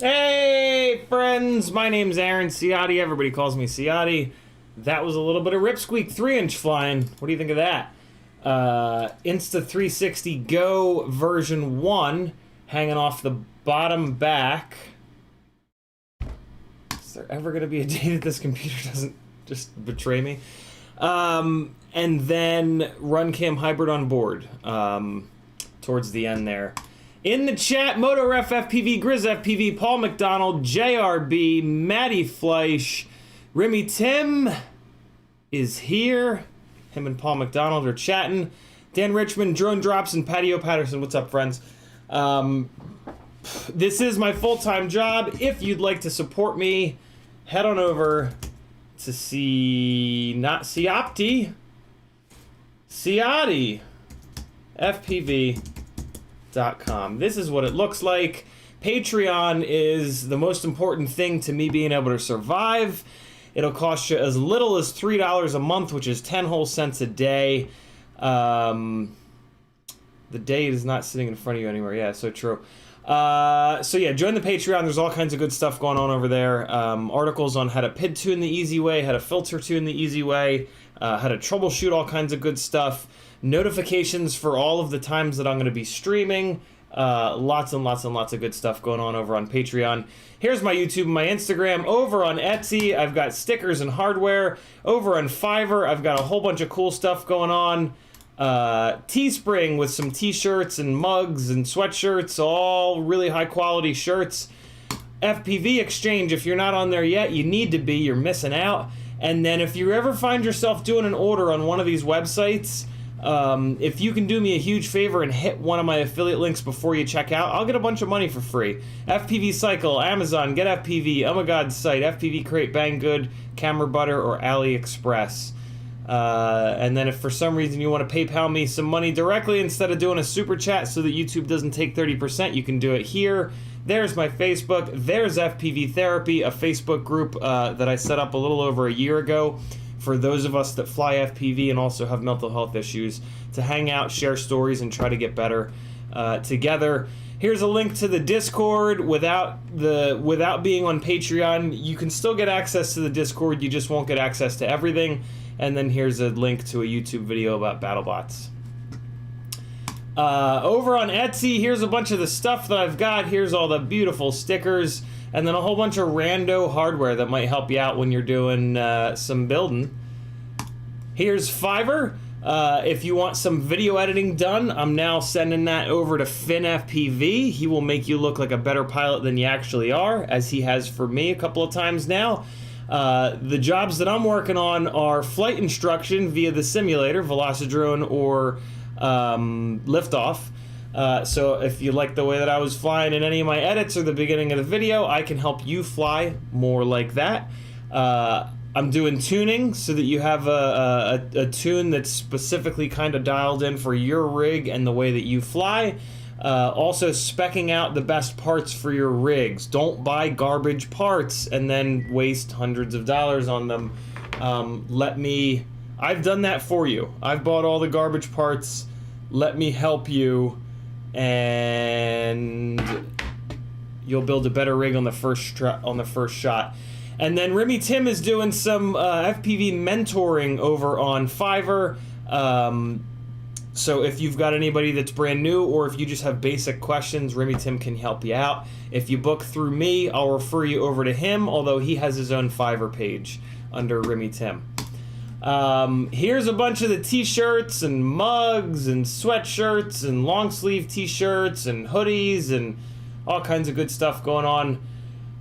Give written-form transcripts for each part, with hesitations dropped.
Hey friends, my name's Aaron Ciotti. Everybody calls me Ciotti. That was a little bit of Ripsqueak 3-inch flying. What do you think of that? Insta360 Go version 1 hanging off the bottom back. Is there ever going to be a day that this computer doesn't just betray me? And then Runcam Hybrid on board towards the end there. In the chat, MotoRef FPV, Grizz FPV, Paul McDonald, JRB, Matty Fleisch, Remy Tim is here. Him and Paul McDonald are chatting. Dan Richmond, Drone Drops, and Patio Patterson. What's up, friends? This is my full-time job. If you'd like to support me, head on over to CiottiFPV. This is what it looks like. Patreon is the most important thing to me being able to survive. It'll cost you as little as $3 a month, which is 10 whole cents a day. The day is not sitting in front of you anywhere. Yeah, so true. So yeah, join the Patreon. There's all kinds of good stuff going on over there. Articles on how to PID tune the easy way, how to filter tune the easy way. how to troubleshoot all kinds of good stuff, notifications for all of the times that I'm going to be streaming, lots and lots and lots of good stuff going on over on Patreon. Here's my YouTube and my Instagram. Over on Etsy, I've got stickers and hardware. Over on Fiverr, I've got a whole bunch of cool stuff going on. Teespring with some t-shirts and mugs and sweatshirts, all really high quality shirts. FPV Exchange, if you're not on there yet, you need to be, you're missing out. And then if you ever find yourself doing an order on one of these websites, if you can do me a huge favor and hit one of my affiliate links before you check out, I'll get a bunch of money for free. FPV Cycle, Amazon, Get FPV, Oh My God's Site, FPV Crate, Banggood, Camera Butter, or AliExpress. And then if for some reason you want to PayPal me some money directly instead of doing a super chat so that YouTube doesn't take 30%, you can do it here. There's my Facebook. There's FPV Therapy, a Facebook group that I set up a little over a year ago for those of us that fly FPV and also have mental health issues to hang out, share stories, and try to get better together. Here's a link to the Discord. Without being on Patreon, you can still get access to the Discord. You just won't get access to everything. And then here's a link to a YouTube video about BattleBots. Over on Etsy, here's a bunch of the stuff that I've got. Here's all the beautiful stickers, and then a whole bunch of rando hardware that might help you out when you're doing some building. Here's Fiverr. If you want some video editing done, I'm now sending that over to FPV. He will make you look like a better pilot than you actually are, as he has for me a couple of times now. The jobs that I'm working on are flight instruction via the simulator, Velocidrone or Liftoff. So if you like the way that I was flying in any of my edits or the beginning of the video, I can help you fly more like that. I'm doing tuning so that you have a tune that's specifically kind of dialed in for your rig and the way that you fly. Also specking out the best parts for your rigs. Don't buy garbage parts and then waste hundreds of dollars on them. I've done that for you. I've bought all the garbage parts. Let me help you, and you'll build a better rig on the first shot. And then Remy Tim is doing some FPV mentoring over on Fiverr. So if you've got anybody that's brand new, or if you just have basic questions, Remy Tim can help you out. If you book through me, I'll refer you over to him, although he has his own Fiverr page under Remy Tim. Here's a bunch of the t-shirts and mugs and sweatshirts and long sleeve t-shirts and hoodies and all kinds of good stuff going on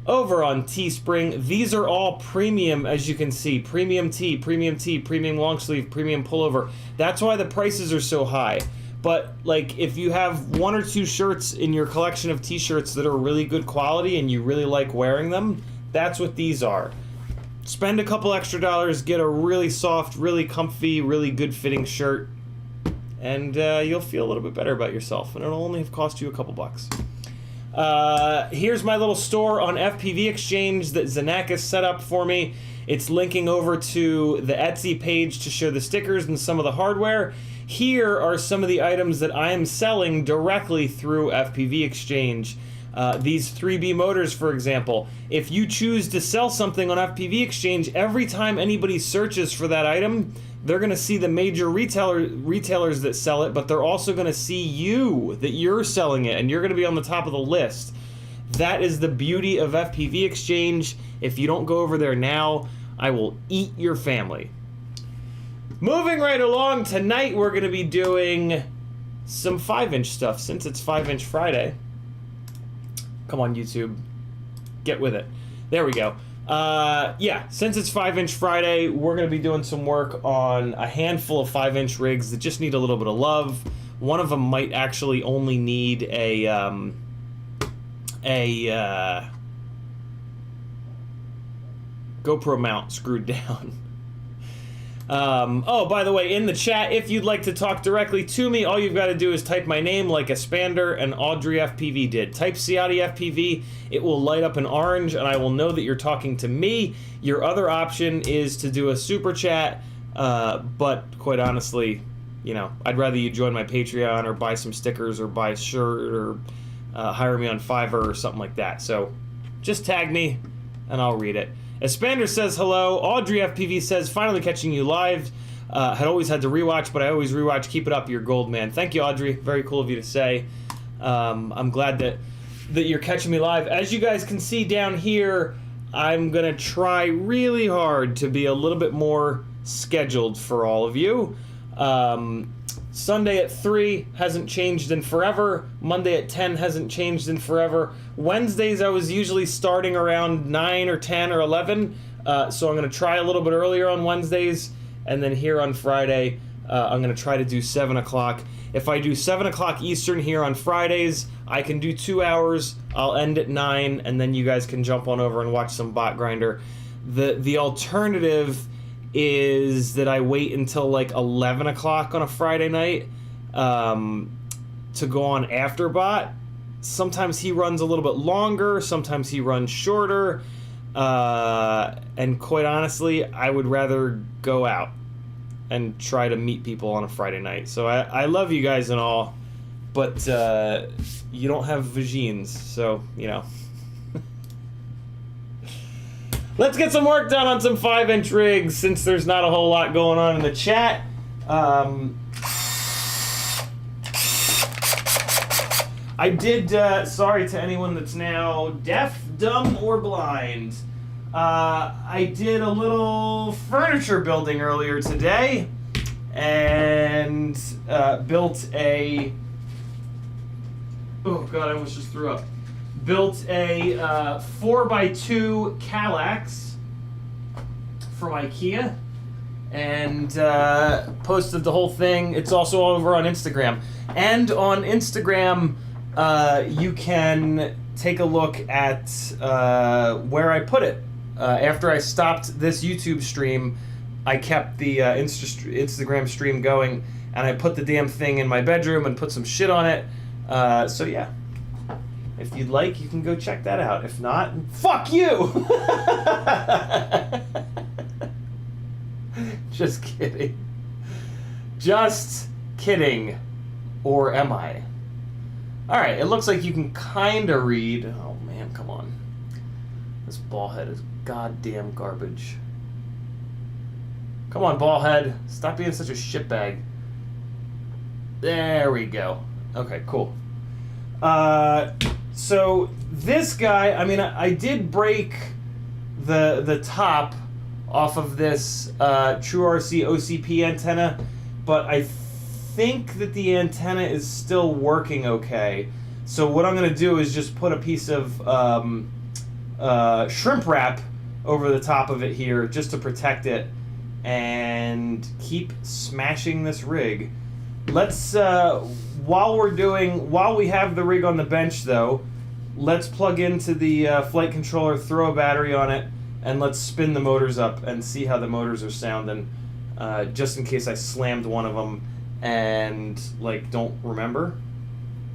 over on Teespring. These are all premium, as you can see. Premium tee, premium long sleeve, premium pullover. That's why the prices are so high. But like, if you have one or two shirts in your collection of t-shirts that are really good quality and you really like wearing them, that's what these are. Spend a couple extra dollars, get a really soft, really comfy, really good fitting shirt, and you'll feel a little bit better about yourself, and it'll only have cost you a couple bucks. Here's my little store on FPV Exchange that Zanakis set up for me. It's linking over to the Etsy page to show the stickers and some of the hardware. Here are some of the items that I am selling directly through FPV Exchange. These 3B motors, for example. If you choose to sell something on FPV Exchange, every time anybody searches for that item, they're going to see the major retailers that sell it, but they're also going to see that you're selling it, and you're going to be on the top of the list. That is the beauty of FPV Exchange. If you don't go over there now, I will eat your family. Moving right along, tonight we're going to be doing some 5-inch stuff, since it's 5-inch Friday. Come on, YouTube. Get with it. There we go. Yeah, since it's 5-inch Friday, we're going to be doing some work on a handful of 5-inch rigs that just need a little bit of love. One of them might actually only need a GoPro mount screwed down. Oh, by the way, in the chat, if you'd like to talk directly to me, all you've got to do is type my name like a Spander and Audrey FPV did. Type CiottiFPV, it will light up in orange, and I will know that you're talking to me. Your other option is to do a super chat, but quite honestly, you know, I'd rather you join my Patreon or buy some stickers or buy a shirt or hire me on Fiverr or something like that. So just tag me, and I'll read it. Espander says hello. Audrey FPV says, finally catching you live. Had always had to rewatch, but I always rewatch. Keep it up, you're gold, man. Thank you, Audrey. Very cool of you to say. I'm glad that you're catching me live. As you guys can see down here, I'm going to try really hard to be a little bit more scheduled for all of you. Sunday at 3 hasn't changed in forever. Monday at 10 hasn't changed in forever. Wednesdays I was usually starting around 9 or 10 or 11, so I'm going to try a little bit earlier on Wednesdays, and then here on Friday I'm going to try to do 7 o'clock. If I do 7 o'clock Eastern here on Fridays, I can do 2 hours. I'll end at 9, and then you guys can jump on over and watch some Bot Grinder. The alternative is that I wait until like 11 o'clock on a Friday night to go on after Bot. Sometimes he runs a little bit longer, sometimes he runs shorter, and quite honestly, I would rather go out and try to meet people on a Friday night. So I love you guys and all, but you don't have vagines, so, you know. Let's get some work done on some 5-inch rigs, since there's not a whole lot going on in the chat. I did, sorry to anyone that's now deaf, dumb, or blind. I did a little furniture building earlier today, and built a... Oh god, I almost just threw up. Built a 4x2 Kallax from IKEA, and posted the whole thing. It's also over on Instagram. And on Instagram, you can take a look at where I put it. After I stopped this YouTube stream, I kept the Instagram stream going, and I put the damn thing in my bedroom and put some shit on it. So yeah. If you'd like, you can go check that out. If not, fuck you! Just kidding. Just kidding. Or am I? Alright, it looks like you can kinda read. Oh man, come on. This ball head is goddamn garbage. Come on, ball head. Stop being such a shitbag. There we go. Okay, cool. So this guy, I mean, I did break the top off of this TrueRC OCP antenna, but I think that the antenna is still working okay. So what I'm going to do is just put a piece of shrimp wrap over the top of it here just to protect it, and keep smashing this rig. Let's, while we have the rig on the bench though, let's plug into the flight controller, throw a battery on it, and let's spin the motors up and see how the motors are sounding, just in case I slammed one of them and like don't remember,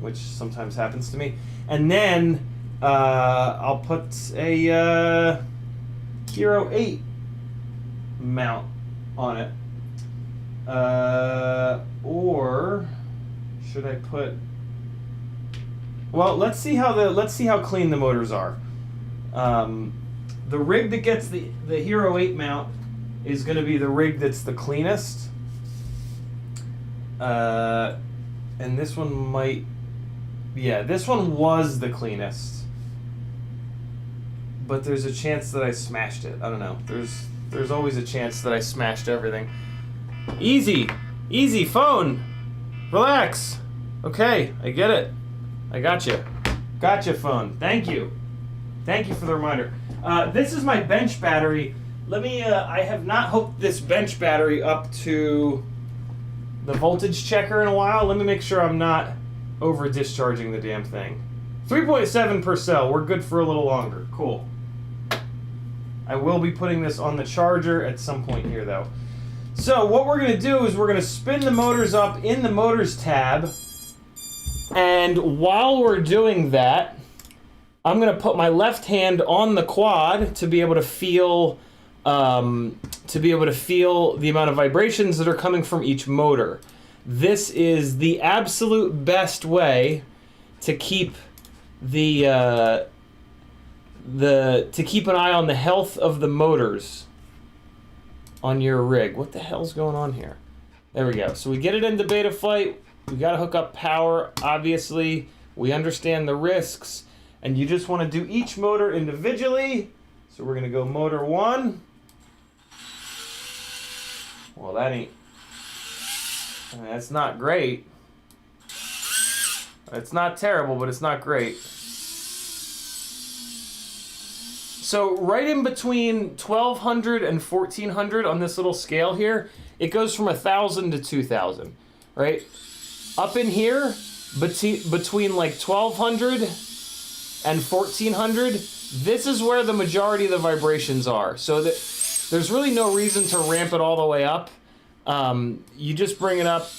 which sometimes happens to me. And then I'll put a Hero 8 mount on it, or should I put? Well, let's see how clean the motors are. The rig that gets the Hero 8 mount is going to be the rig that's the cleanest, and this one might. Yeah, this one was the cleanest, but there's a chance that I smashed it. I don't know. There's always a chance that I smashed everything. Easy phone. Relax. Okay, I get it. I gotcha. Gotcha, phone. Thank you. Thank you for the reminder. This is my bench battery. Let me, I have not hooked this bench battery up to the voltage checker in a while. Let me make sure I'm not over discharging the damn thing. 3.7 per cell. We're good for a little longer. Cool. I will be putting this on the charger at some point here though. So what we're going to do is we're going to spin the motors up in the motors tab, and while we're doing that, I'm going to put my left hand on the quad to be able to feel the amount of vibrations that are coming from each motor. This is the absolute best way to keep to keep an eye on the health of the motors. on your rig. What the hell's going on here? There we go. So we get it into beta flight. We got to hook up power, obviously. We understand the risks. And you just want to do each motor individually. So we're going to go motor 1. Well, that's not great. It's not terrible, but it's not great. So right in between 1200 and 1400 on this little scale here, it goes from 1000 to 2000, right? Up in here, between like 1200 and 1400, this is where the majority of the vibrations are. So that there's really no reason to ramp it all the way up. You just bring it up,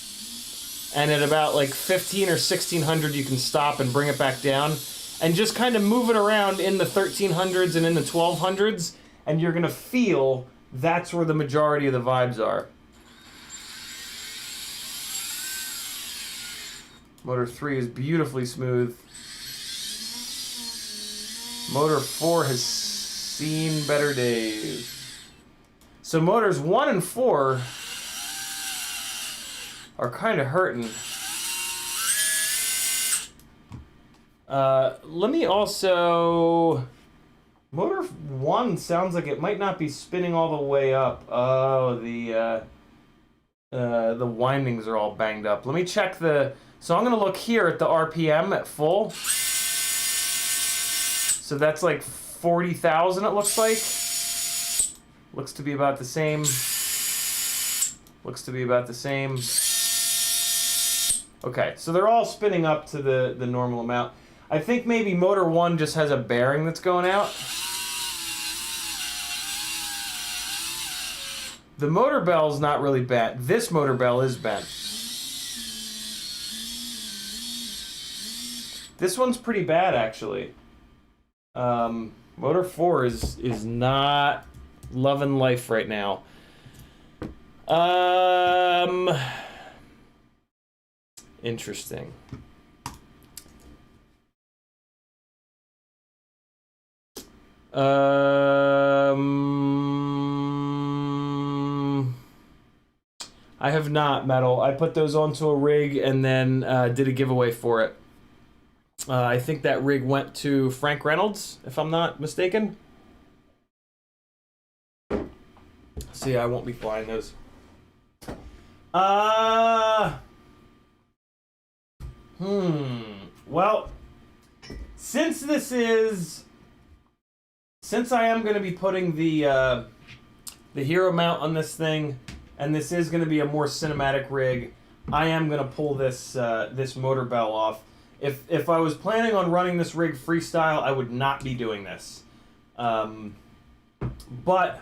and at about like 15 or 1600, you can stop and bring it back down, and just kind of move it around in the 1300s and in the 1200s, and you're gonna feel that's where the majority of the vibes are. Motor 3 is beautifully smooth. Motor 4 has seen better days. So motors 1 and 4 are kind of hurting. Let me also... Motor 1 sounds like it might not be spinning all the way up. Oh, the windings are all banged up. Let me check the... So I'm going to look here at the RPM at full. So that's like 40,000 it looks like. Looks to be about the same. Looks to be about the same. Okay, so they're all spinning up to the normal amount. I think maybe motor 1 just has a bearing that's going out. The motor bell's not really bent. This motor bell is bent. This one's pretty bad, actually. Motor 4 is not loving life right now. Interesting. I have not, Metal. I put those onto a rig and then did a giveaway for it. I think that rig went to Frank Reynolds, if I'm not mistaken. See, I won't be flying those. Well, since I am going to be putting the hero mount on this thing, and this is going to be a more cinematic rig, I am going to pull this this motor bell off. If I was planning on running this rig freestyle, I would not be doing this. But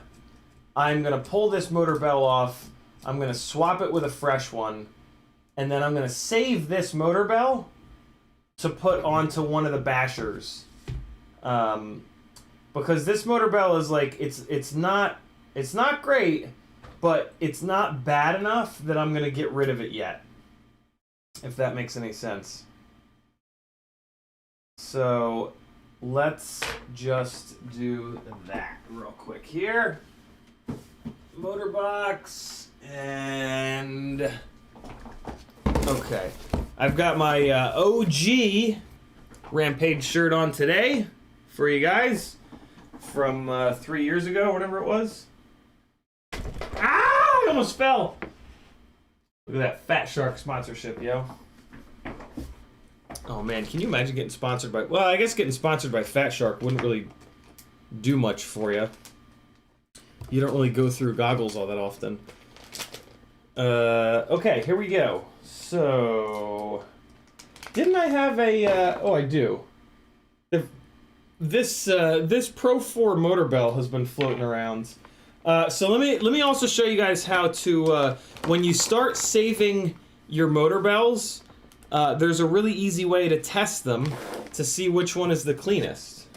I'm going to pull this motor bell off. I'm going to swap it with a fresh one. And then I'm going to save this motor bell to put onto one of the bashers. Because this motor bell is like, it's not great, but it's not bad enough that I'm going to get rid of it yet. If that makes any sense. So let's just do that real quick here. Motor box and okay. I've got my OG Rampage shirt on today for you guys from 3 years ago, whatever it was. Ah! I almost fell. Look at that Fat Shark sponsorship, yo. Oh man, can you imagine getting sponsored by... Well, I guess getting sponsored by Fat Shark wouldn't really do much for you. You don't really go through goggles all that often. Okay, here we go. So... Didn't I have a... Oh, I do. This Pro 4 motor bell has been floating around. So let me also show you guys how to... when you start saving your motor bells... there's a really easy way to test them to see which one is the cleanest.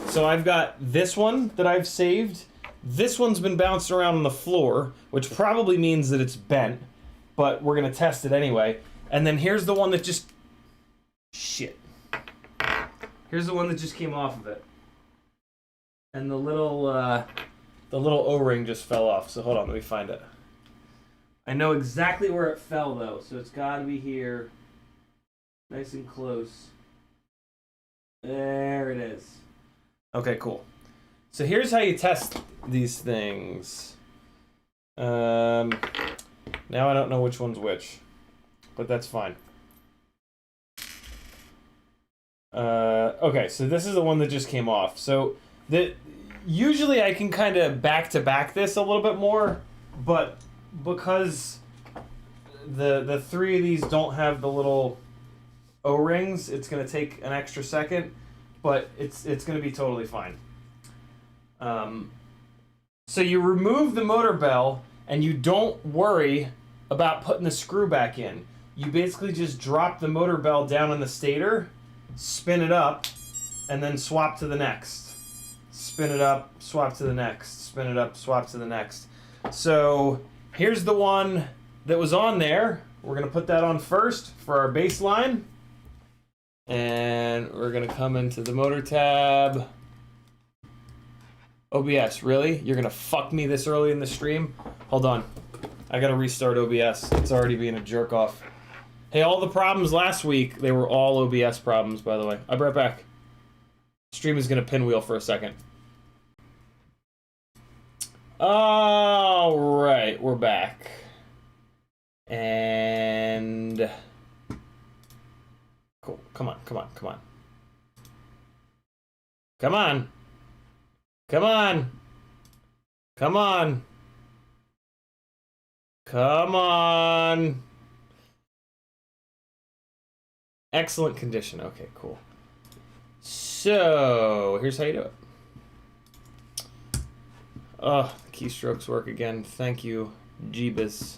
So I've got this one that I've saved. This one's been bouncing around on the floor, which probably means that it's bent, but we're going to test it anyway. And then here's the one that just... Shit. Here's the one that just came off of it. And the little The little O-ring just fell off, so hold on, let me find it. I know exactly where it fell, though, so it's got to be here. Nice and close. There it is. Okay, cool. So here's how you test these things. Now I don't know which one's which, but that's fine. Okay, so this is the one that just came off. So usually I can kind of back-to-back this a little bit more, but because the three of these don't have the little O-rings, it's going to take an extra second, but it's going to be totally fine. So you remove the motor bell, and you don't worry about putting the screw back in. You basically just drop the motor bell down in the stator, spin it up, and then swap to the next. Spin it up, swap to the next. Spin it up, swap to the next. So here's the one that was on there. We're going to put that on first for our baseline. And we're going to come into the motor tab. OBS, really? You're going to fuck me this early in the stream? Hold on. I got to restart OBS. It's already being a jerk off. Hey, all the problems last week, they were all OBS problems, by the way. I'll be right back. Stream is going to pinwheel for a second. All right, we're back. And... Cool. Come on, come on, come on. Come on. Come on. Come on. Come on. Excellent condition. Okay, cool. So, here's how you do it. Oh, the keystrokes work again. Thank you, Jeebus.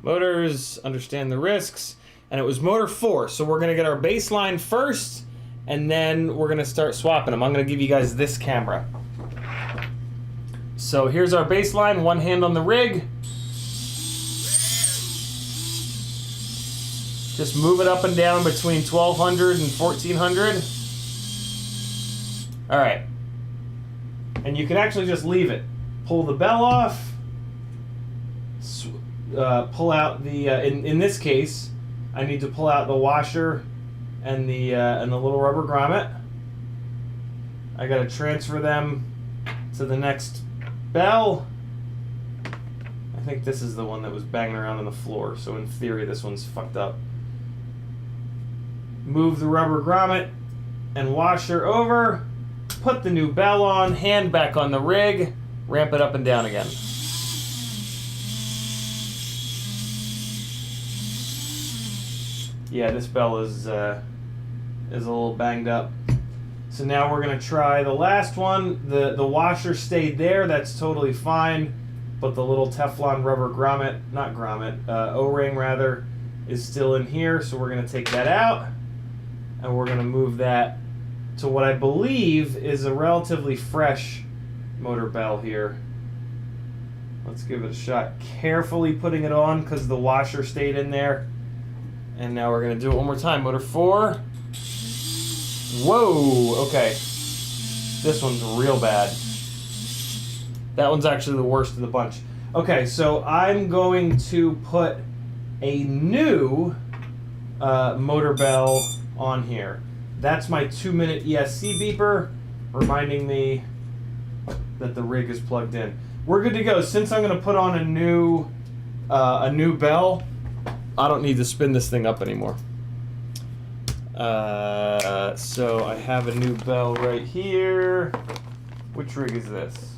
Motors, understand the risks. And it was motor 4, so we're going to get our baseline first, and then we're going to start swapping them. I'm going to give you guys this camera. So here's our baseline, one hand on the rig. Just move it up and down between 1200 and 1400. All right. And you can actually just leave it. Pull the bell off. Pull out the, in this case, I need to pull out the washer and the little rubber grommet. I gotta transfer them to the next bell. I think this is the one that was banging around on the floor, so in theory this one's fucked up. Move the rubber grommet and washer over, put the new bell on, hand back on the rig, ramp it up and down again. Yeah, this bell is a little banged up. So now we're gonna try the last one. The washer stayed there, that's totally fine, but the little Teflon rubber grommet, not grommet, O-ring rather, is still in here, so we're gonna take that out, and we're gonna move that to what I believe is a relatively fresh motor bell here. Let's give it a shot. Carefully putting it on because the washer stayed in there. And now we're going to do it one more time. Motor 4. Whoa, okay. This one's real bad. That one's actually the worst of the bunch. Okay, so I'm going to put a new motor bell on here. That's my 2-minute ESC beeper, reminding me that the rig is plugged in. We're good to go. Since I'm going to put on a new bell, I don't need to spin this thing up anymore. So I have a new bell right here. Which rig is this?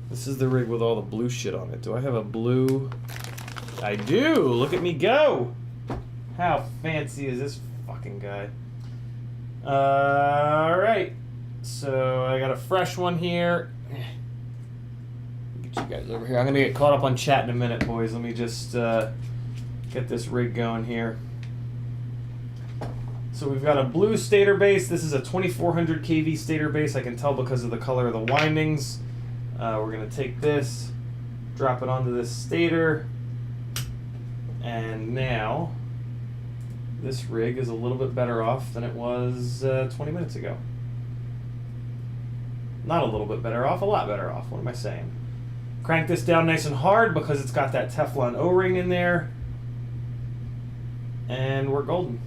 This is the rig with all the blue shit on it. Do I have a blue? I do! Look at me go! How fancy is this fucking guy? Alright. So I got a fresh one here. Get you guys over here. I'm gonna get caught up on chat in a minute, boys. Let me just get this rig going here. So we've got a blue stator base. This is a 2400 kV stator base. I can tell because of the color of the windings. We're going to take this, drop it onto this stator, and now this rig is a little bit better off than it was 20 minutes ago. not a little bit better off, a lot better off. What am I saying? Crank this down nice and hard because it's got that Teflon O-ring in there. And we're golden.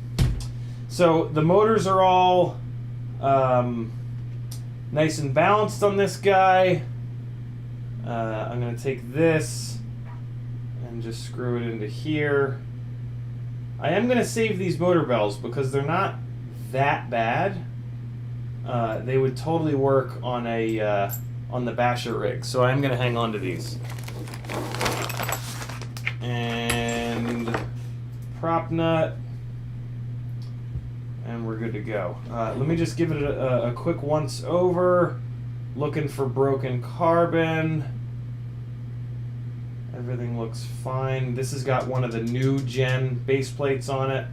So the motors are all nice and balanced on this guy. I'm going to take this and just screw it into here. I am going to save these motor bells because they're not that bad. They would totally work on a on the Basher rig, so I'm going to hang on to these. And prop nut, and we're good to go. Let me just give it a quick once over. Looking for broken carbon. Everything looks fine. This has got one of the new gen base plates on it.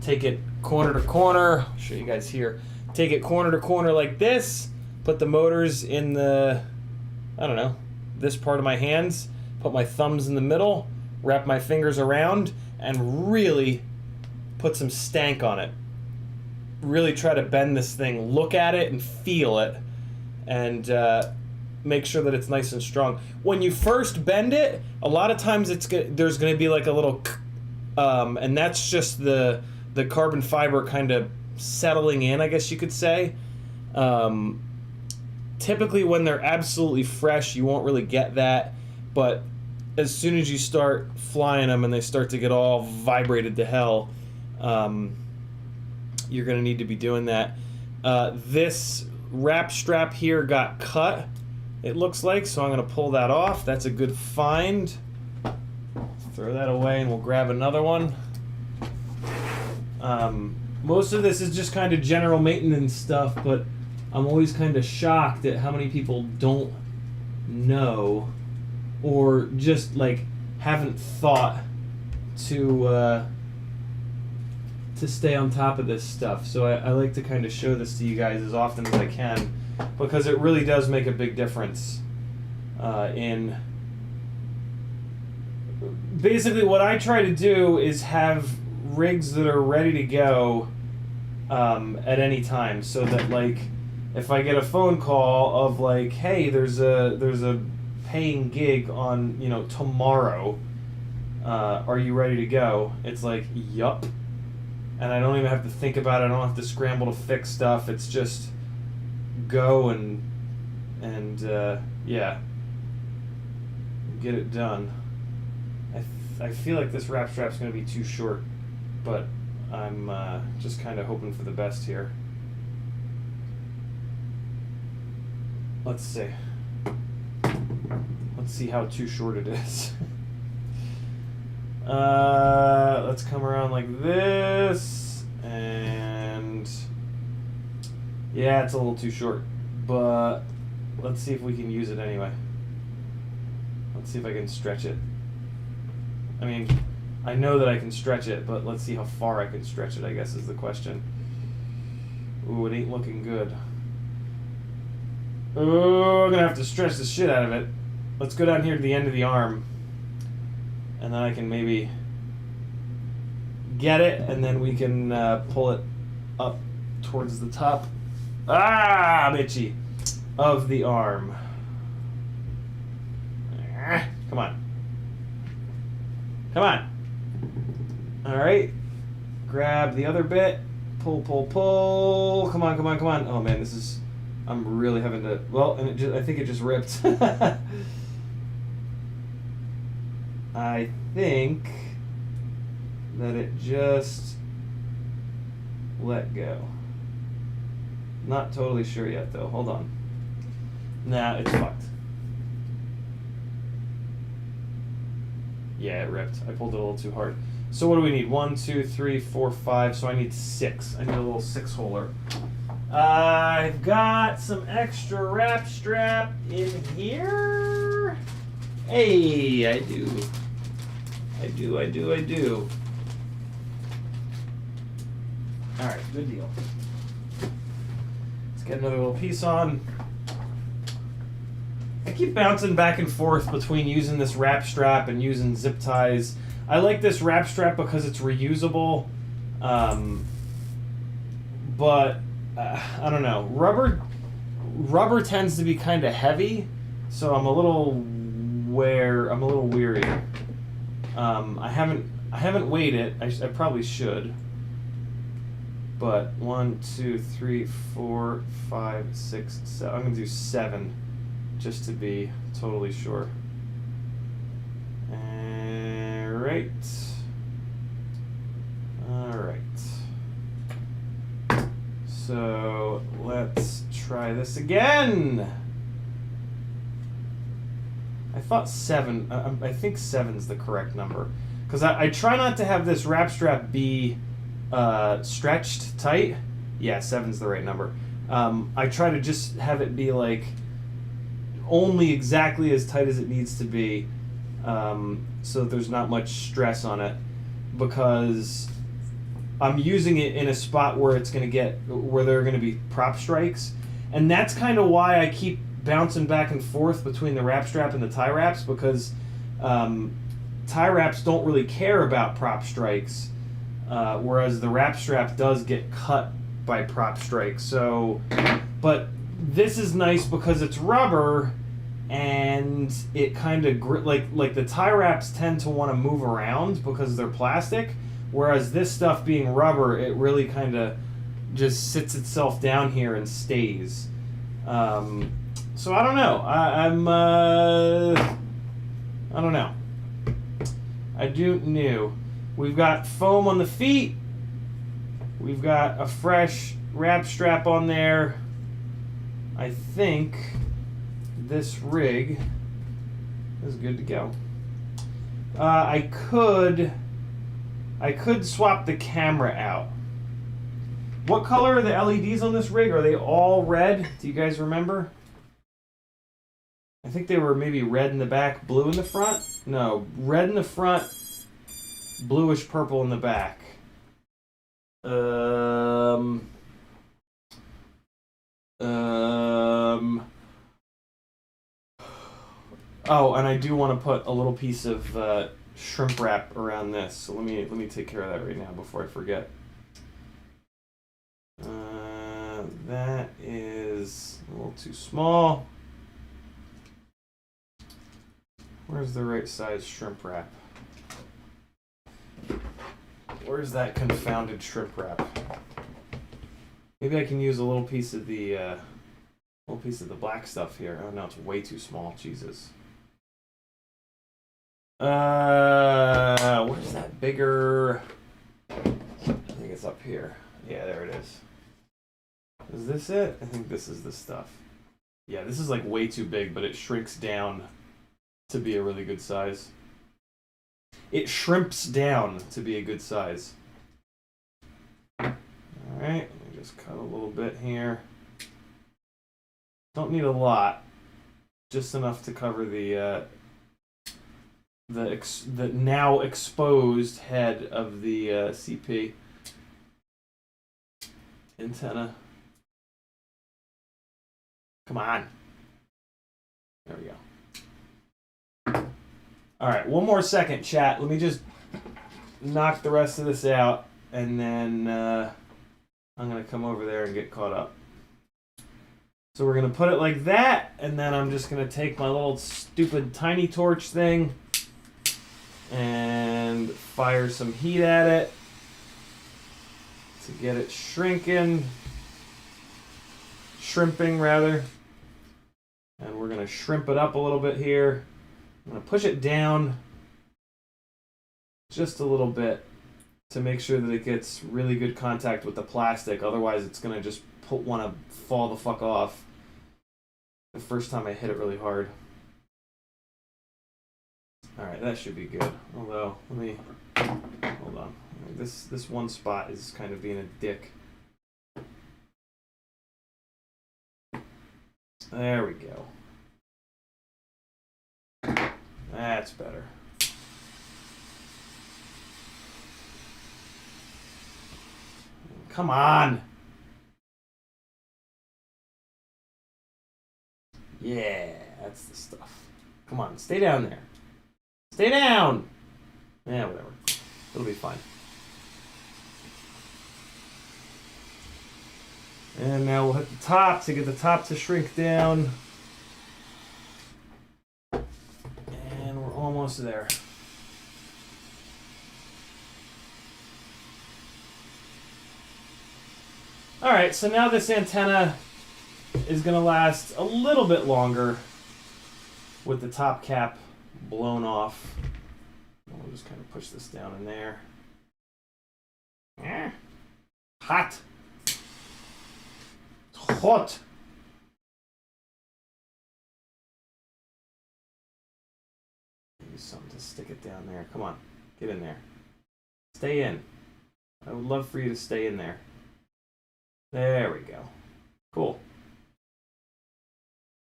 Take it corner to corner. I'll show you guys here. Take it corner to corner like this. Put the motors in the, I don't know, this part of my hands. Put my thumbs in the middle. Wrap my fingers around and really put some stank on it. Really try to bend this thing. Look at it and feel it. And make sure that it's nice and strong. When you first bend it, a lot of times there's going to be like a little and that's just the carbon fiber kind of settling in, I guess you could say. Typically when they're absolutely fresh, you won't really get that, but as soon as you start flying them and they start to get all vibrated to hell, you're going to need to be doing that. This wrap strap here got cut, it looks like, so I'm going to pull that off. That's a good find. Throw that away and we'll grab another one. Most of this is just kind of general maintenance stuff, but I'm always kind of shocked at how many people don't know or just like haven't thought to stay on top of this stuff. So I like to kind of show this to you guys as often as I can because it really does make a big difference in basically what I try to do is have rigs that are ready to go at any time, so that like if I get a phone call of like, hey, there's a paying gig on, you know, tomorrow, are you ready to go? It's like, yup. And I don't even have to think about it. I don't have to scramble to fix stuff. It's just go and yeah, get it done. I feel like this wrap strap's going to be too short, but I'm just kind of hoping for the best here. Let's see. Let's see how too short it is. Let's come around like this, and yeah, it's a little too short, but let's see if we can use it anyway. Let's see if I can stretch it. I mean, I know that I can stretch it, but let's see how far I can stretch it, I guess is the question. Ooh, it ain't looking good. Oh, I'm gonna have to stretch the shit out of it. Let's go down here to the end of the arm, and then I can maybe get it, and then we can pull it up towards the top. Ah, bitchy, of the arm. Come on. Come on. All right. Grab the other bit. Pull, pull, pull. Come on, come on, come on. Oh man, this is. I'm really having to. Well, and it just, I think it just ripped. I think that it just let go. Not totally sure yet, though. Hold on. Nah, it's fucked. Yeah, it ripped. I pulled it a little too hard. So what do we need? 1, 2, 3, 4, 5. So I need 6. I need a little 6-holer. I've got some extra wrap strap in here. Hey, I do. I do. Alright, good deal. Let's get another little piece on. I keep bouncing back and forth between using this wrap strap and using zip ties. I like this wrap strap because it's reusable, but I don't know. rubber tends to be kind of heavy, so I'm a little weary. I haven't weighed it. I probably should. But 1, 2, 3, 4, 5, 6, 7. I'm gonna do 7, just to be totally sure. Alright. Alright. So let's try this again. I thought 7. I think 7's the correct number, because I try not to have this wrap strap be stretched tight. Yeah, 7's the right number. I try to just have it be like only exactly as tight as it needs to be, so that there's not much stress on it, because I'm using it in a spot where it's going to where there are going to be prop strikes, and that's kind of why I keep bouncing back and forth between the wrap strap and the tie wraps, because tie wraps don't really care about prop strikes, whereas the wrap strap does get cut by prop strikes. So, but this is nice because it's rubber, and it kind of like the tie wraps tend to want to move around because they're plastic, whereas this stuff being rubber, it really kind of just sits itself down here and stays. So I don't know. I don't know. I do new. We've got foam on the feet. We've got a fresh wrap strap on there. I think this rig is good to go. I could swap the camera out. What color are the LEDs on this rig? Are they all red? Do you guys remember? I think they were maybe red in the back, blue in the front. No, red in the front, bluish purple in the back. Oh, and I do want to put a little piece of shrimp wrap around this. So let me take care of that right now before I forget. That is a little too small. Where's the right size shrimp wrap? Where's that confounded shrimp wrap? Maybe I can use a little piece of the black stuff here. Oh no, it's way too small. Jesus. Where's that bigger? I think it's up here. Yeah, there it is. Is this it? I think this is the stuff. Yeah, this is like way too big, but it shrinks down to be a really good size. It shrimps down to be a good size. Alright, let me just cut a little bit here. Don't need a lot. Just enough to cover the now exposed head of the CP antenna. Come on. There we go. Alright, one more second, chat. Let me just knock the rest of this out, and then I'm going to come over there and get caught up. So we're going to put it like that, and then I'm just going to take my little stupid tiny torch thing and fire some heat at it to get it shrimping rather. And we're going to shrimp it up a little bit here. I'm going to push it down just a little bit to make sure that it gets really good contact with the plastic. Otherwise, it's going to just want to fall the fuck off the first time I hit it really hard. Alright, that should be good. Although, let me... Hold on. This one spot is kind of being a dick. There we go. That's better. Come on! Yeah, that's the stuff. Come on, stay down there. Stay down! Yeah, whatever. It'll be fine. And now we'll hit the top to get the top to shrink down. And we're almost there. Alright, so now this antenna is going to last a little bit longer with the top cap blown off. We'll just kind of push this down in there. Hot. Hot. Use something to stick it down there. Come on, get in there. Stay in. I would love for you to stay in there. There we go. Cool.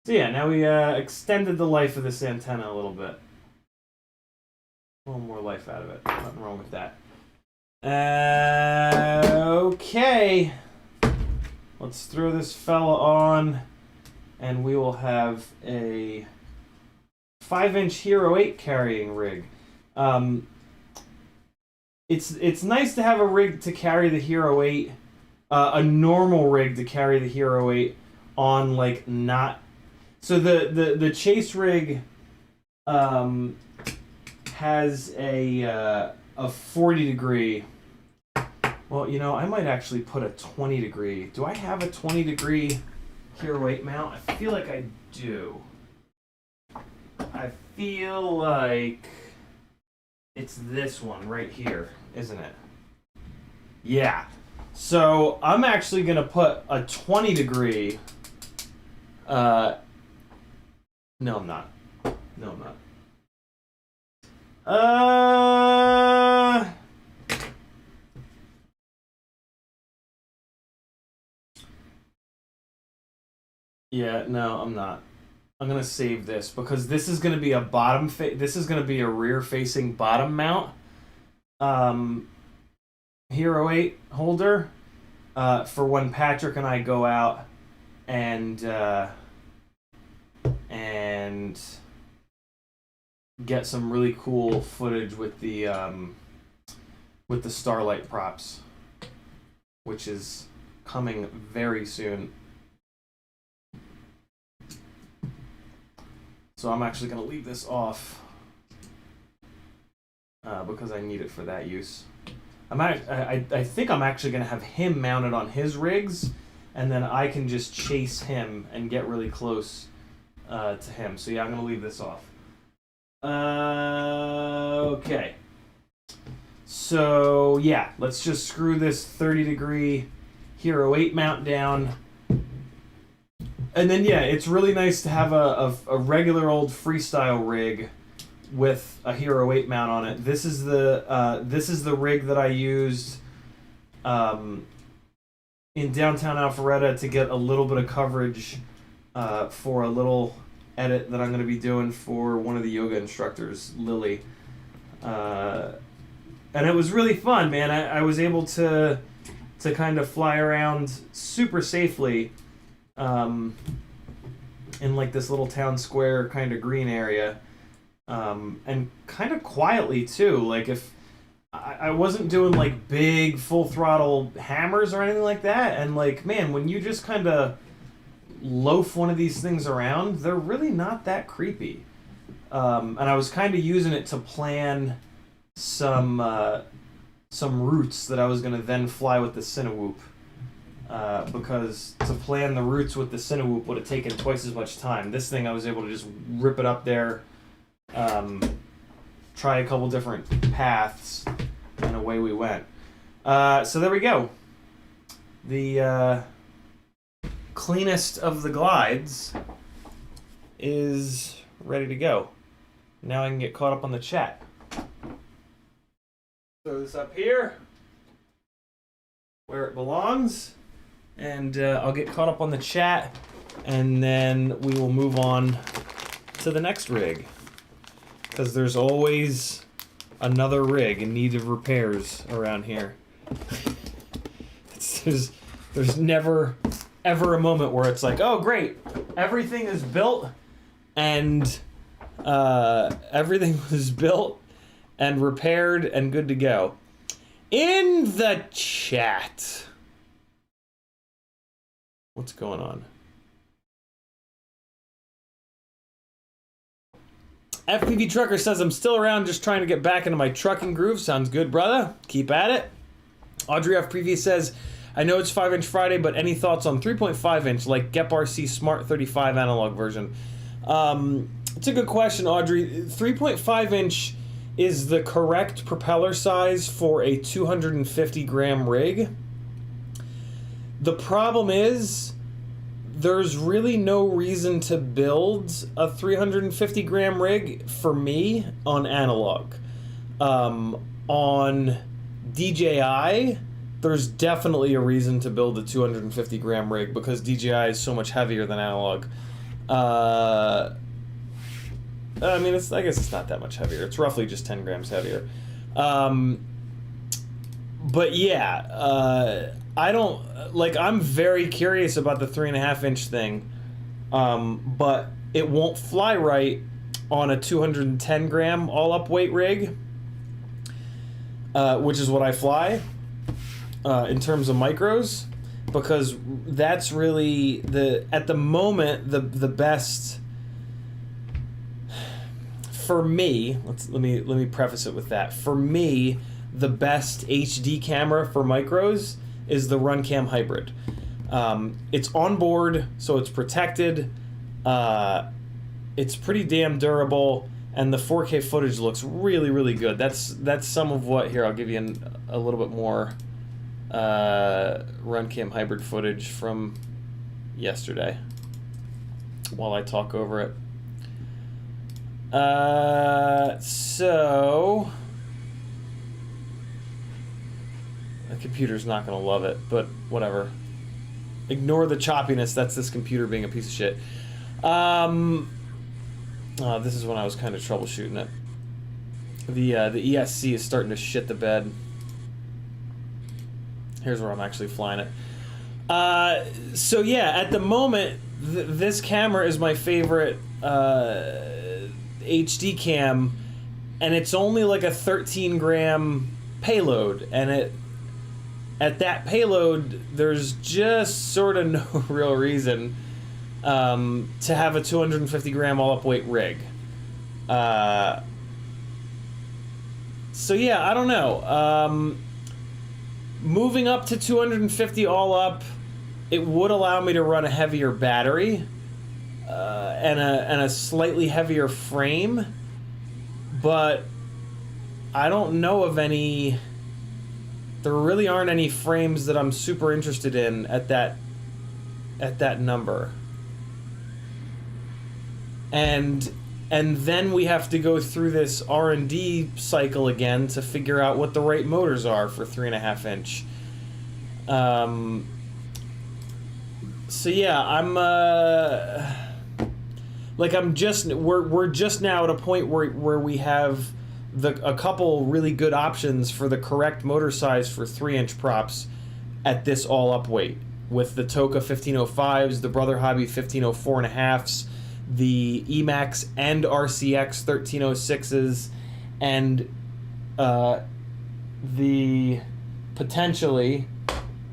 So yeah, now we extended the life of this antenna a little bit. A little more life out of it. Nothing wrong with that. Okay. Let's throw this fella on, and we will have a 5-inch Hero 8 carrying rig. It's nice to have a rig to carry the Hero 8, a normal rig to carry the Hero 8 on, like, not... So the chase rig has a 40 degree. Well, you know, I might actually put a 20 degree. Do I have a 20 degree Hero 8 mount? I feel like I do. I feel like it's this one right here, isn't it? Yeah. So I'm actually going to put a 20 degree... No, I'm not. No, I'm not. Yeah, no, I'm not. I'm gonna save this because this is gonna be a bottom. This is gonna be a rear-facing bottom mount. Hero 8 holder for when Patrick and I go out and get some really cool footage with the Starlight props, which is coming very soon. So I'm actually going to leave this off because I need it for that use. I think I'm actually going to have him mounted on his rigs, and then I can just chase him and get really close to him. So yeah, I'm going to leave this off. Okay. So yeah, let's just screw this 30 degree Hero 8 mount down. And then yeah, it's really nice to have a regular old freestyle rig with a Hero 8 mount on it. This is the rig that I used in downtown Alpharetta to get a little bit of coverage for a little edit that I'm going to be doing for one of the yoga instructors, Lily. And it was really fun, man. I was able to kind of fly around super safely in like this little town square kind of green area, and kind of quietly too. Like if I wasn't doing like big full throttle hammers or anything like that, and like, man, when you just kind of loaf one of these things around, they're really not that creepy. And I was kind of using it to plan some routes that I was going to then fly with the Cinewhoop. Because to plan the routes with the Cinewhoop would have taken twice as much time. This thing I was able to just rip it up there, try a couple different paths, and away we went. So there we go. The cleanest of the glides is ready to go. Now I can get caught up on the chat. Throw this up here where it belongs, and I'll get caught up on the chat, and then we will move on to the next rig, because there's always another rig in need of repairs around here. There's never ever a moment where it's like, oh great, everything is built, and everything was built and repaired and good to go. In the chat, What's going on? FPV Trucker says, I'm still around just trying to get back into my trucking groove. Sounds good, brother. Keep at it. Audrey FPV says, I know it's 5-inch Friday, but any thoughts on 3.5-inch, like Gep RC Smart 35 analog version? It's a good question, Audrey. 3.5-inch is the correct propeller size for a 250-gram rig. The problem is, there's really no reason to build a 350-gram rig for me on analog. On DJI, there's definitely a reason to build a 250-gram rig because DJI is so much heavier than analog. I mean, I guess it's not that much heavier. It's roughly just 10 grams heavier. But yeah, I don't, like, I'm very curious about the 3.5-inch thing, but it won't fly right on a 210-gram all-up weight rig, which is what I fly in terms of micros, because that's really at the moment the best for me. Let me preface it with that. For me, the best HD camera for micros is the Runcam Hybrid. It's on board, so it's protected. It's pretty damn durable, and the 4K footage looks really, really good. That's some of what. Here, I'll give you a little bit more Runcam Hybrid footage from yesterday while I talk over it. So the computer's not going to love it, but whatever. Ignore the choppiness. That's this computer being a piece of shit. This is when I was kind of troubleshooting it. The ESC is starting to shit the bed. Here's where I'm actually flying it. So yeah, at the moment, this camera is my favorite HD cam, and it's only like a 13-gram payload, and at that payload, there's just sort of no real reason to have a 250-gram all-up weight rig. So yeah, I don't know. Moving up to 250 all-up, it would allow me to run a heavier battery and a slightly heavier frame, but I don't know of any. There really aren't any frames that I'm super interested in at that number. And then we have to go through this R&D cycle again to figure out what the right motors are for 3.5-inch. So yeah, we're just now at a point where we have a couple really good options for the correct motor size for 3-inch props at this all-up weight, with the Toka 1505s, the Brother Hobby 1504.5s, the Emax and RCX 1306s, and the potentially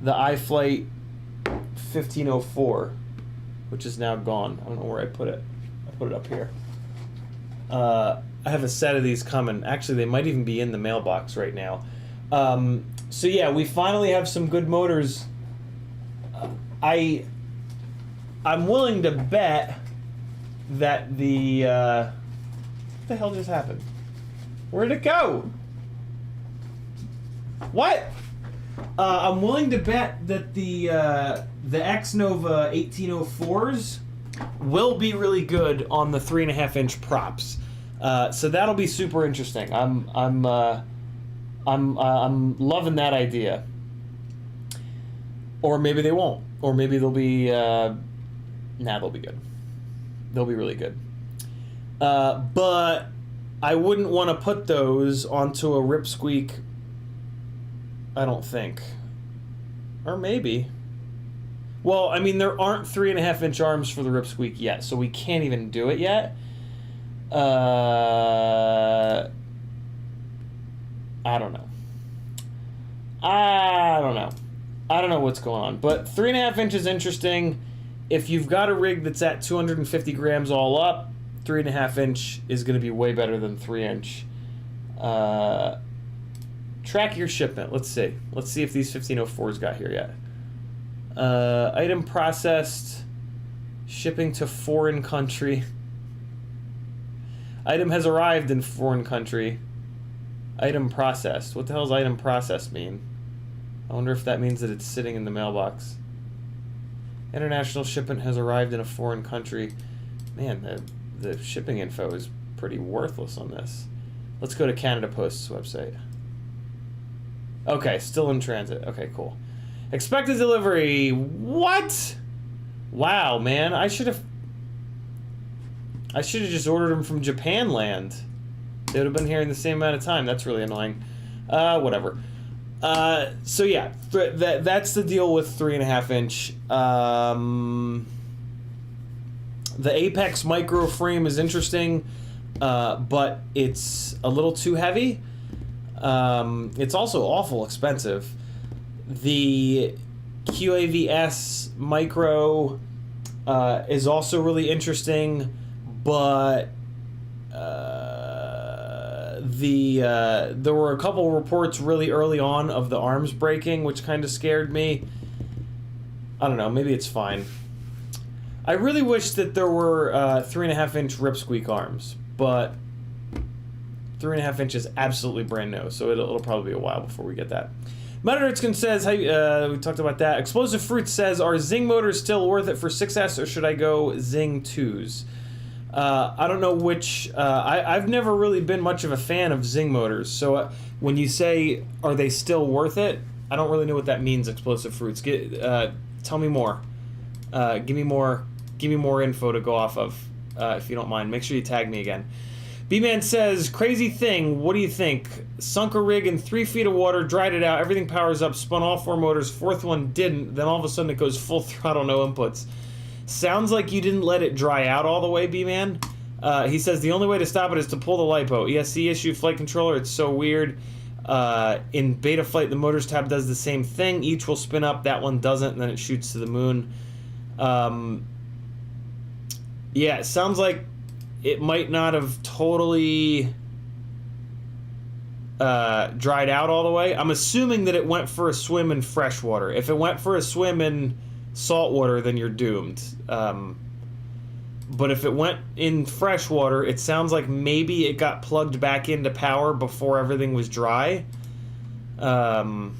the iFlight 1504, which is now gone. I don't know where I put it. I put it up here. I have a set of these coming. Actually, they might even be in the mailbox right now. So yeah, we finally have some good motors. I'm willing to bet that what the hell just happened? Where'd it go? What? I'm willing to bet that the X-Nova 1804s will be really good on the 3.5-inch props. So that'll be super interesting. I'm loving that idea. Or maybe they won't. Or maybe they'll be they'll be good. They'll be really good. But I wouldn't want to put those onto a Ripsqueak, I don't think. Or maybe. Well, I mean, there aren't 3.5-inch arms for the Ripsqueak yet, so we can't even do it yet. I don't know. I don't know what's going on, but 3.5 inch is interesting. If you've got a rig that's at 250 grams all up, 3.5 inch is going to be way better than 3 inch. Track your shipment. Let's see. Let's see if these 1504s got here yet. Item processed. Shipping to foreign country. Item has arrived in foreign country. Item processed. What the hell does item processed mean? I wonder if that means that it's sitting in the mailbox. International shipment has arrived in a foreign country. Man, the shipping info is pretty worthless on this. Let's go to Canada Post's website. Okay, still in transit. Okay, cool. Expected delivery. What? Wow, man. I should have just ordered them from Japan land. They would have been here in the same amount of time. That's really annoying. Whatever. So yeah, that's the deal with 3.5 inch. The Apex micro frame is interesting, but it's a little too heavy. It's also awful expensive. The QAVS micro is also really interesting, but there were a couple reports really early on of the arms breaking, which kind of scared me. I don't know, maybe it's fine. I really wish that there were 3.5 inch ripsqueak arms, but 3.5 inch is absolutely brand new, so it'll probably be a while before we get that. Mutteritzkin says, we talked about that. Explosive Fruit says, are Zing motors still worth it for 6S, or should I go Zing 2s? I don't know which. I've never really been much of a fan of Zing motors, so when you say, are they still worth it, I don't really know what that means, Explosive Fruits. Tell me more. Give me more info to go off of, if you don't mind. Make sure you tag me again. B-Man says, crazy thing, what do you think? Sunk a rig in 3 feet of water, dried it out, everything powers up, spun all 4 motors, 4th one didn't, then all of a sudden it goes full throttle, no inputs. Sounds like you didn't let it dry out all the way, B-Man. He says, the only way to stop it is to pull the LiPo. ESC issue, flight controller, it's so weird. In beta flight, the motors tab does the same thing. Each will spin up, that one doesn't, and then it shoots to the moon. Yeah, it sounds like it might not have totally dried out all the way. I'm assuming that it went for a swim in fresh water. If it went for a swim in salt water, then you're doomed. But if it went in fresh water, it sounds like maybe it got plugged back into power before everything was dry. That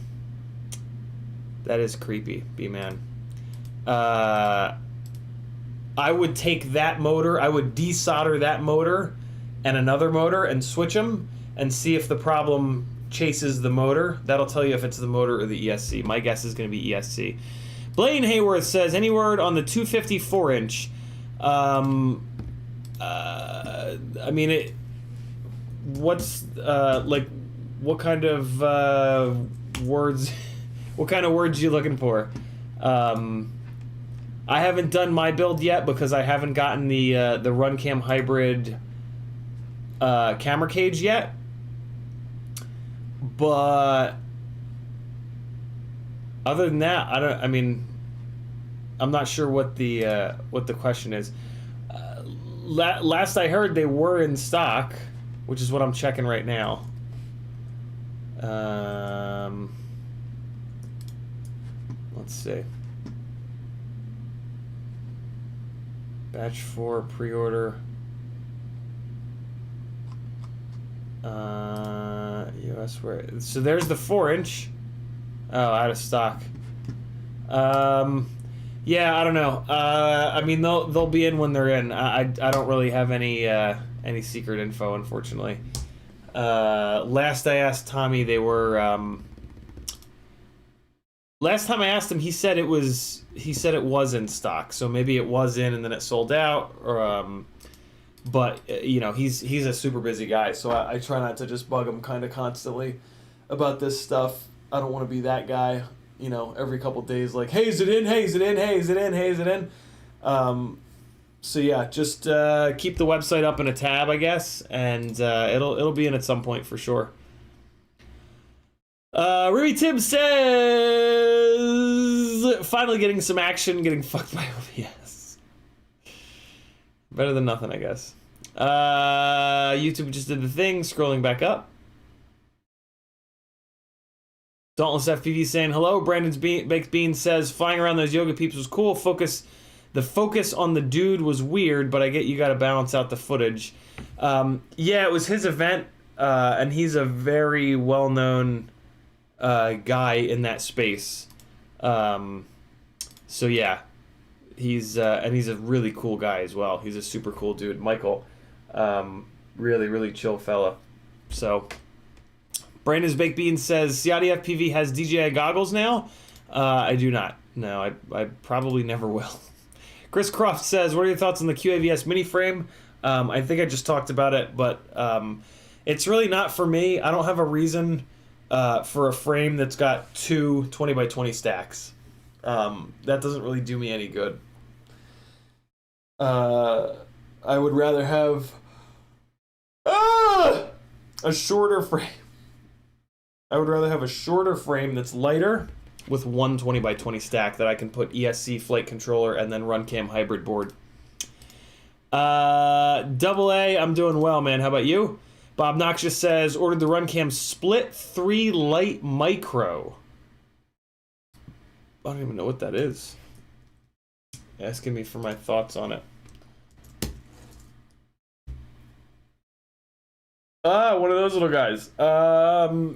is creepy, B-Man. I would take that motor, I would desolder that motor and another motor and switch them and see if the problem chases the motor. That'll tell you if it's the motor or the ESC. My guess is going to be ESC. Blaine Hayworth says, any word on the 254 inch? I mean, what's, like, what kind of words, what kind of words you looking for? I haven't done my build yet because I haven't gotten the RunCam hybrid camera cage yet. But other than that, I'm not sure what the question is. Last I heard, they were in stock, which is what I'm checking right now. Let's see. Batch 4 pre-order. US where? So there's the 4-inch. Oh, out of stock. Yeah, I don't know. I mean, they'll be in when they're in. I don't really have any secret info, unfortunately. Last I asked Tommy, they were. Last time I asked him, he said it was in stock. So maybe it was in and then it sold out. Or, but you know, he's a super busy guy, so I try not to just bug him kind of constantly about this stuff. I don't want to be that guy. You know, every couple days, like, hey, is it in? Hey, is it in? Hey, is it in? Hey, is it in? So yeah, just keep the website up in a tab, I guess, and it'll be in at some point for sure. Ruby Tim says, finally getting some action, getting fucked by OBS. Better than nothing, I guess. YouTube just did the thing, scrolling back up. Dauntless FPV saying hello. Brandon's Baked Bean says flying around those yoga peeps was cool. The focus on the dude was weird, but I get you got to balance out the footage. Yeah, it was his event, and he's a very well-known guy in that space. So yeah, he's a really cool guy as well. He's a super cool dude, Michael. Really, really chill fella. So. Brandon's Baked Bean says, CiottiFPV has DJI goggles now? I do not. No, I probably never will. Chris Croft says, what are your thoughts on the QAVS mini frame? I think I just talked about it, but it's really not for me. I don't have a reason for a frame that's got two 20x20 stacks. That doesn't really do me any good. I would rather have a shorter frame. I would rather have a shorter frame that's lighter with one 20x20 stack that I can put ESC flight controller and then RunCam hybrid board. Double A, I'm doing well, man. How about you? Bob Noxious says, ordered the RunCam Split 3 Lite Micro. I don't even know what that is. Asking me for my thoughts on it. One of those little guys. I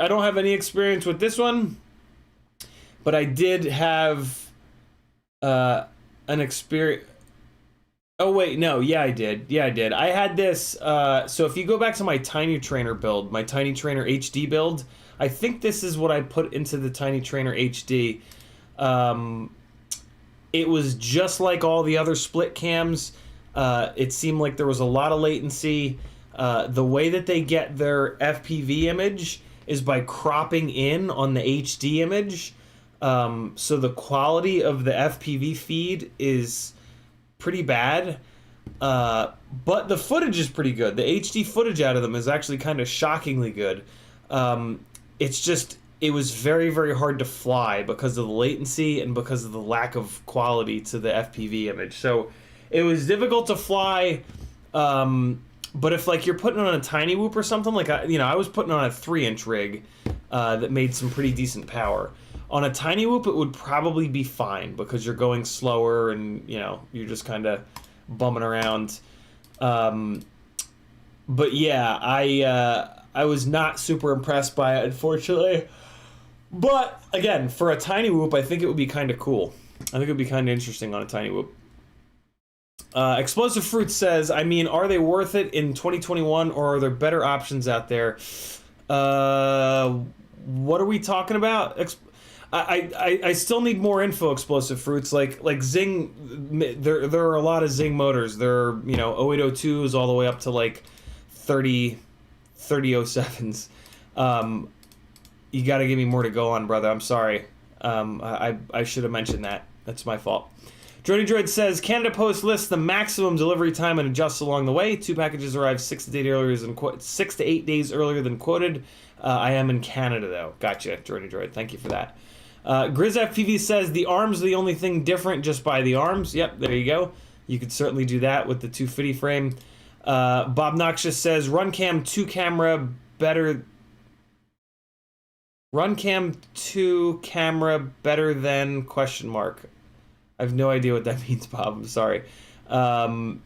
don't have any experience with this one, but I did have an experience. Oh wait, no, yeah I did. I had this, so if you go back to my Tiny Trainer build, my Tiny Trainer HD build, I think this is what I put into the Tiny Trainer HD. It was just like all the other split cams. It seemed like there was a lot of latency. The way that they get their FPV image is by cropping in on the HD image. So the quality of the FPV feed is pretty bad. But the footage is pretty good. The HD footage out of them is actually kind of shockingly good. It's just, it was very, very hard to fly because of the latency and because of the lack of quality to the FPV image. So it was difficult to fly. But if like you're putting on a tiny whoop or something, like I was putting on a 3-inch rig that made some pretty decent power. On a tiny whoop, it would probably be fine because you're going slower and you're just kind of bumming around. But yeah, I was not super impressed by it, unfortunately. But again, for a tiny whoop, I think it would be kind of cool. I think it would be kind of interesting on a tiny whoop. Explosive Fruit says, I mean, are they worth it in 2021 or are there better options out there? What are we talking about? I still need more info, Explosive Fruits. Like Zing, there are a lot of Zing motors. There are, 0802s all the way up to like 3007s. You got to give me more to go on, brother. I'm sorry. I should have mentioned that. That's my fault. Drody Droid says, Canada Post lists the maximum delivery time and adjusts along the way. 2 packages arrived 6 to 8 days earlier than quoted. I am in Canada, though. Gotcha, Drody Droid. Thank you for that. Grizz FPV says, the arms are the only thing different, just by the arms. Yep, there you go. You could certainly do that with the 250 frame. Bob Noxious says, RunCam 2 camera better... RunCam 2 camera better than question mark. I have no idea what that means, Bob. I'm sorry. Audrey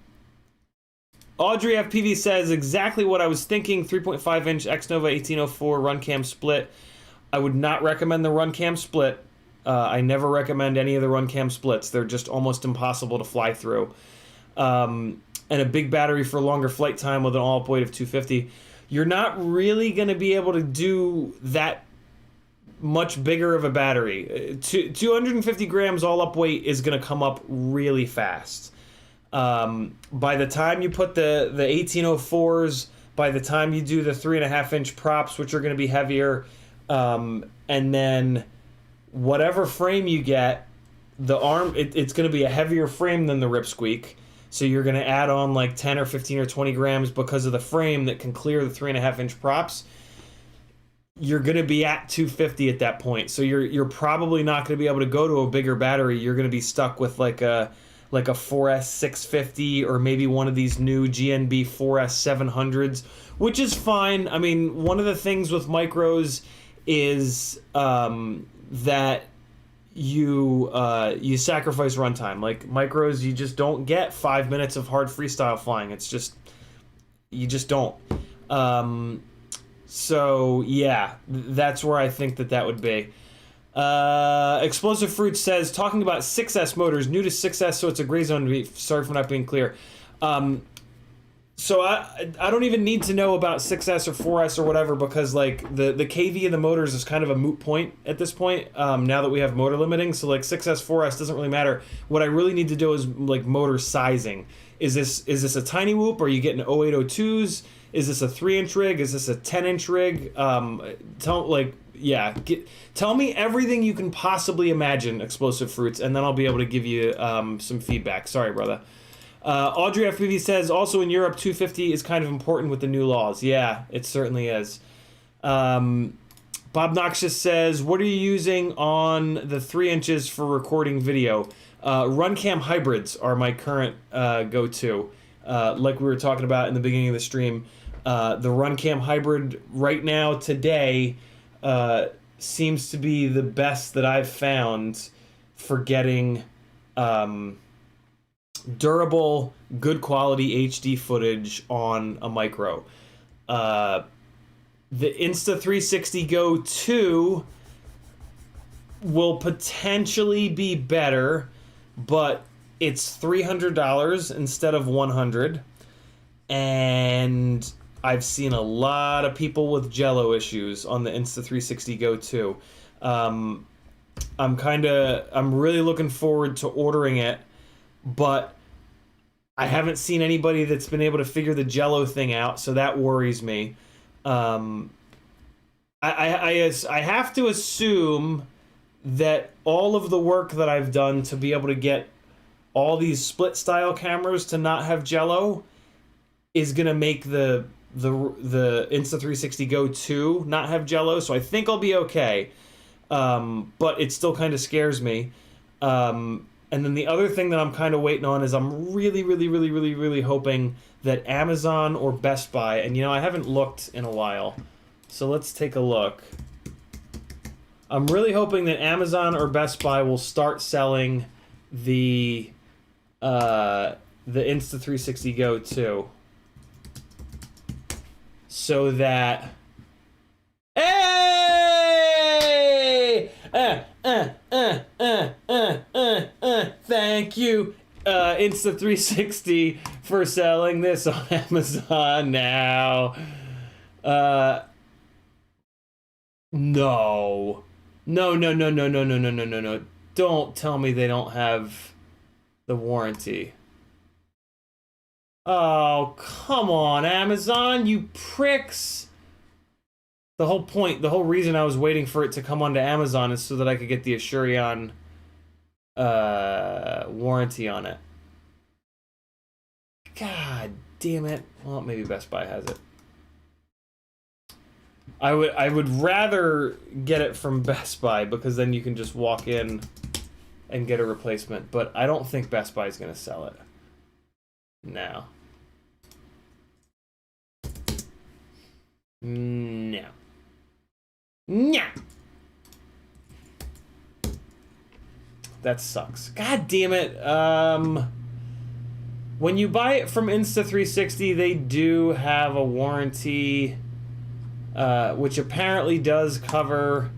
FPV says, exactly what I was thinking. 3.5-inch Xnova 1804 RunCam split. I would not recommend the RunCam split. I never recommend any of the RunCam splits. They're just almost impossible to fly through. And a big battery for longer flight time with an all-up weight of 250. You're not really going to be able to do that much bigger of a battery. 250 grams all up weight is going to come up really fast. By the time you put the 1804s, by the time you do the 3.5-inch props, which are going to be heavier, and then whatever frame you get, the arm, it's going to be a heavier frame than the Ripsqueak. So you're going to add on like 10 or 15 or 20 grams because of the frame that can clear the 3.5-inch props. you're going to be at 250 at that point. So you're probably not going to be able to go to a bigger battery. You're going to be stuck with like a 4S 650 or maybe one of these new GNB 4S 700s, which is fine. I mean, one of the things with micros is that you sacrifice runtime. Like micros, you just don't get 5 minutes of hard freestyle flying. It's just, you just don't. So yeah, that's where I think that would be. Explosive Fruit says, talking about 6S motors, new to 6S, so it's a gray zone to me. Sorry for not being clear. So I don't even need to know about 6S or 4S or whatever, because like the KV of the motors is kind of a moot point at this point, now that we have motor limiting. So like 6S, 4S doesn't really matter. What I really need to do is like motor sizing. Is this a tiny whoop? Are you getting 0802s? Is this a 3-inch rig? Is this a 10-inch rig? Tell me everything you can possibly imagine, Explosive Fruits, and then I'll be able to give you some feedback. Sorry, brother. Audrey FPV says, also in Europe, 250 is kind of important with the new laws. Yeah, it certainly is. Bob Noxious says, what are you using on the 3 inches for recording video? Runcam hybrids are my current go-to. Like we were talking about in the beginning of the stream, the Runcam hybrid right now, today, seems to be the best that I've found for getting durable, good quality HD footage on a micro. The Insta360 Go 2 will potentially be better, but it's $300 instead of $100, and I've seen a lot of people with jello issues on the Insta360 Go 2. I'm really looking forward to ordering it, but I haven't seen anybody that's been able to figure the jello thing out, so that worries me. I have to assume that all of the work that I've done to be able to get all these split style cameras to not have jello is gonna make the Insta360 Go 2 not have jello, so I think I'll be okay. But it still kind of scares me. And then the other thing that I'm kind of waiting on is I'm really hoping that Amazon or Best Buy, and I haven't looked in a while, so let's take a look. I'm really hoping that Amazon or Best Buy will start selling the Insta360 Go 2, so that thank you, Insta360, for selling this on Amazon now. No. Don't tell me they don't have the warranty. Oh, come on, Amazon, you pricks. The whole reason I was waiting for it to come onto Amazon is so that I could get the Assurion warranty on it. God damn it. Well, maybe Best Buy has it. I would rather get it from Best Buy, because then you can just walk in and get a replacement, but I don't think Best Buy is going to sell it. No. No. No. That sucks. God damn it. When you buy it from Insta360, they do have a warranty, which apparently does cover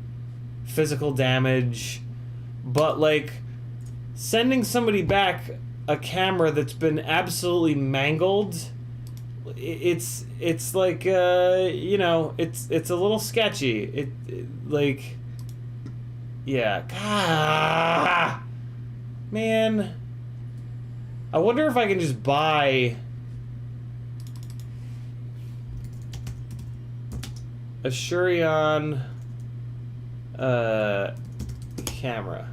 physical damage, but like sending somebody back a camera that's been absolutely mangled, it's like it's a little sketchy. It like, yeah. Man, I wonder if I can just buy Assurion camera.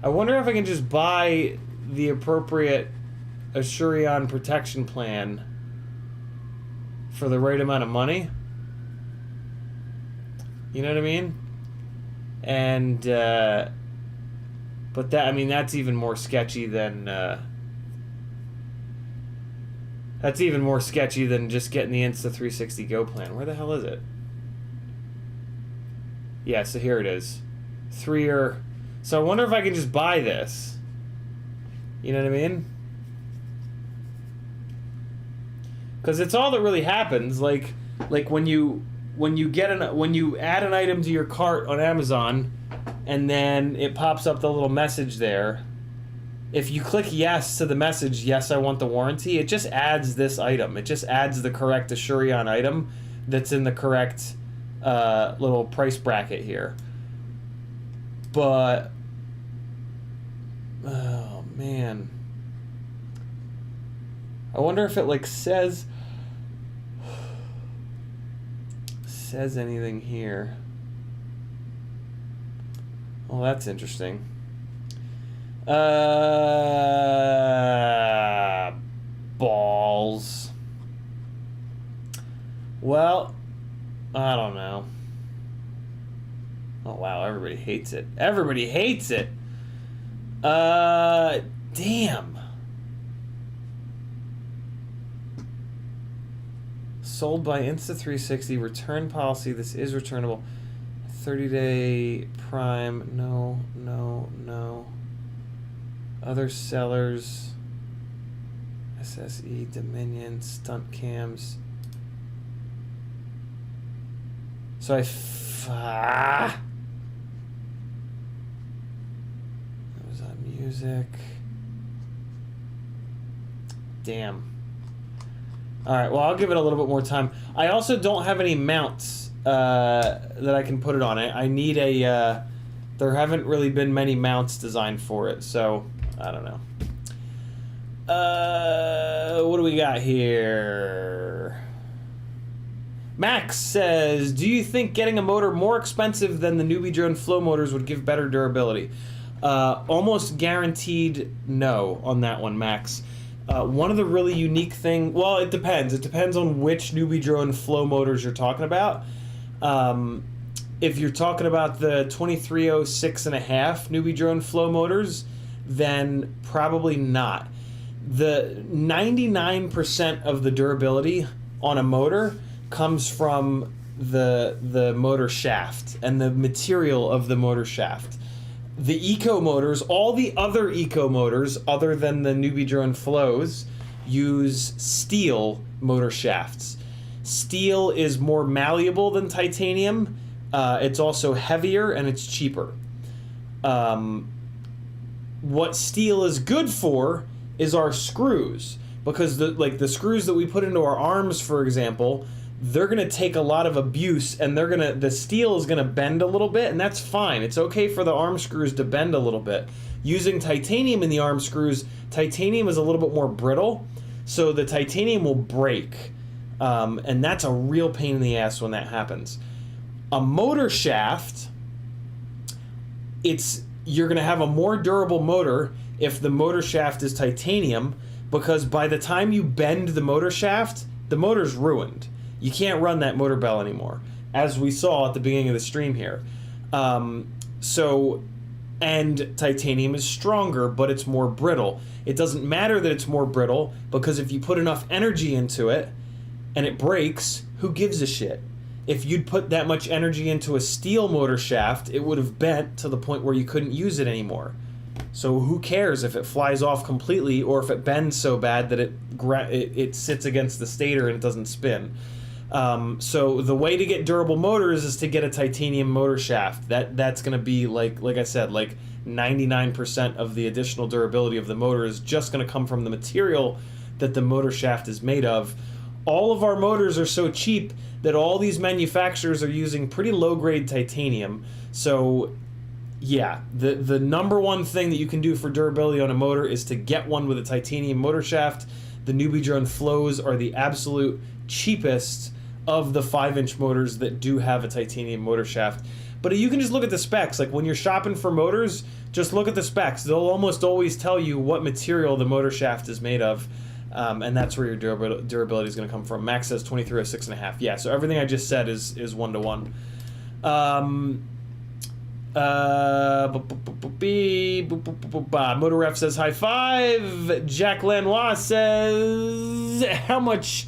I wonder if I can just buy the appropriate Assurion protection plan for the right amount of money. You know what I mean? And but that, I mean, that's even more sketchy than just getting the Insta360 Go plan. Where the hell is it? Yeah, so here it is. 3-year. So I wonder if I can just buy this. You know what I mean? Because it's all that really happens. Like when you add an item to your cart on Amazon, and then it pops up the little message there. If you click yes to the message, yes, I want the warranty, it just adds this item. It just adds the correct Asurion item that's in the correct little price bracket here. But, oh man, I wonder if it like says anything here. Well, that's interesting. Balls. Well, I don't know. Oh, wow, everybody hates it. Everybody hates it. Damn. Sold by Insta360. Return policy. This is returnable. 30-day prime. No, no, no. Other sellers. SSE, Dominion, stunt cams. So that was on music. Damn. Alright, well, I'll give it a little bit more time. I also don't have any mounts that I can put it on. I need a... there haven't really been many mounts designed for it, so I don't know. What do we got here? Max says, do you think getting a motor more expensive than the Newbie Drone flow motors would give better durability? Almost guaranteed no on that one, Max. One of the really unique thing, well, it depends. It depends on which Newbie Drone flow motors you're talking about. If you're talking about the 2306.5 Newbie Drone flow motors, then probably not. The 99% of the durability on a motor comes from the motor shaft and the material of the motor shaft. The eco motors, all the other eco motors other than the Newbie Drone flows, use steel motor shafts. Steel is more malleable than titanium. It's also heavier and it's cheaper. What steel is good for is our screws, because the screws that we put into our arms, for example, they're gonna take a lot of abuse, and the steel is gonna bend a little bit, and that's fine. It's okay for the arm screws to bend a little bit. Using titanium in the arm screws, titanium is a little bit more brittle, so the titanium will break, and that's a real pain in the ass when that happens. A motor shaft, you're gonna have a more durable motor if the motor shaft is titanium, because by the time you bend the motor shaft, the motor's ruined. You can't run that motor bell anymore, as we saw at the beginning of the stream here. And titanium is stronger, but it's more brittle. It doesn't matter that it's more brittle, because if you put enough energy into it and it breaks, who gives a shit? If you'd put that much energy into a steel motor shaft, it would have bent to the point where you couldn't use it anymore. So who cares if it flies off completely or if it bends so bad that it sits against the stator and it doesn't spin. So the way to get durable motors is to get a titanium motor shaft. That's going to be, like I said, like 99% of the additional durability of the motor is just going to come from the material that the motor shaft is made of. All of our motors are so cheap that all these manufacturers are using pretty low-grade titanium. So yeah, the number one thing that you can do for durability on a motor is to get one with a titanium motor shaft. The Newbie Drone flows are the absolute cheapest of the 5-inch motors that do have a titanium motor shaft. But you can just look at the specs. Like when you're shopping for motors, just look at the specs. They'll almost always tell you what material the motor shaft is made of. And that's where your durability is going to come from. Max says 2306.5. Yeah, so everything I just said is 1-to-1. Motor Ref says high five. Jack Lanois says, how much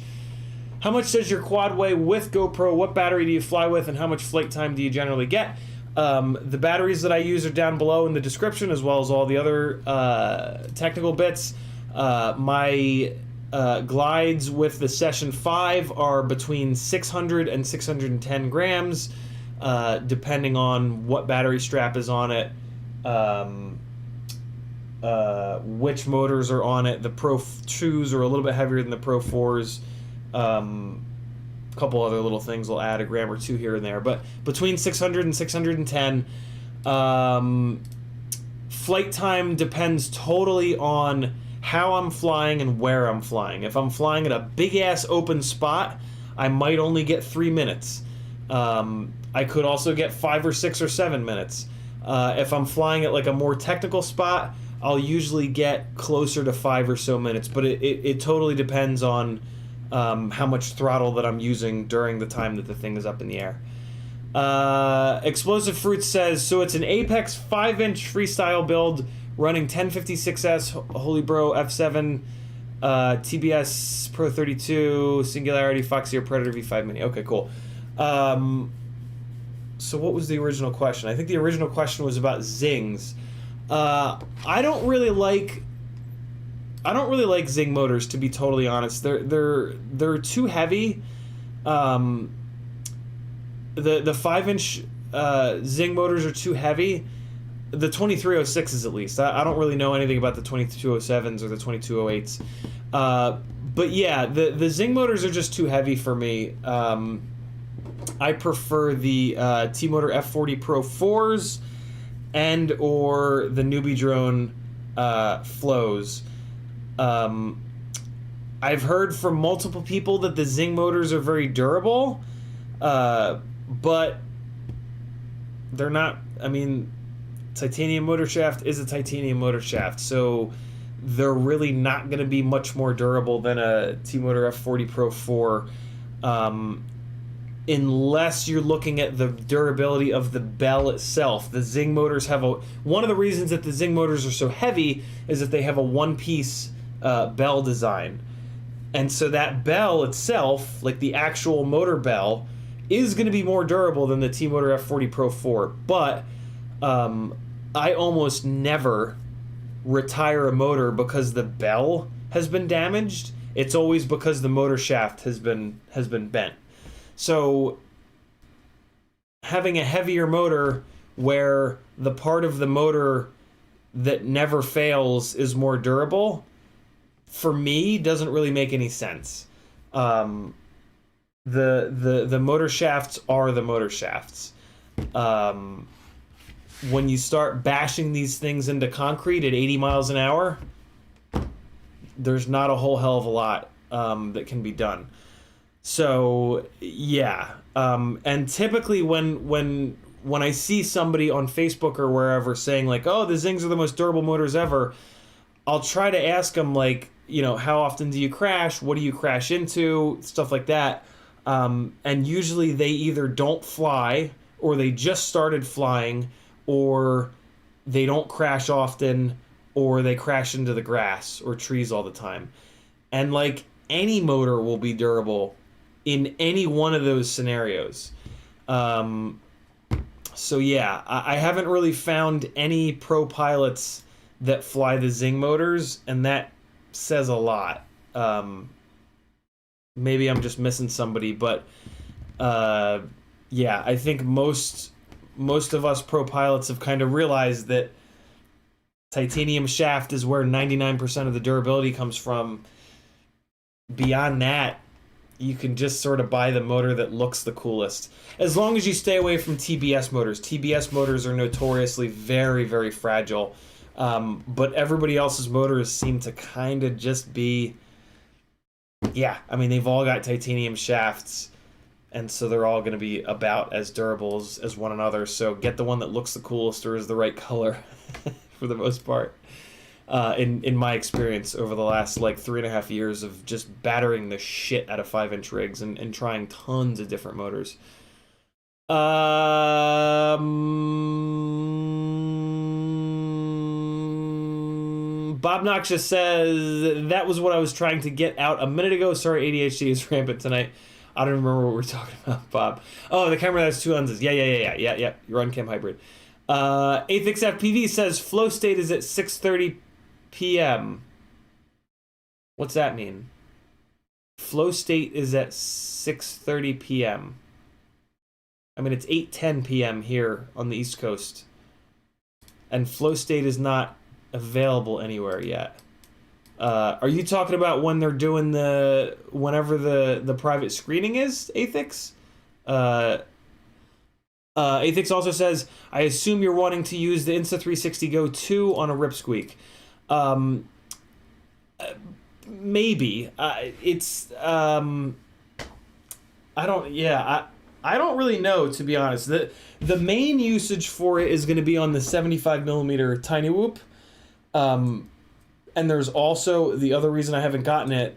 does your quad weigh with GoPro? What battery do you fly with, and how much flight time do you generally get? The batteries that I use are down below in the description, as well as all the other technical bits. My glides with the Session 5 are between 600 and 610 grams, depending on what battery strap is on it, which motors are on it. The Pro 2s are a little bit heavier than the Pro 4s. A couple other little things will add a gram or two here and there, but between 600 and 610. Flight time depends totally on how I'm flying and where I'm flying. If I'm flying at a big ass open spot, I might only get 3 minutes. I could also get 5 or 6 or 7 minutes. If I'm flying at like a more technical spot, I'll usually get closer to 5 or so minutes, but it totally depends on how much throttle that I'm using during the time that the thing is up in the air. Explosive Fruit says, so it's an Apex 5-inch freestyle build running 1056S, Holy Bro F7, TBS Pro 32, Singularity, Foxy or Predator V5 Mini. Okay, cool. So what was the original question? I think the original question was about Zings. I don't really like Zing motors, to be totally honest. They're too heavy. The 5-inch Zing motors are too heavy. The 2306s, at least. I don't really know anything about the 2207s or the 2208s. But yeah, the Zing motors are just too heavy for me. I prefer the T-Motor F40 Pro 4s and or the Newbie Drone Flows. I've heard from multiple people that the Zing motors are very durable, but they're not. I mean, titanium motor shaft is a titanium motor shaft, so they're really not going to be much more durable than a T-Motor F40 Pro 4, unless you're looking at the durability of the bell itself. The Zing motors have one of the reasons that the Zing motors are so heavy is that they have a one-piece bell design. And so that bell itself, like the actual motor bell, is going to be more durable than the T-Motor F40 Pro 4. But I almost never retire a motor because the bell has been damaged. It's always because the motor shaft has been bent. So having a heavier motor where the part of the motor that never fails is more durable, for me, doesn't really make any sense. The motor shafts are the motor shafts. When you start bashing these things into concrete at 80 miles an hour, there's not a whole hell of a lot that can be done. So yeah, and typically when I see somebody on Facebook or wherever saying like, "Oh, the Zings are the most durable motors ever," I'll try to ask them like, how often do you crash? What do you crash into? Stuff like that. And usually they either don't fly, or they just started flying, or they don't crash often, or they crash into the grass or trees all the time. And like any motor will be durable in any one of those scenarios. So yeah, I haven't really found any pro pilots that fly the Zing motors, and that says a lot. Maybe I'm just missing somebody, but yeah, I think most of us pro pilots have kind of realized that titanium shaft is where 99% of the durability comes from. Beyond that, you can just sort of buy the motor that looks the coolest. As long as you stay away from TBS motors. TBS motors are notoriously very, very fragile. But everybody else's motors seem to kind of just be... Yeah, I mean, they've all got titanium shafts, and so they're all going to be about as durable as one another. So get the one that looks the coolest or is the right color for the most part. In my experience over the last like 3.5 years of just battering the shit out of 5-inch rigs and trying tons of different motors. Bob Noxious says, that was what I was trying to get out a minute ago. Sorry, ADHD is rampant tonight. I don't remember what we're talking about, Bob. Oh, the camera has 2 lenses. Yeah. You're on cam hybrid. CiottiFPV says flow state is at 6:30 p.m. What's that mean? Flow state is at 6:30 p.m. I mean, it's 8:10 p.m. here on the East Coast. And flow state is not available anywhere yet. Are you talking about when they're doing whenever the private screening is, Athix? Athix also says, I assume you're wanting to use the Insta360 Go 2 on a ripsqueak. Maybe. I don't really know, to be honest. The main usage for it is going to be on the 75mm Tiny Whoop. And there's also, the other reason I haven't gotten it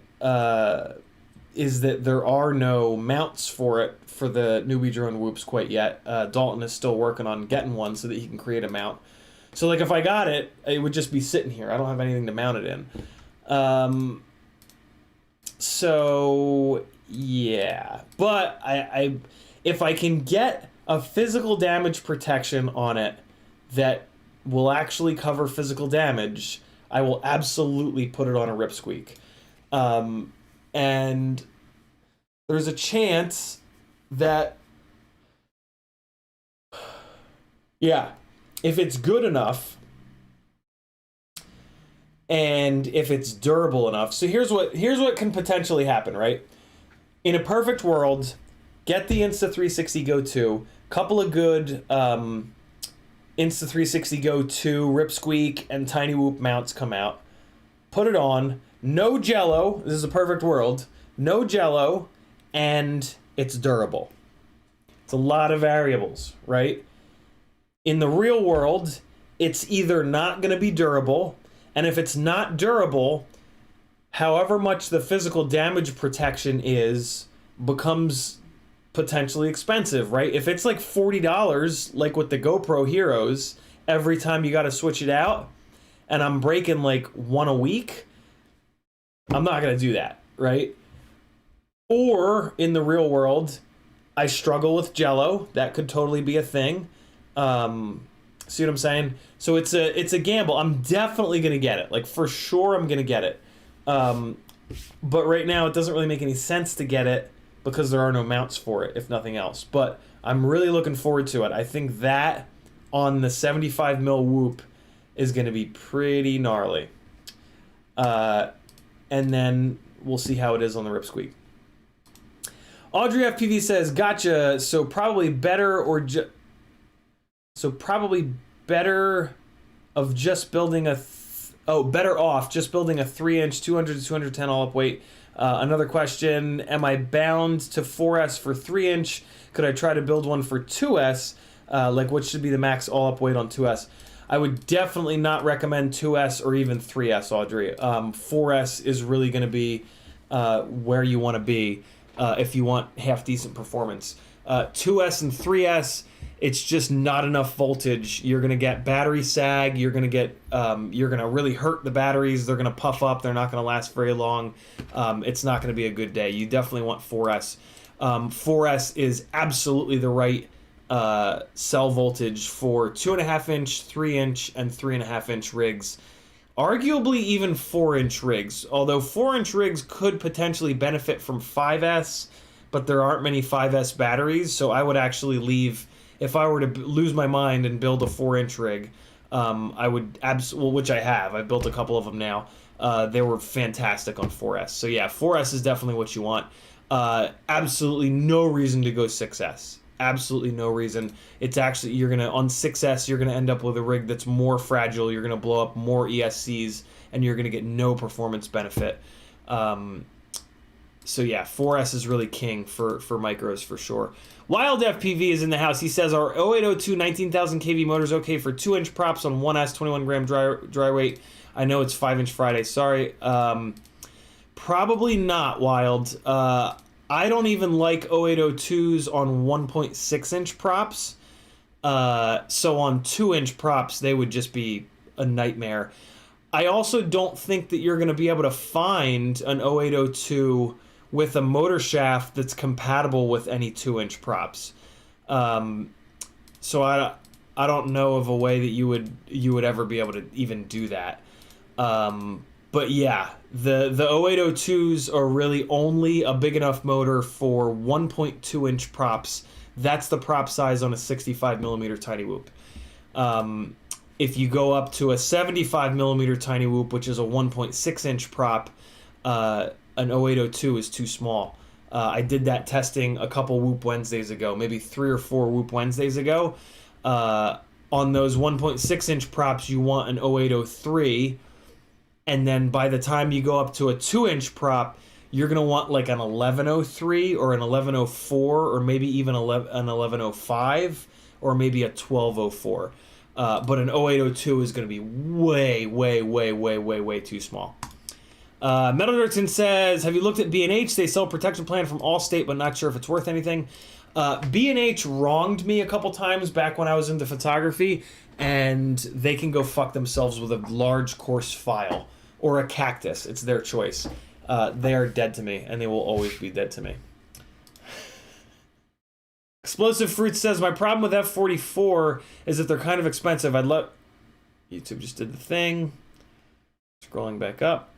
is that there are no mounts for it for the newbie drone whoops quite yet. Dalton is still working on getting one so that he can create a mount. So like if I got it, it would just be sitting here. I don't have anything to mount it in. So yeah, but if I can get a physical damage protection on it that will actually cover physical damage, I will absolutely put it on a ripsqueak. And there's a chance that, yeah, if it's good enough and if it's durable enough. So here's what can potentially happen, right? In a perfect world, get the Insta360 Go 2, couple of good Insta360 Go 2 ripsqueak and Tiny Whoop mounts come out. Put it on, no jello, this is a perfect world, no jello, and it's durable. It's a lot of variables, right? In the real world, it's either not going to be durable, and if it's not durable, however much the physical damage protection is becomes potentially expensive, right? If it's like $40, like with the GoPro Heroes, every time you got to switch it out, and I'm breaking like one a week, I'm not going to do that, right? Or in the real world, I struggle with jello. That could totally be a thing. See what I'm saying? So it's a gamble. I'm definitely going to get it. Like for sure I'm going to get it. But right now it doesn't really make any sense to get it because there are no mounts for it, if nothing else. But I'm really looking forward to it. I think that on the 75mm Whoop is going to be pretty gnarly. And then we'll see how it is on the ripsqueak. Audrey FPV says, gotcha. So probably better of just building a better off just building a 3-inch 200 to 210 all up weight. Another question, am I bound to 4S for 3-inch? Could I try to build one for 2S? Like what should be the max all up weight on 2S? I would definitely not recommend 2S or even 3S, Audrey. 4S is really going to be where you want to be if you want half decent performance. 2S and 3S, it's just not enough voltage. You're going to get battery sag. You're going to get, you're going to really hurt the batteries. They're going to puff up. They're not going to last very long. It's not going to be a good day. You definitely want 4S. 4S is absolutely the right cell voltage for 2.5-inch, 3-inch, and 3.5-inch rigs. Arguably even 4-inch rigs. Although 4-inch rigs could potentially benefit from 5S, but there aren't many 5S batteries, so I would actually leave. If I were to lose my mind and build a 4-inch rig, I would which I have. I've built a couple of them now. They were fantastic on 4S. So yeah, 4S is definitely what you want. Absolutely no reason to go 6S. Absolutely no reason. It's actually, on 6S, you're gonna end up with a rig that's more fragile. You're gonna blow up more ESCs, and you're gonna get no performance benefit. So yeah, 4S is really king for micros for sure. Wild FPV is in the house. He says, our 0802 19,000 kV motor is okay for 2-inch props on 1S 21 gram dry weight. I know it's 5-inch Friday. Sorry. Probably not, Wild. I don't even like 0802s on 1.6 inch props. So on 2-inch props, they would just be a nightmare. I also don't think that you're going to be able to find an 0802 with a motor shaft that's compatible with any 2-inch props. So I don't know of a way that you would ever be able to even do that. But yeah, the 0802s are really only a big enough motor for 1.2 inch props. That's the prop size on a 65 millimeter tiny whoop. If you go up to a 75 millimeter tiny whoop, which is a 1.6 inch prop, an 0802 is too small. I did that testing a couple Whoop Wednesdays ago, maybe 3 or 4 Whoop Wednesdays ago. On those 1.6 inch props, you want an 0803, and then by the time you go up to a 2-inch prop, you're going to want like an 1103 or an 1104 or maybe even an 1105 or maybe a 1204. But an 0802 is going to be way, way, way, way, way, way too small. Metal Dirkson says, have you looked at B&H? They sell protection plan from Allstate, but not sure if it's worth anything. B&H wronged me a couple times back when I was into photography, and they can go fuck themselves with a large coarse file or a cactus. It's their choice. They are dead to me, and they will always be dead to me. Explosive Fruit says, my problem with F44 is that they're kind of expensive. I'd love... YouTube just did the thing. Scrolling back up.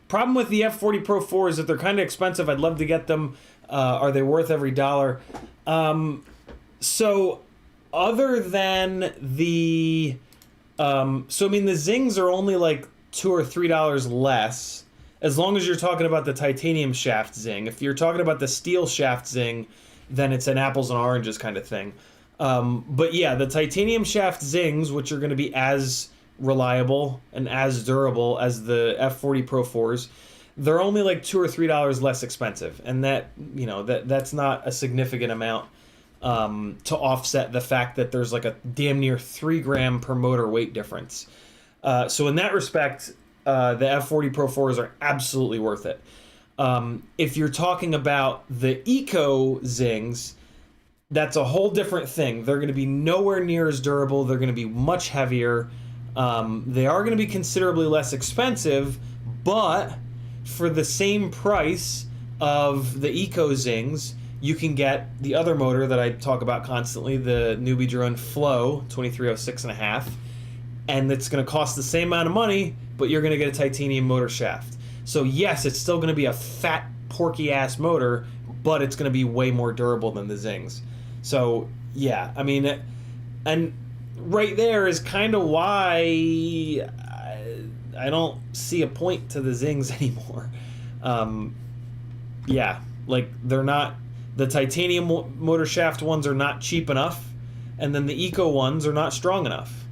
Problem with the F40 Pro 4 is that they're kind of expensive. I'd love to get them. Are they worth every dollar? So other than the... so, I mean, the Zings are only like $2 or $3 less, as long as you're talking about the titanium shaft Zing. If you're talking about the steel shaft Zing, then it's an apples and oranges kind of thing. But yeah, the titanium shaft Zings, which are going to be as reliable and as durable as the F40 Pro 4s, they're only like $2 or $3 less expensive, and that, you know, that's not a significant amount to offset the fact that there's like a damn near 3 gram per motor weight difference. So in that respect, the F40 Pro 4s are absolutely worth it. If you're talking about the Eco Zings, that's a whole different thing. They're going to be nowhere near as durable. They're going to be much heavier. They are going to be considerably less expensive, but for the same price of the Eco Zings, you can get the other motor that I talk about constantly, the Newbie Drone Flow 2306.5, and it's going to cost the same amount of money, but you're going to get a titanium motor shaft. So yes, it's still going to be a fat, porky-ass motor, but it's going to be way more durable than the Zings. So yeah, I mean, and right there is kind of why I don't see a point to the Zings anymore. Yeah, like they're not... The titanium motor shaft ones are not cheap enough, and then the Eco ones are not strong enough.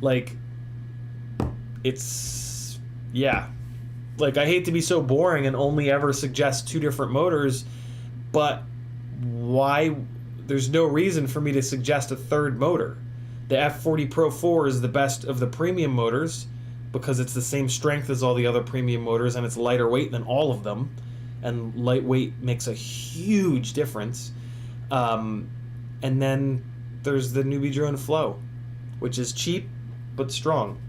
Like, it's... Yeah. Like, I hate to be so boring and only ever suggest 2 different motors, but why... There's no reason for me to suggest a third motor. The F40 Pro 4 is the best of the premium motors because it's the same strength as all the other premium motors, and it's lighter weight than all of them. And lightweight makes a huge difference. And then there's the Newbie Drone Flow, which is cheap but strong.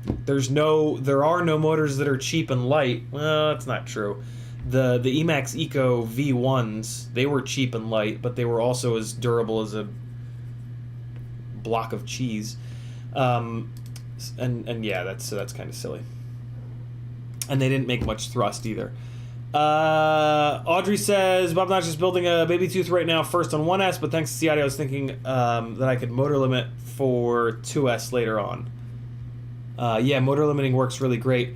There are no motors that are cheap and light. Well, that's not true. The Emax Eco V1s, they were cheap and light, but they were also as durable as a block of cheese. And yeah, that's kind of silly. And they didn't make much thrust either. Audrey says, Bob Notch is building a baby tooth right now, first on 1S, but thanks to Ciotti, I was thinking that I could motor limit for 2S later on. Yeah, motor limiting works really great.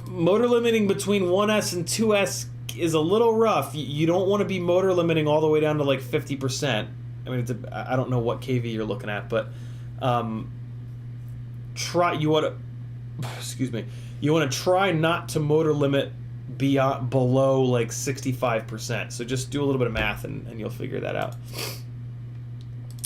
Motor limiting between 1S and 2S is a little rough. You don't want to be motor limiting all the way down to like 50%. I mean, I don't know what KV you're looking at, but you want to try not to motor limit below like 65%. So just do a little bit of math and you'll figure that out.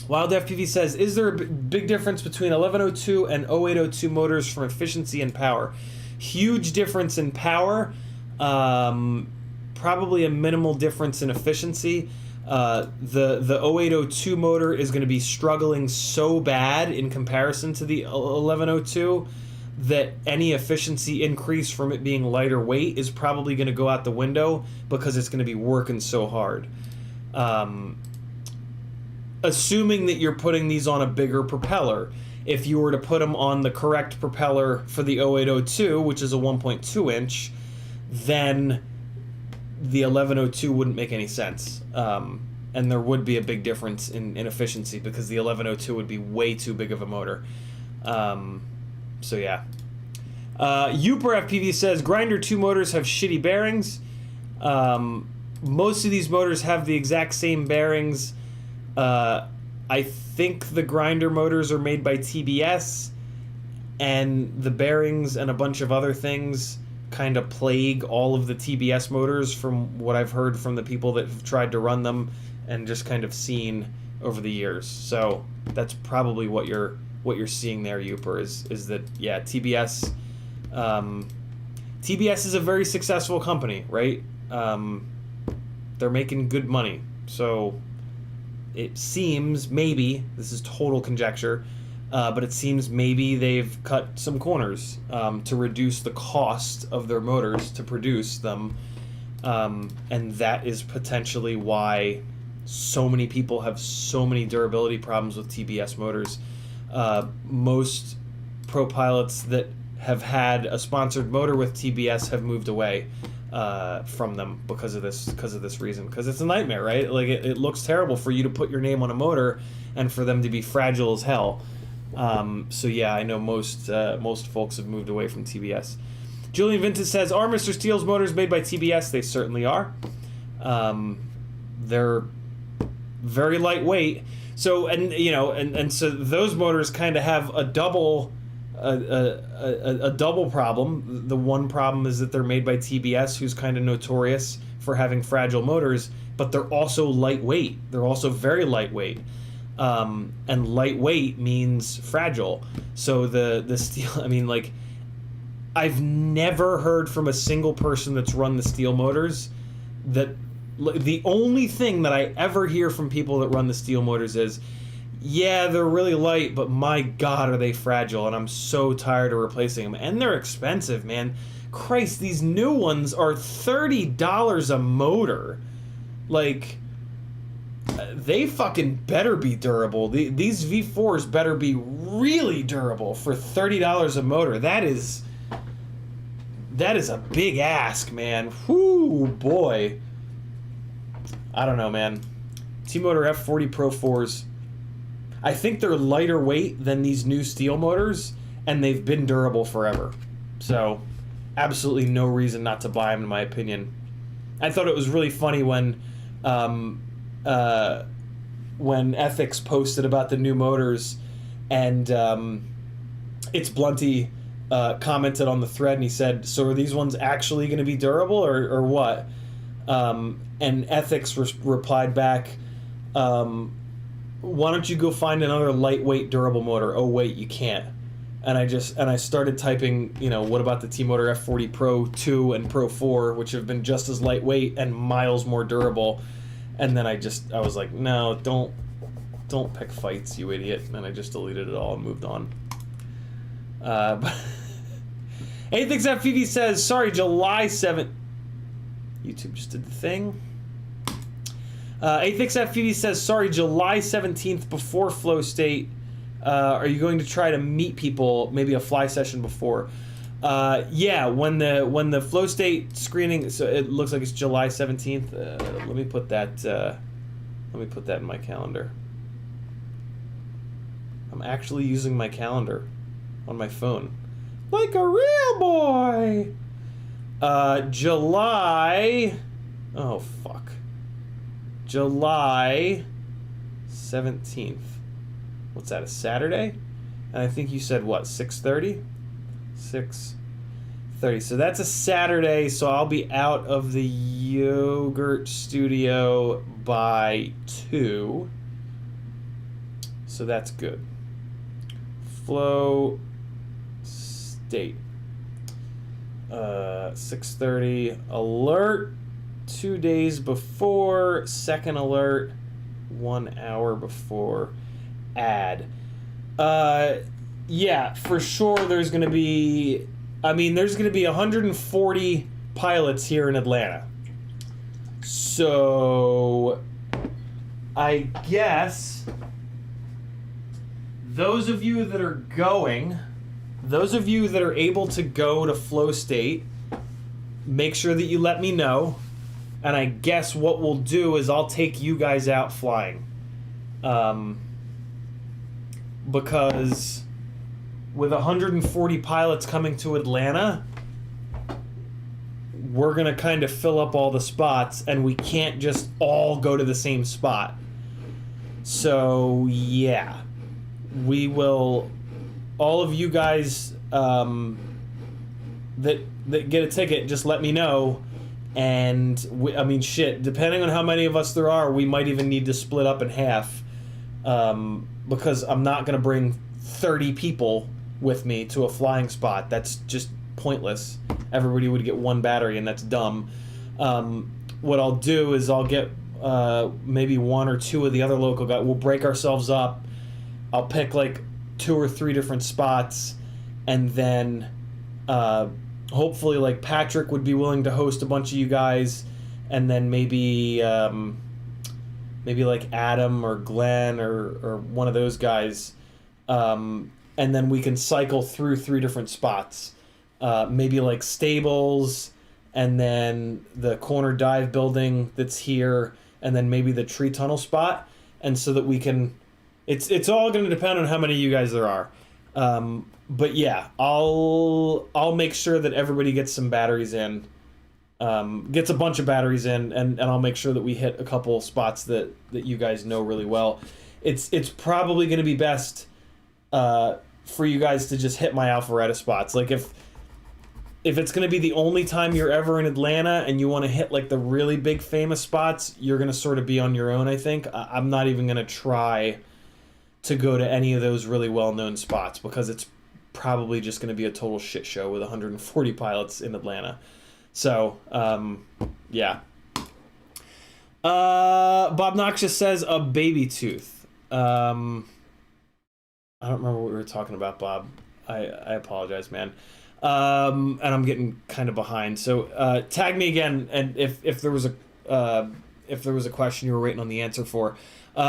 Wild FPV says, is there a big difference between 1102 and 0802 motors from efficiency and power? Huge difference in power, probably a minimal difference in efficiency. The 0802 motor is going to be struggling so bad in comparison to the 1102 that any efficiency increase from it being lighter weight is probably going to go out the window because it's going to be working so hard. Assuming that you're putting these on a bigger propeller. If you were to put them on the correct propeller for the 0802, which is a 1.2 inch, then the 1102 wouldn't make any sense. And there would be a big difference in efficiency because the 1102 would be way too big of a motor. So yeah. CiottiFPV says, Grinder 2 motors have shitty bearings. Most of these motors have the exact same bearings. I think the Grinder motors are made by TBS, and the bearings and a bunch of other things kind of plague all of the TBS motors from what I've heard from the people that have tried to run them and just kind of seen over the years. So that's probably what you're seeing there, Youper, is that, yeah, TBS is a very successful company, right? They're making good money. So it seems, maybe, this is total conjecture, but it seems maybe they've cut some corners to reduce the cost of their motors to produce them. And that is potentially why so many people have so many durability problems with TBS motors. Most pro pilots that have had a sponsored motor with TBS have moved away from them because of this reason. Because it's a nightmare, right? Like it looks terrible for you to put your name on a motor and for them to be fragile as hell. So yeah, I know most folks have moved away from TBS. Julian Vintage says, "Are Mr. Steele's motors made by TBS?" They certainly are. They're very lightweight. So and so those motors kind of have a double problem. The one problem is that they're made by TBS, who's kind of notorious for having fragile motors, but they're also lightweight. They're also very lightweight. And lightweight means fragile. So the Steel, I mean, like, I've never heard from a single person that's run the Steel motors that the only thing that I ever hear from people that run the Steel motors is, yeah, they're really light, but my God, are they fragile, and I'm so tired of replacing them. And they're expensive, man. Christ, these new ones are $30 a motor. Like, they fucking better be durable. These V4s better be really durable for $30 a motor. That is a big ask, man. Whoo, boy. I don't know, man. T-Motor F40 Pro 4s. I think they're lighter weight than these new Steel motors, and they've been durable forever. So, absolutely no reason not to buy them, in my opinion. I thought it was really funny when Ethics posted about the new motors, and It's Blunty commented on the thread, and he said, "So are these ones actually going to be durable, or what?" And Ethics replied back, "Why don't you go find another lightweight durable motor?" "Oh wait, you can't." And I started typing, what about the T-Motor F40 Pro 2 and Pro 4, which have been just as lightweight and miles more durable. And then I was like, no, don't pick fights, you idiot. And I just deleted it all and moved on. AthixFPV says, sorry, July 7th. YouTube just did the thing. AthixFPV says, sorry, July 17th before Flow State. Are you going to try to meet people, maybe a fly session before? Yeah, when the Flow State screening, so it looks like it's July 17th. Let me put that in my calendar. I'm actually using my calendar on my phone. Like a real boy. July, oh fuck. July 17th. What's that, a Saturday? And I think you said, what, 6:30? 6:30. So that's a Saturday, so I'll be out of the yogurt studio by 2. So that's good. Flow State. 6:30 alert. 2 days before. Second alert. 1 hour before. Add. Yeah, for sure there's going to be... there's going to be 140 pilots here in Atlanta. So... I guess... those of you that are going... those of you that are able to go to Flow State, make sure that you let me know. And I guess what we'll do is I'll take you guys out flying. Because with 140 pilots coming to Atlanta, we're going to kind of fill up all the spots, and we can't just all go to the same spot. So, yeah. We will... all of you guys that get a ticket, just let me know. And, shit, depending on how many of us there are, we might even need to split up in half. Because I'm not going to bring 30 people with me to a flying spot. That's just pointless. Everybody would get one battery, and that's dumb. What I'll do is I'll get maybe one or two of the other local guys. We'll break ourselves up. I'll pick like 2 or 3 different spots, and then hopefully like Patrick would be willing to host a bunch of you guys, and then maybe like Adam or Glenn or one of those guys, and then we can cycle through 3 different spots. Maybe like Stables, and then the corner dive building that's here, and then maybe the tree tunnel spot, and so that we can... It's all going to depend on how many of you guys there are. But yeah, I'll make sure that everybody gets some batteries in, gets a bunch of batteries in, and I'll make sure that we hit a couple spots that you guys know really well. It's probably going to be best for you guys to just hit my Alpharetta spots. Like if it's going to be the only time you're ever in Atlanta and you want to hit like the really big famous spots, you're going to sort of be on your own, I think. I'm not even going to try to go to any of those really well-known spots because it's probably just going to be a total shit show with 140 pilots in Atlanta. So, yeah. Bob Noxious says a baby tooth. I don't remember what we were talking about, Bob. I apologize, man. And I'm getting kind of behind. So, tag me again, and if there was a question you were waiting on the answer for.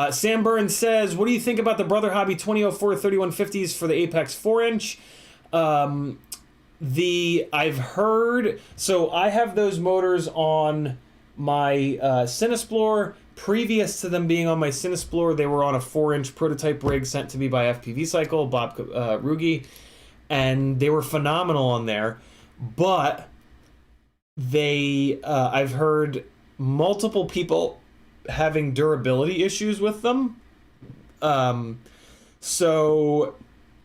Sam Burns says, what do you think about the Brother Hobby 2004 3150s for the Apex 4-inch? I've heard... So I have those motors on my Cinesplorer. Previous to them being on my Cinesplorer, they were on a 4-inch prototype rig sent to me by FPV Cycle, Bob Rugi. And they were phenomenal on there. But I've heard multiple people having durability issues with them. So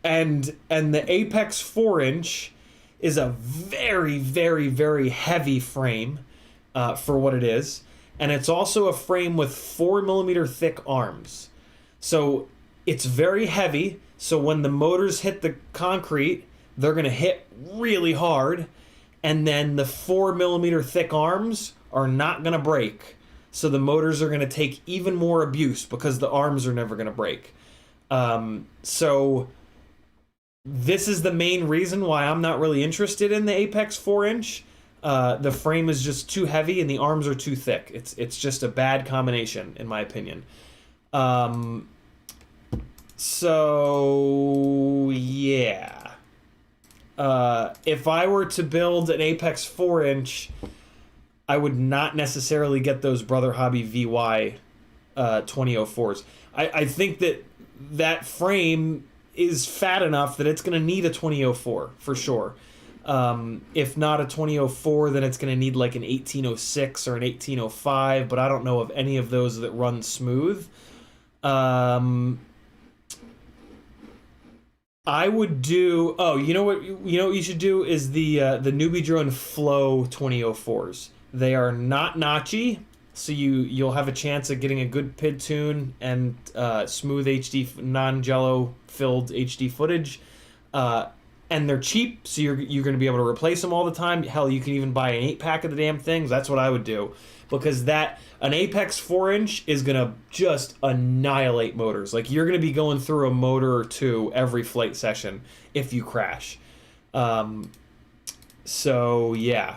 and the Apex 4-inch is a very, very, very heavy frame for what it is. And it's also a frame with 4mm thick arms. So it's very heavy. So when the motors hit the concrete, they're going to hit really hard. And then the 4mm thick arms are not going to break. So the motors are going to take even more abuse because the arms are never going to break. So this is the main reason why I'm not really interested in the Apex 4-inch. The frame is just too heavy and the arms are too thick. It's just a bad combination, in my opinion. So, yeah. If I were to build an Apex 4-inch... I would not necessarily get those Brother Hobby VY 2004s. I think that frame is fat enough that it's going to need a 2004 for sure. If not a 2004, then it's going to need like an 1806 or an 1805, but I don't know of any of those that run smooth. I would do... Oh, you know what you should do is the Newbie Drone Flow 2004s. They are not notchy, so you'll have a chance at getting a good PID tune and smooth HD, non-jello filled HD footage. and they're cheap, so you're going to be able to replace them all the time. Hell, you can even buy an 8-pack of the damn things. That's what I would do, because an Apex 4-inch is going to just annihilate motors. Like, you're going to be going through a motor or two every flight session if you crash. So yeah.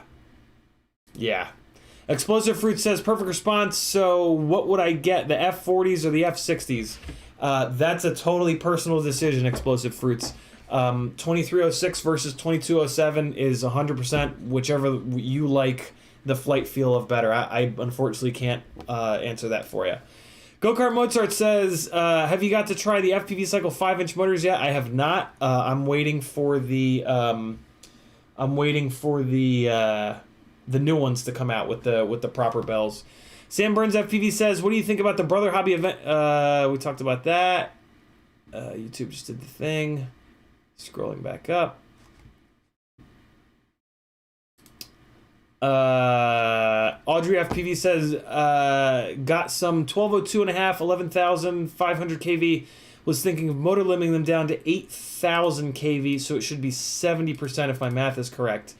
Explosive Fruit says, perfect response. So what would I get, the F40s or the F60s? That's a totally personal decision, Explosive Fruits. 2306 versus 2207 is 100% whichever you like the flight feel of better. I unfortunately can't answer that for you. Go-Kart Mozart says, have you got to try the FPV Cycle 5-inch motors yet? I have not. I'm waiting for the the new ones to come out with the proper bells. Sam Burns FPV says, what do you think about the Brother Hobby event? We talked about that. YouTube just did the thing. Scrolling back up. Audrey FPV says, got some 1202.5, 11,500 kV. Was thinking of motor limiting them down to 8,000 kV, so it should be 70% if my math is correct.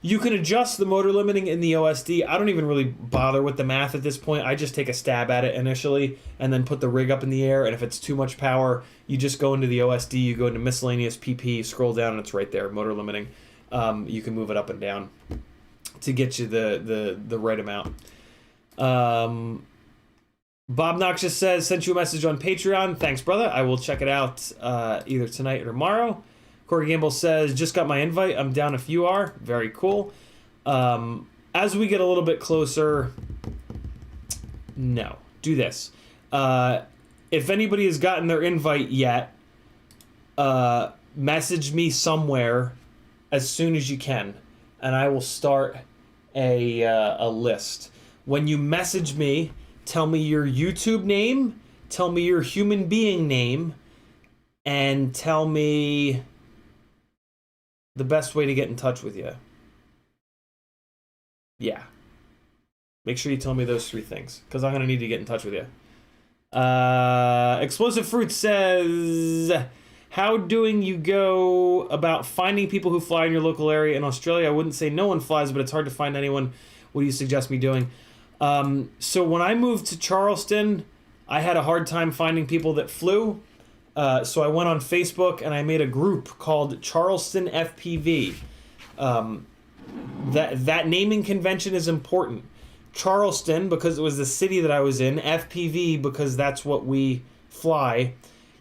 You can adjust the motor limiting in the OSD. I don't even really bother with the math at this point. I just take a stab at it initially and then put the rig up in the air, and if it's too much power, you just go into the OSD, you go into miscellaneous PP, scroll down, and it's right there, motor limiting. You can move it up and down to get you the right amount. Bob Noxious says, sent you a message on Patreon. Thanks, brother. I will check it out either tonight or tomorrow. Corey Gamble says, just got my invite. I'm down if you are. Very cool. As we get a little bit closer, no. Do this. If anybody has gotten their invite yet, message me somewhere as soon as you can, and I will start a list. When you message me, tell me your YouTube name, tell me your human being name, and tell me the best way to get in touch with you. Yeah. Make sure you tell me those 3 things, because I'm going to need to get in touch with you. Explosive Fruit says, how doing you go about finding people who fly in your local area in Australia? I wouldn't say no one flies, but it's hard to find anyone. What do you suggest me doing? So when I moved to Charleston, I had a hard time finding people that flew. So I went on Facebook and I made a group called Charleston FPV. That naming convention is important. Charleston, because it was the city that I was in. FPV, because that's what we fly.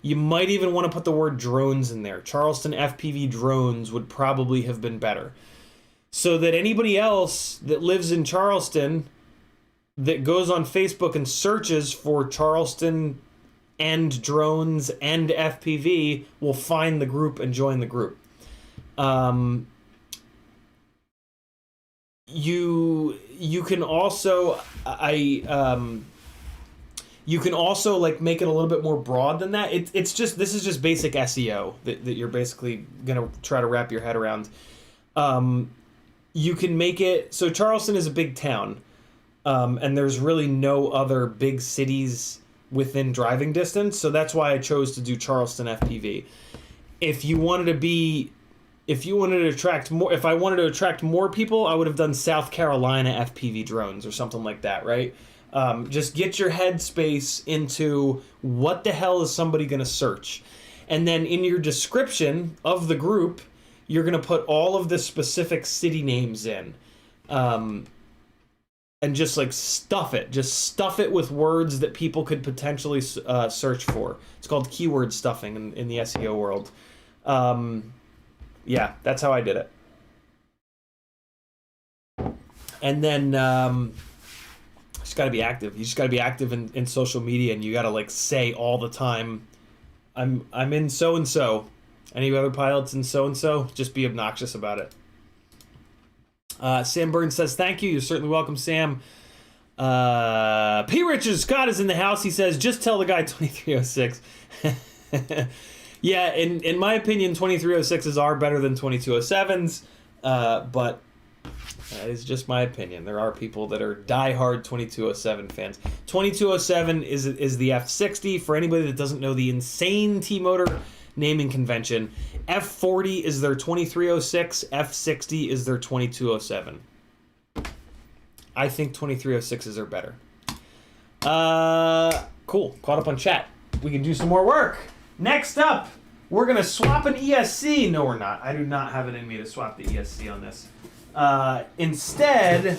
You might even want to put the word drones in there. Charleston FPV drones would probably have been better. So that anybody else that lives in Charleston that goes on Facebook and searches for Charleston and drones and FPV will find the group and join the group. You can also you can also like make it a little bit more broad than that. This is just basic SEO that you're basically gonna try to wrap your head around. You can make it so Charleston is a big town, and there's really no other big cities within driving distance, so that's why I chose to do Charleston FPV. If I wanted to attract more people, I would have done South Carolina FPV drones or something like that, right? Just get your headspace into what the hell is somebody going to search. And then in your description of the group, you're going to put all of the specific city names in. And just like stuff it. Just stuff it with words that people could potentially search for. It's called keyword stuffing in the SEO world. Yeah, that's how I did it. And then just got to be active. You just got to be active in social media, and you got to like say all the time, I'm in so and so. Any other pilots in so and so? Just be obnoxious about it. Sam Burns says, thank you. You're certainly welcome, Sam. P. Richard Scott is in the house. He says, just tell the guy 2306. Yeah, in my opinion, 2306s are better than 2207s, but that is just my opinion. There are people that are diehard 2207 fans. 2207 is the F60. For anybody that doesn't know, the insane T-motor naming convention. F40 is their 2306. F60 is their 2207. I think 2306s are better. Cool. Caught up on chat. We can do some more work. Next up, we're going to swap an ESC. No, we're not. I do not have it in me to swap the ESC on this. Instead,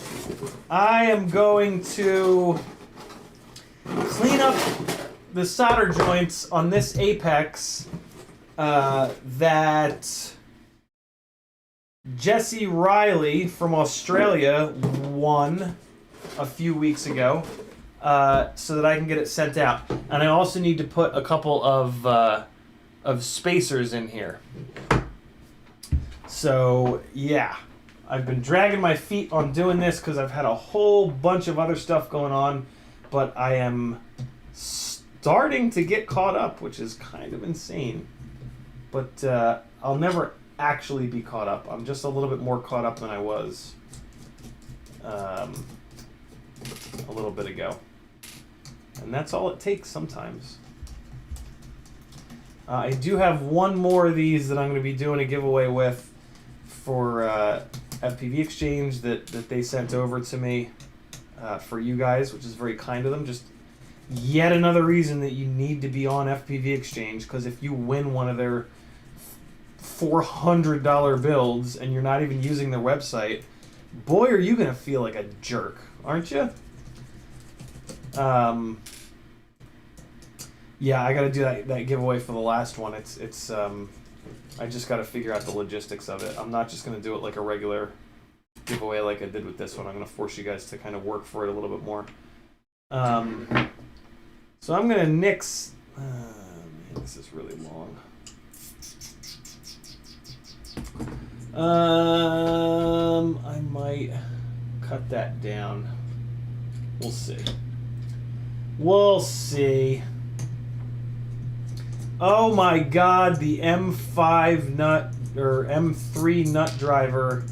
I am going to clean up the solder joints on this apex that Jesse Riley from Australia won a few weeks ago, so that I can get it sent out. And I also need to put a couple of spacers in here. So yeah, I've been dragging my feet on doing this because I've had a whole bunch of other stuff going on, but I am starting to get caught up, which is kind of insane. But I'll never actually be caught up. I'm just a little bit more caught up than I was a little bit ago. And that's all it takes sometimes. I do have one more of these that I'm going to be doing a giveaway with for FPV Exchange that they sent over to me for you guys, which is very kind of them. Just yet another reason that you need to be on FPV Exchange, because if you win one of their $400 builds and you're not even using their website, boy, are you going to feel like a jerk, aren't you? Yeah, I got to do that giveaway for the last one. It's I just got to figure out the logistics of it. I'm not just going to do it like a regular giveaway like I did with this one. I'm going to force you guys to kind of work for it a little bit more. So I'm going to nix... man, this is really long. I might cut that down. We'll see. We'll see. Oh my God, the M5 nut or M3 nut driver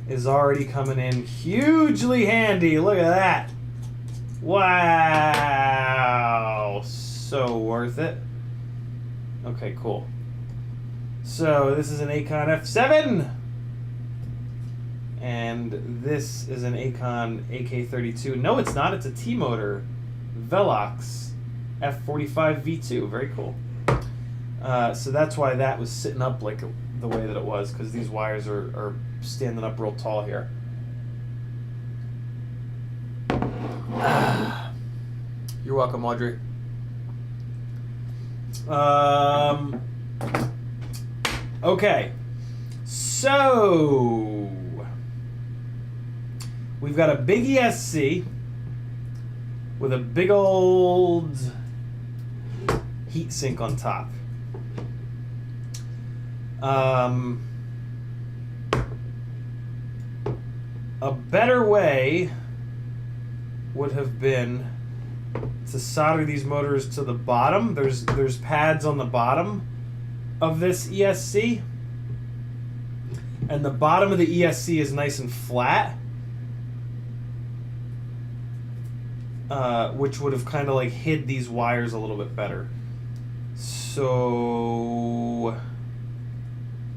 is already coming in hugely handy. Look at that. Wow. So worth it. Okay, cool. So this is an Acon F7. And this is an Acon AK32. No, it's not. It's a T-motor Velox F45 V2. Very cool. So that's why that was sitting up like the way that it was, because these wires are standing up real tall here. You're welcome, Audrey. Okay. So we've got a big ESC with a big old heat sink on top. A better way would have been to solder these motors to the bottom. There's pads on the bottom of this ESC, and the bottom of the ESC is nice and flat, which would have kind of like hid these wires a little bit better. So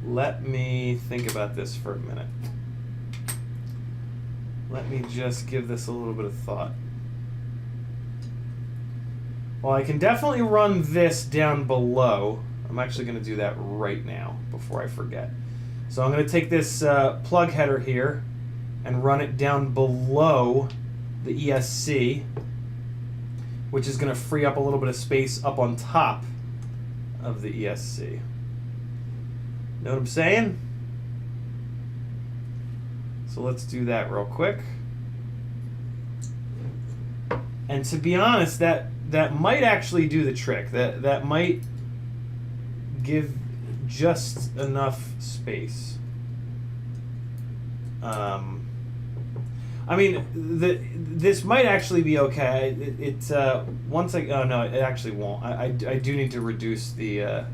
let me think about this for a minute. Let me just give this a little bit of thought. Well, I can definitely run this down below. I'm actually going to do that right now before I forget. So I'm going to take this plug header here and run it down below the ESC, which is going to free up a little bit of space up on top of the ESC. Know what I'm saying? So let's do that real quick. And to be honest, that might actually do the trick. That might give just enough space. I mean, this might actually be okay. Once oh no, it actually won't. I do need to reduce the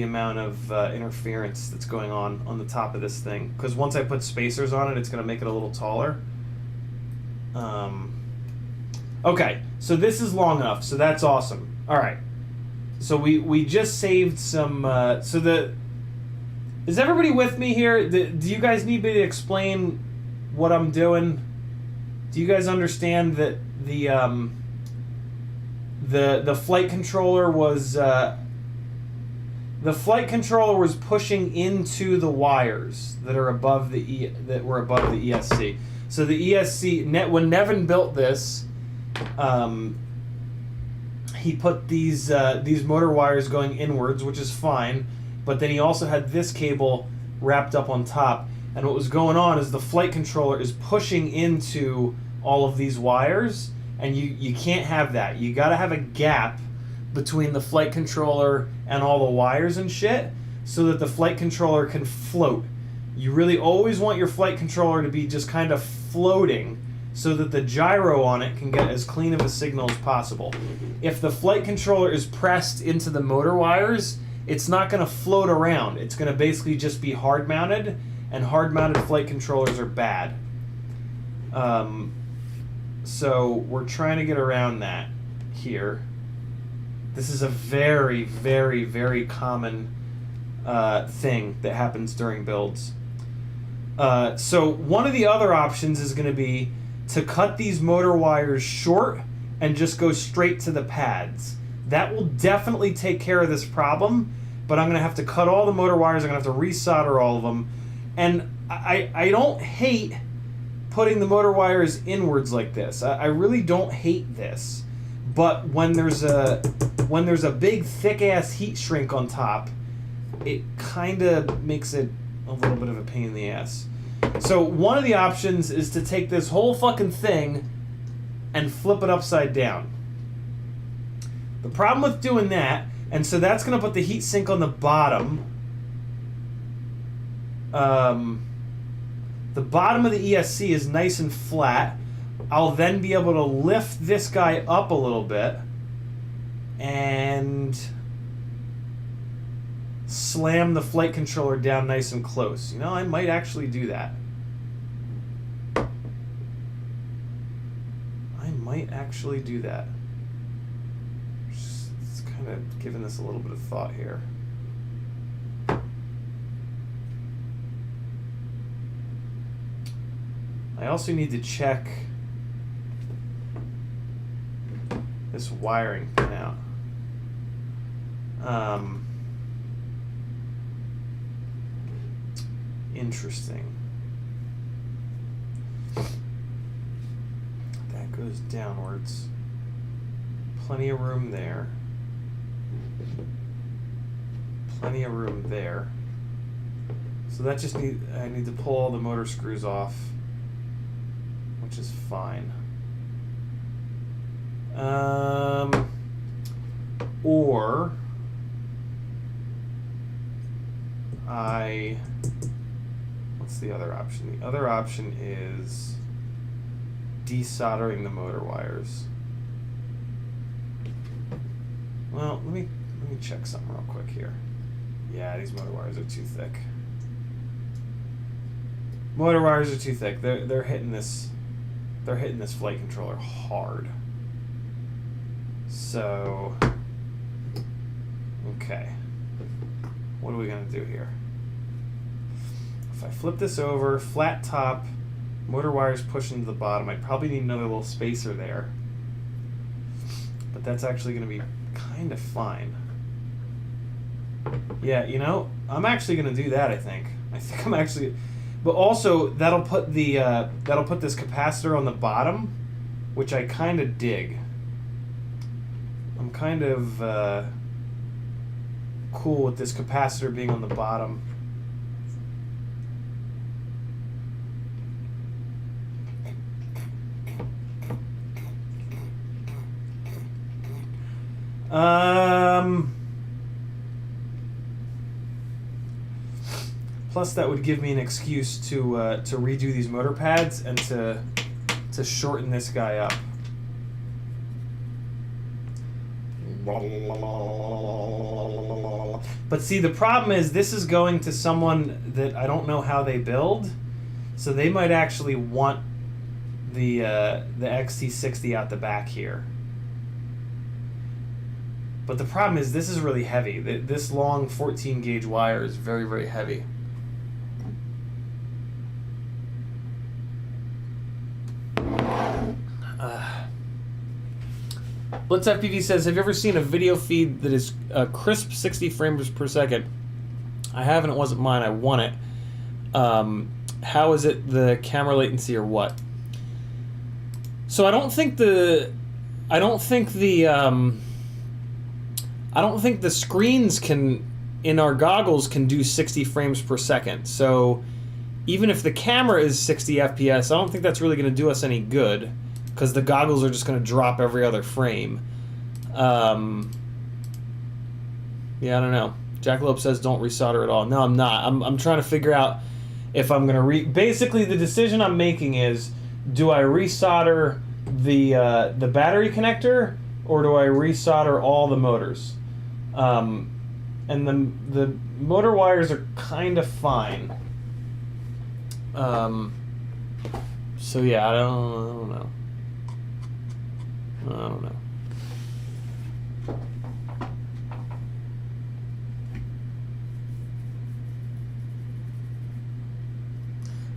amount of interference that's going on the top of this thing, because once I put spacers on it, it's going to make it a little taller. Okay, so this is long enough, so that's awesome. All right, So we just saved some. So is everybody with me here? Do you guys need me to explain what I'm doing? Do you guys understand that the flight controller was pushing into the wires that are above that were above the ESC. So the ESC when Nevin built this, he put these motor wires going inwards, which is fine, but then he also had this cable wrapped up on top. And what was going on is the flight controller is pushing into all of these wires, and you can't have that. You got to have a gap between the flight controller and all the wires and shit so that the flight controller can float. You really always want your flight controller to be just kind of floating so that the gyro on it can get as clean of a signal as possible. If the flight controller is pressed into the motor wires, it's not going to float around. It's going to basically just be hard mounted, and hard mounted flight controllers are bad. So we're trying to get around that here. This is a very, very, very common thing that happens during builds. So one of the other options is going to be to cut these motor wires short and just go straight to the pads. That will definitely take care of this problem, but I'm going to have to cut all the motor wires. I'm going to have to resolder all of them. And I don't hate putting the motor wires inwards like this. I really don't hate this. But when there's a big thick ass heat shrink on top, it kind of makes it a little bit of a pain in the ass. So one of the options is to take this whole fucking thing and flip it upside down. The problem with doing that, and so that's going to put the heat sink on the bottom. The bottom of the ESC is nice and flat. I'll then be able to lift this guy up a little bit and slam the flight controller down nice and close. You know, I might actually do that. Just kind of giving this a little bit of thought here. I also need to check this wiring pin out. Interesting. That goes downwards. Plenty of room there. Plenty of room there. So that just I need to pull all the motor screws off, which is fine. Or what's the other option? The other option is desoldering the motor wires. Well, let me check something real quick here. Yeah, these motor wires are too thick. Motor wires are too thick. They're hitting this flight controller hard. So, okay. What are we gonna do here? If I flip this over, flat top, motor wires push into the bottom, I probably need another little spacer there. But that's actually gonna be kind of fine. Yeah, you know, I'm actually gonna do that. I think I'm actually. But also, that'll put this capacitor on the bottom, which I kind of dig. I'm kind of cool with this capacitor being on the bottom. Plus, that would give me an excuse to redo these motor pads and to shorten this guy up. But see, the problem is this is going to someone that I don't know how they build, so they might actually want the XT60 out the back here. But the problem is this is really heavy. This long 14 gauge wire is very, very heavy. BlitzFPV says, have you ever seen a video feed that is crisp 60 frames per second? I haven't. It wasn't mine. I won it. How is it the camera latency or what? So I don't think the screens in our goggles can do 60 frames per second. So even if the camera is 60 FPS, I don't think that's really going to do us any good, because the goggles are just going to drop every other frame. Yeah, I don't know. Jackalope says don't resolder at all. No, I'm not. I'm trying to figure out if I'm going to basically, the decision I'm making is, do I resolder the battery connector, or do I resolder all the motors? And the motor wires are kind of fine. So yeah, I don't know. I don't know.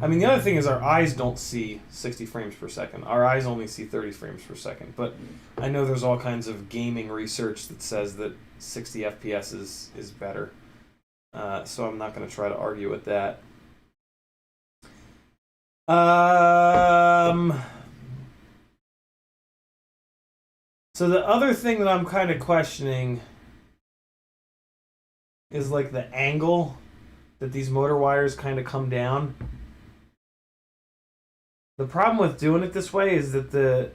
I mean, the other thing is our eyes don't see 60 frames per second. Our eyes only see 30 frames per second. But I know there's all kinds of gaming research that says that 60 FPS is better. So I'm not going to try to argue with that. So the other thing that I'm kind of questioning is like the angle that these motor wires kind of come down. The problem with doing it this way is that the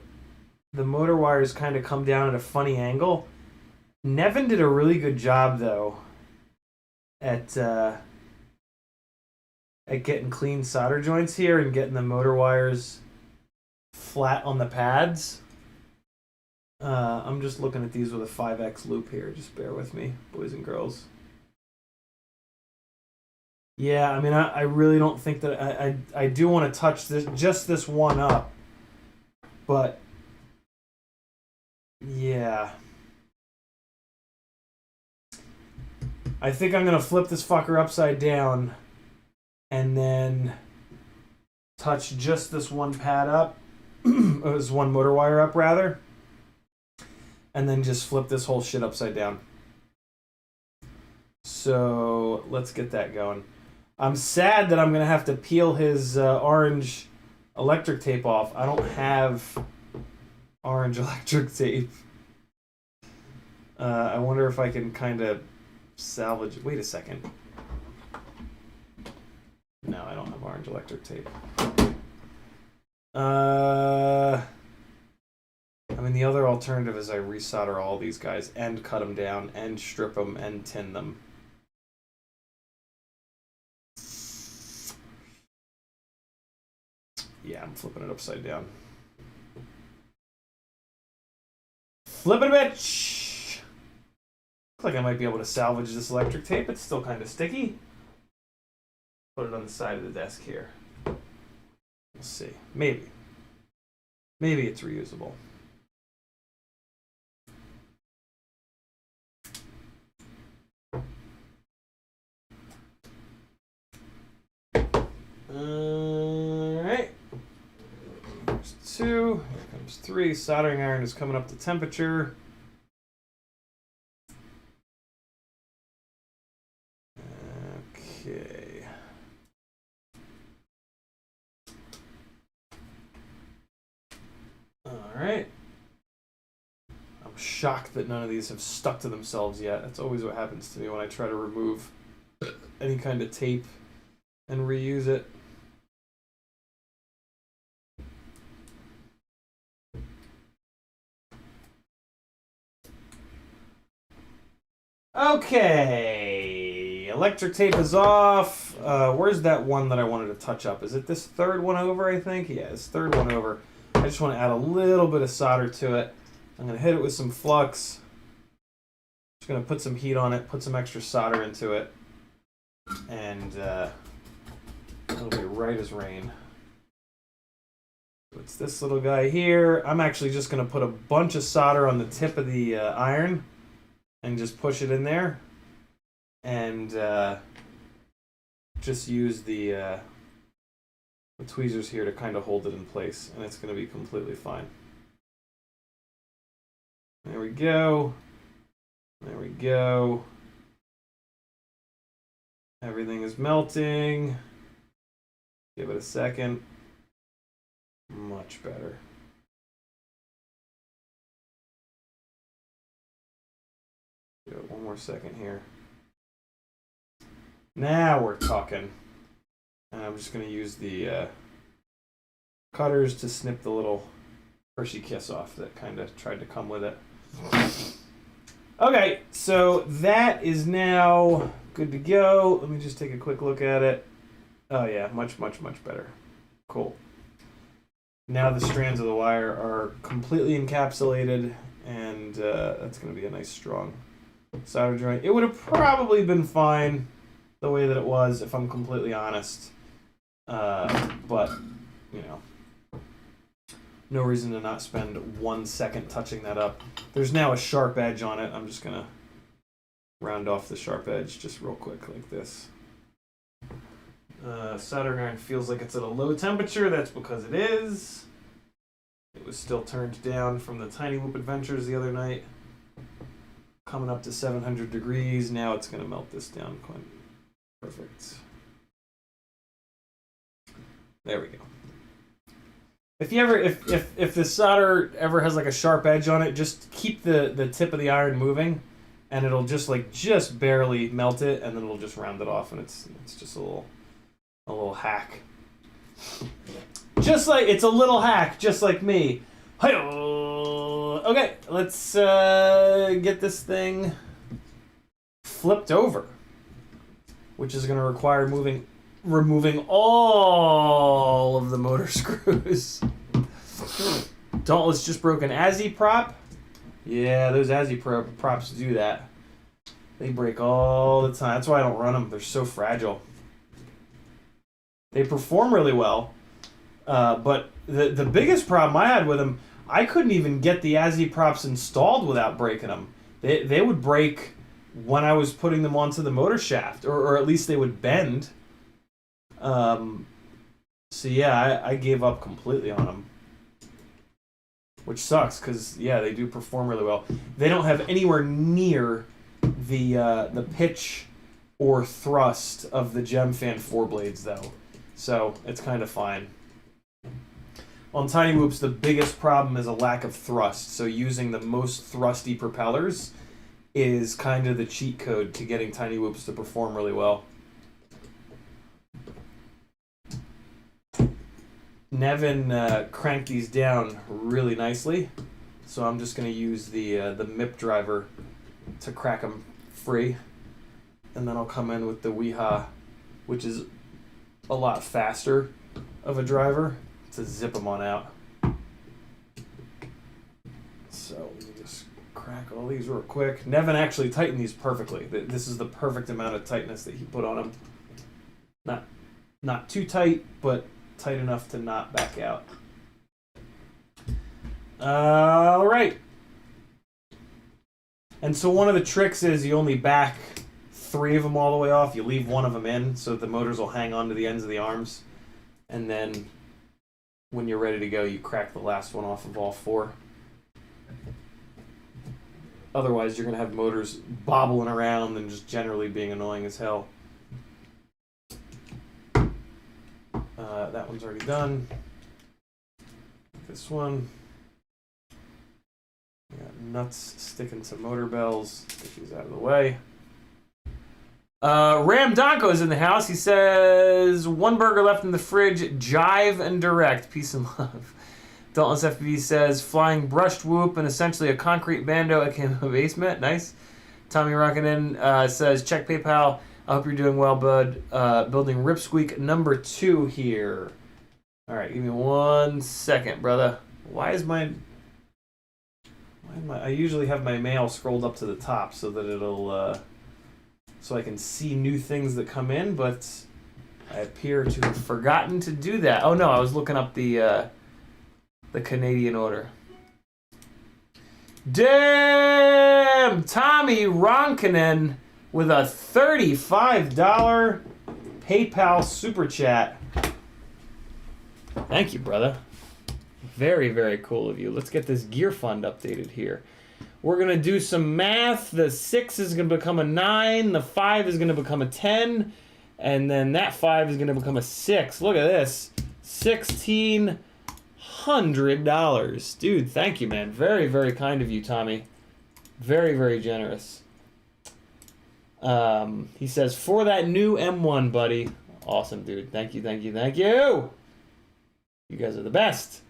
motor wires kind of come down at a funny angle. Nevin did a really good job though at getting clean solder joints here and getting the motor wires flat on the pads. I'm just looking at these with a 5x loop here. Just bear with me, boys and girls. Yeah, I mean, I really don't think that I do want to touch this one up, but yeah, I think I'm gonna flip this fucker upside down and then touch just this one pad up, this one motor wire up rather, and then just flip this whole shit upside down. So let's get that going. I'm sad that I'm going to have to peel his orange electric tape off. I don't have orange electric tape. I wonder if I can kind of salvage... Wait a second. No, I don't have orange electric tape. I mean, the other alternative is I resolder all these guys and cut them down and strip them and tin them. Yeah, I'm flipping it upside down. Flip it, bitch! Looks like I might be able to salvage this electric tape. It's still kind of sticky. Put it on the side of the desk here. We'll see. Maybe. Maybe it's reusable. Alright. There's 2. Here comes 3. Soldering iron is coming up to temperature. Okay. Alright. I'm shocked that none of these have stuck to themselves yet. That's always what happens to me when I try to remove any kind of tape and reuse it. Okay, electric tape is off. Where's that one that I wanted to touch up? Is it this third one over, I think? Yeah, it's third one over. I just want to add a little bit of solder to it. I'm going to hit it with some flux. Just going to put some heat on it, put some extra solder into it, and it'll be right as rain. So it's this little guy here. I'm actually just going to put a bunch of solder on the tip of the iron. and just push it in there, and just use the tweezers here to kind of hold it in place, and it's going to be completely fine. There we go. There we go. Everything is melting. Give it a second. Much better. Give it one more second here. Now we're talking. And I'm just going to use the cutters to snip the little Hershey Kiss off that kind of tried to come with it. Okay, so that is now good to go. Let me just take a quick look at it. Oh yeah, much, much, much better. Cool. Now the strands of the wire are completely encapsulated, and that's going to be a nice strong solder joint. It would have probably been fine the way that it was, if I'm completely honest. But, you know, no reason to not spend 1 second touching that up. There's now a sharp edge on it. I'm just going to round off the sharp edge just real quick like this. Soldering iron feels like it's at a low temperature. That's because it is. It was still turned down from the Tiny Whoop Adventures the other night. Coming up to 700 degrees. Now it's going to melt this down quite perfect. There we go. If you ever, if the solder ever has like a sharp edge on it, just keep the tip of the iron moving, and it'll just barely melt it, and then it'll just round it off, and it's just a little hack. Just like it's a little hack, just like me. Okay, let's get this thing flipped over, which is going to require removing all of the motor screws. Dauntless just broke an Azzy prop. Yeah, those Azzy props do that. They break all the time. That's why I don't run them. They're so fragile. They perform really well, but the biggest problem I had with them, I couldn't even get the Azzy props installed without breaking them. They would break when I was putting them onto the motor shaft, or at least they would bend. So yeah, I gave up completely on them, which sucks because yeah, they do perform really well. They don't have anywhere near the pitch or thrust of the Gemfan 4 blades though, so it's kind of fine. On Tiny Whoops, the biggest problem is a lack of thrust, so using the most thrusty propellers is kind of the cheat code to getting Tiny Whoops to perform really well. Nevin cranked these down really nicely, so I'm just going to use the MIP driver to crack them free, and then I'll come in with the Weeha, which is a lot faster of a driver, to zip them on out. So let me just crack all these real quick. Nevin actually tightened these perfectly. This is the perfect amount of tightness that he put on them. Not too tight, but tight enough to not back out. All right. And so one of the tricks is you only back 3 of them all the way off. You leave 1 of them in so the motors will hang on to the ends of the arms. And then when you're ready to go, you crack the last one off of all 4. Otherwise, you're going to have motors bobbling around and just generally being annoying as hell. That one's already done. This one. We got nuts sticking to motor bells. Get these out of the way. Ram Donko's in the house. He says, 1 burger left in the fridge. Jive and direct. Peace and love. Dauntless FPV says, flying brushed whoop and essentially a concrete bando at Camo Basement. Nice. Tommy Rockinen says, check PayPal. I hope you're doing well, bud. Building Ripsqueak number 2 here. All right, give me 1 second, brother. Why am I usually have my mail scrolled up to the top so that it'll, so I can see new things that come in, but I appear to have forgotten to do that. Oh no, I was looking up the Canadian order. Dan am Tommy Ronkanen with a $35 PayPal super chat. Thank you, brother. Very, very cool of you. Let's get this gear fund updated here. We're going to do some math. The 6 is going to become a 9. The 5 is going to become a 10. And then that 5 is going to become a 6. Look at this. $1,600. Dude, thank you, man. Very, very kind of you, Tommy. Very, very generous. He says, for that new M1, buddy. Awesome, dude. Thank you, thank you, thank you. You guys are the best.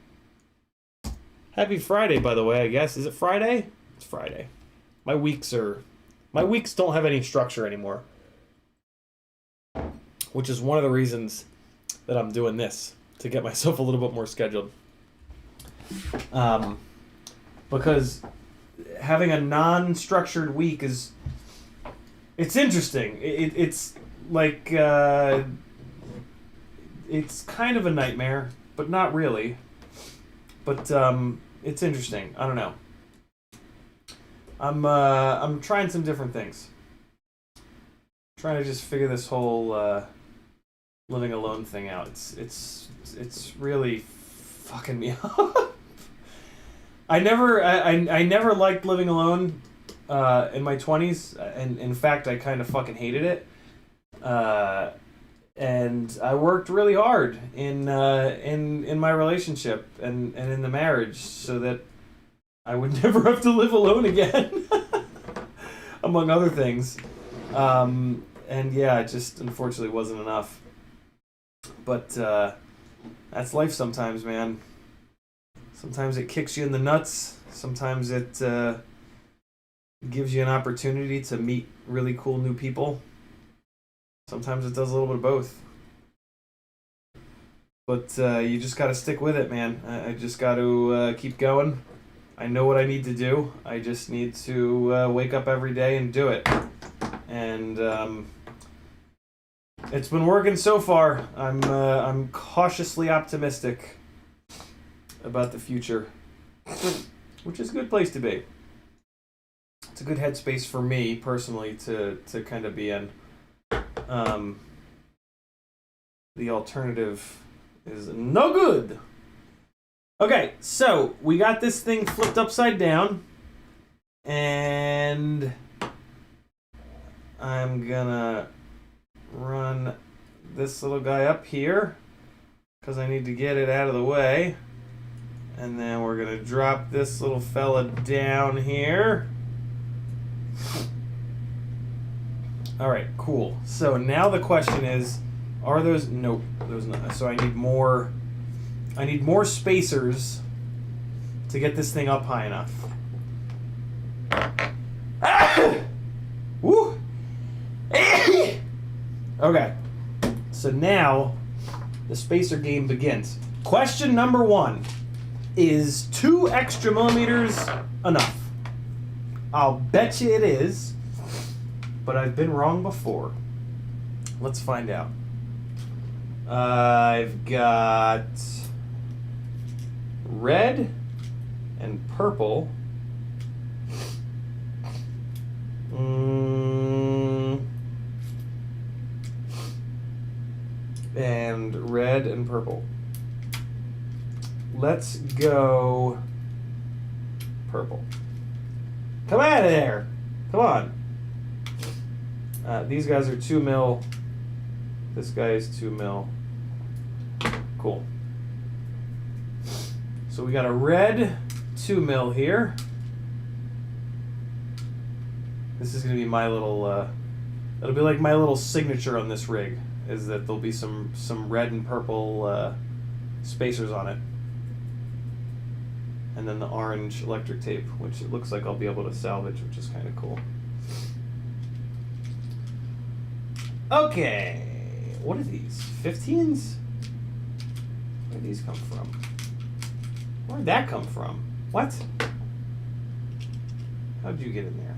Happy Friday, by the way, I guess. Is it Friday? It's Friday. My weeks don't have any structure anymore. Which is one of the reasons that I'm doing this, to get myself a little bit more scheduled. Because having a non-structured week is, it's interesting. It's like, it's kind of a nightmare, but not really. But it's interesting. I don't know. I'm trying some different things. Trying to just figure this whole living alone thing out. It's really fucking me up. I never liked living alone in my 20s, and in fact I kind of fucking hated it. And I worked really hard in my relationship and in the marriage so that I would never have to live alone again, among other things. And yeah, it just unfortunately wasn't enough. But that's life sometimes, man. Sometimes it kicks you in the nuts. Sometimes it gives you an opportunity to meet really cool new people. Sometimes it does a little bit of both. But you just got to stick with it, man. I just got to keep going. I know what I need to do. I just need to wake up every day and do it. And it's been working so far. I'm cautiously optimistic about the future, which is a good place to be. It's a good headspace for me personally to kind of be in. The alternative is no good. Okay, so we got this thing flipped upside down, and I'm gonna run this little guy up here because I need to get it out of the way, and then we're gonna drop this little fella down here. All right, cool. So now the question is, are those? Nope, those not. So I need more spacers to get this thing up high enough. Ah! Woo! Okay, so now the spacer game begins. Question number 1: is 2 extra millimeters enough? I'll bet you it is, but I've been wrong before. Let's find out. I've got red and purple. And red and purple. Let's go purple. Come out of there. Come on. These guys are 2 mil. This guy is 2 mil. Cool. So we got a red 2 mil here. This is going to be my little, it'll be like my little signature on this rig, is that there'll be some red and purple spacers on it. And then the orange electric tape, which it looks like I'll be able to salvage, which is kind of cool. Okay. What are these? 15s? Where did these come from? Where'd that come from? What? How'd you get in there?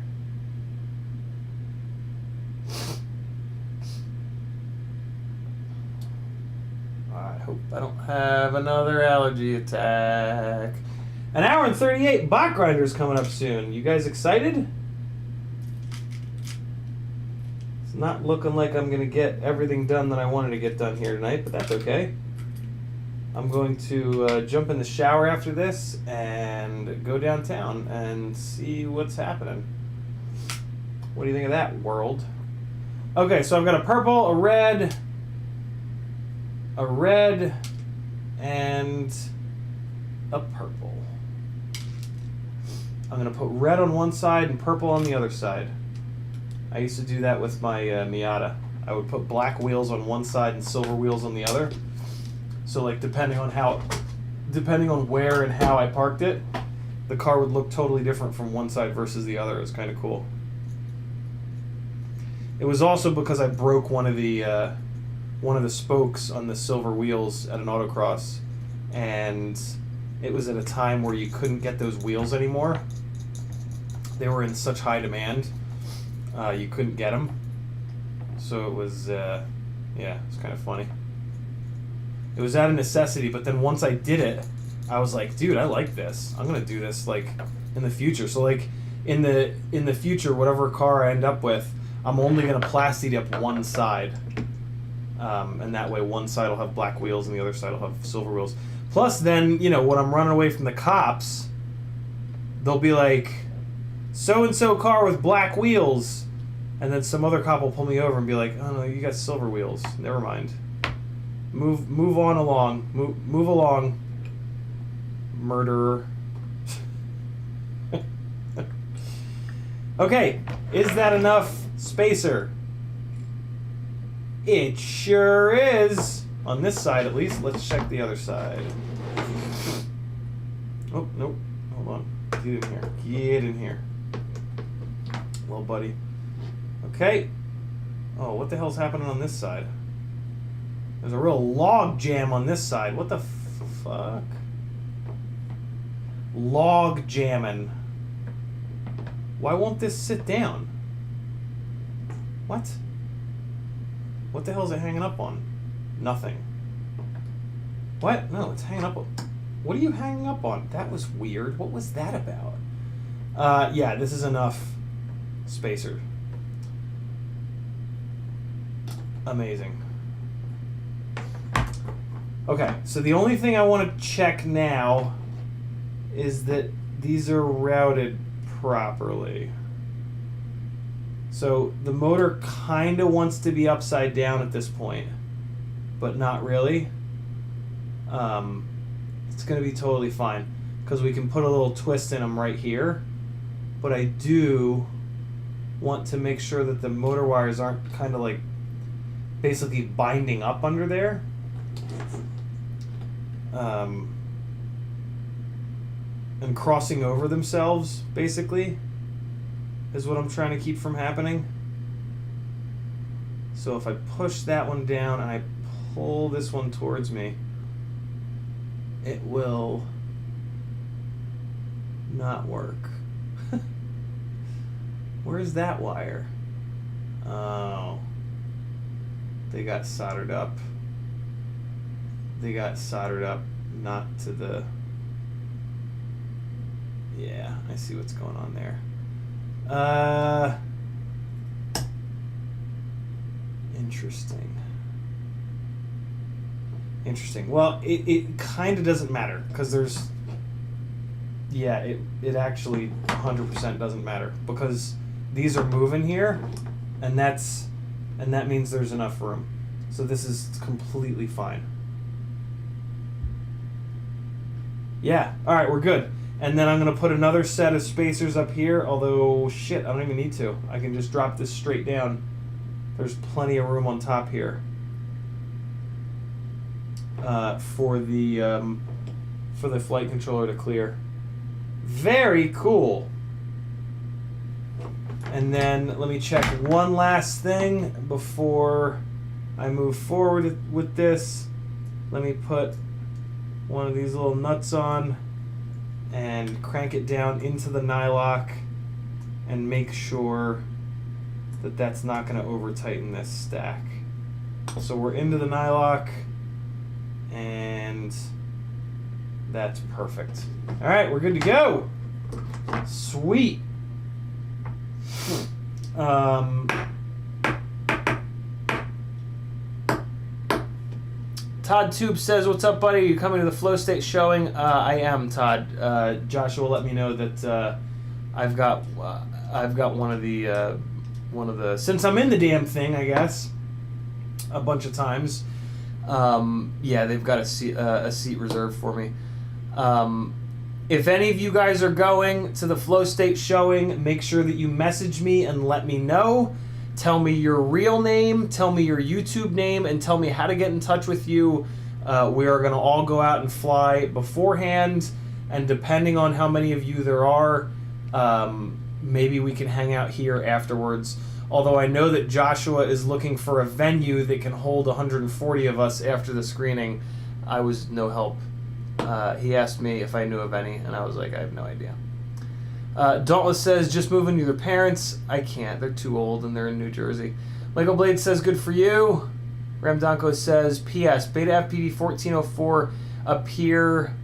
I hope I don't have another allergy attack. An hour and 38. Bot Grinder's coming up soon. You guys excited? not looking like I'm going to get everything done that I wanted to get done here tonight, but that's okay. I'm going to jump in the shower after this and go downtown and see what's happening. What do you think of that, world? Okay, so I've got a purple, a red, and a purple. I'm going to put red on one side and purple on the other side. I used to do that with my Miata. I would put black wheels on one side and silver wheels on the other. So like depending on where and how I parked it, the car would look totally different from one side versus the other. It was kind of cool. It was also because I broke one of the spokes on the silver wheels at an autocross, and it was at a time where you couldn't get those wheels anymore. They were in such high demand, you couldn't get them. So it was, yeah, it was kind of funny. It was out of necessity, but then once I did it, I was like, dude, I like this. I'm gonna do this like in the future. So like in the future, whatever car I end up with, I'm only gonna plastic up one side, and that way one side will have black wheels and the other side will have silver wheels. Plus, then you know when I'm running away from the cops, they'll be like, so and so car with black wheels, and then some other cop will pull me over and be like, oh no, you got silver wheels. Never mind. Move on along. Move along, murderer. Okay, is that enough spacer? It sure is. On this side, at least. Let's check the other side. Oh, nope. Hold on. Get in here. Get in here. Well, buddy. Okay. Oh, what the hell's happening on this side? There's a real log jam on this side. What the fuck? Log jamming. Why won't this sit down? What? What the hell is it hanging up on? Nothing. What? No, it's hanging up on... What are you hanging up on? That was weird. What was that about? Yeah, this is enough spacer. Amazing. Okay, so the only thing I want to check now is that these are routed properly. So the motor kind of wants to be upside down at this point, but not really. It's going to be totally fine because we can put a little twist in them right here. But I do want to make sure that the motor wires aren't kind of like basically binding up under there. And crossing over themselves, basically, is what I'm trying to keep from happening. So if I push that one down and I pull this one towards me, it will not work. Where's that wire? Oh. They got soldered up. They got soldered up, not to the... Yeah, I see what's going on there. Interesting. Interesting. Well, it kind of doesn't matter, because there's... Yeah, it actually 100% doesn't matter, because these are moving here, and that means there's enough room. So this is completely fine. Yeah, alright, we're good. And then I'm going to put another set of spacers up here, although, shit, I don't even need to. I can just drop this straight down. There's plenty of room on top here for the flight controller to clear. Very cool. And then let me check one last thing before I move forward with this. Let me put one of these little nuts on and crank it down into the nylock and make sure that that's not going to over tighten this stack. So we're into the nylock and that's perfect. All right, we're good to go. Sweet. Todd Tube says, "What's up, buddy? Are you coming to the Flow State showing?" I am, Todd. Joshua let me know that I've got one of the since I'm in the damn thing, I guess, a bunch of times. Yeah, they've got a seat reserved for me. If any of you guys are going to the Flow State showing, make sure that you message me and let me know. Tell me your real name, tell me your YouTube name, and tell me how to get in touch with you. We are going to all go out and fly beforehand, and depending on how many of you there are, maybe we can hang out here afterwards. Although I know that Joshua is looking for a venue that can hold 140 of us after the screening. I was no help. He asked me if I knew of any, and I was like, I have no idea. Dauntless says, just moving to your parents. I can't. They're too old, and they're in New Jersey. Lego Blade says, good for you. Ramdonko says, P.S. Beta FPV 1404 appear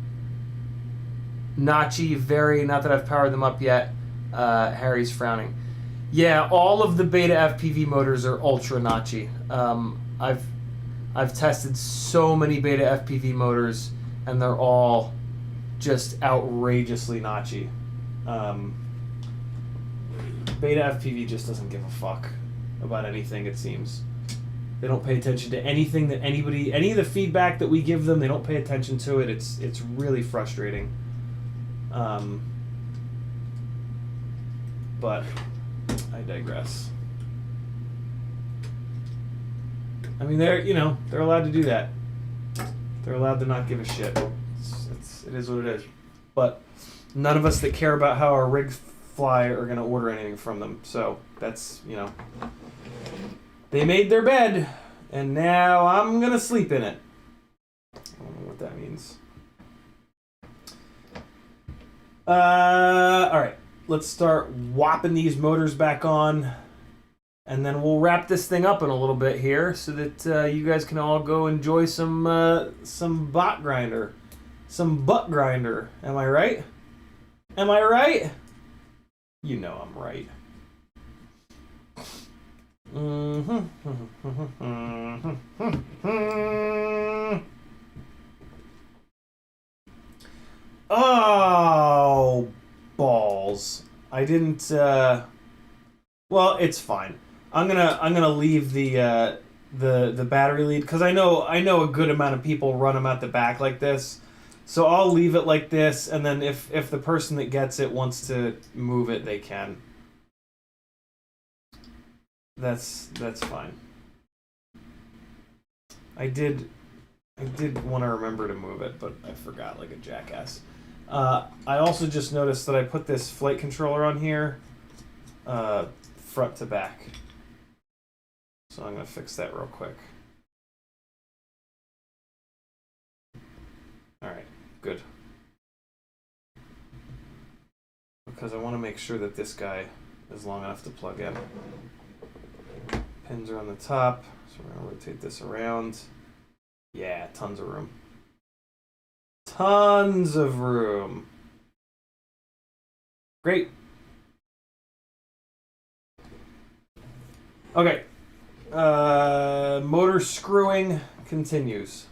notchy, very, not that I've powered them up yet. Harry's frowning. Yeah, all of the Beta FPV motors are ultra notchy. I've tested so many Beta FPV motors, and they're all just outrageously notchy. Beta FPV just doesn't give a fuck about anything, it seems. They don't pay attention to anything that any of the feedback that we give them, they don't pay attention to it. It's really frustrating. But I digress. I mean, they're allowed to do that. They're allowed to not give a shit. It is what it is. But none of us that care about how our rigs fly are going to order anything from them. So that's, they made their bed, and now I'm going to sleep in it. I don't know what that means. All right. Let's start whopping these motors back on, and then we'll wrap this thing up in a little bit here so that you guys can all go enjoy some butt grinder. Some butt grinder. Am I right? Am I right? You know I'm right. Oh, balls. I didn't well, it's fine. I'm gonna leave the battery lead, because I know a good amount of people run them at the back like this. So I'll leave it like this, and then if the person that gets it wants to move it, they can. That's fine. I did want to remember to move it, but I forgot like a jackass. I also just noticed that I put this flight controller on here, front to back. So I'm going to fix that real quick. Alright, good. Because I want to make sure that this guy is long enough to plug in. Pins are on the top, so we're going to rotate this around. Yeah, tons of room. Tons of room. Great. Okay. Motor screwing continues.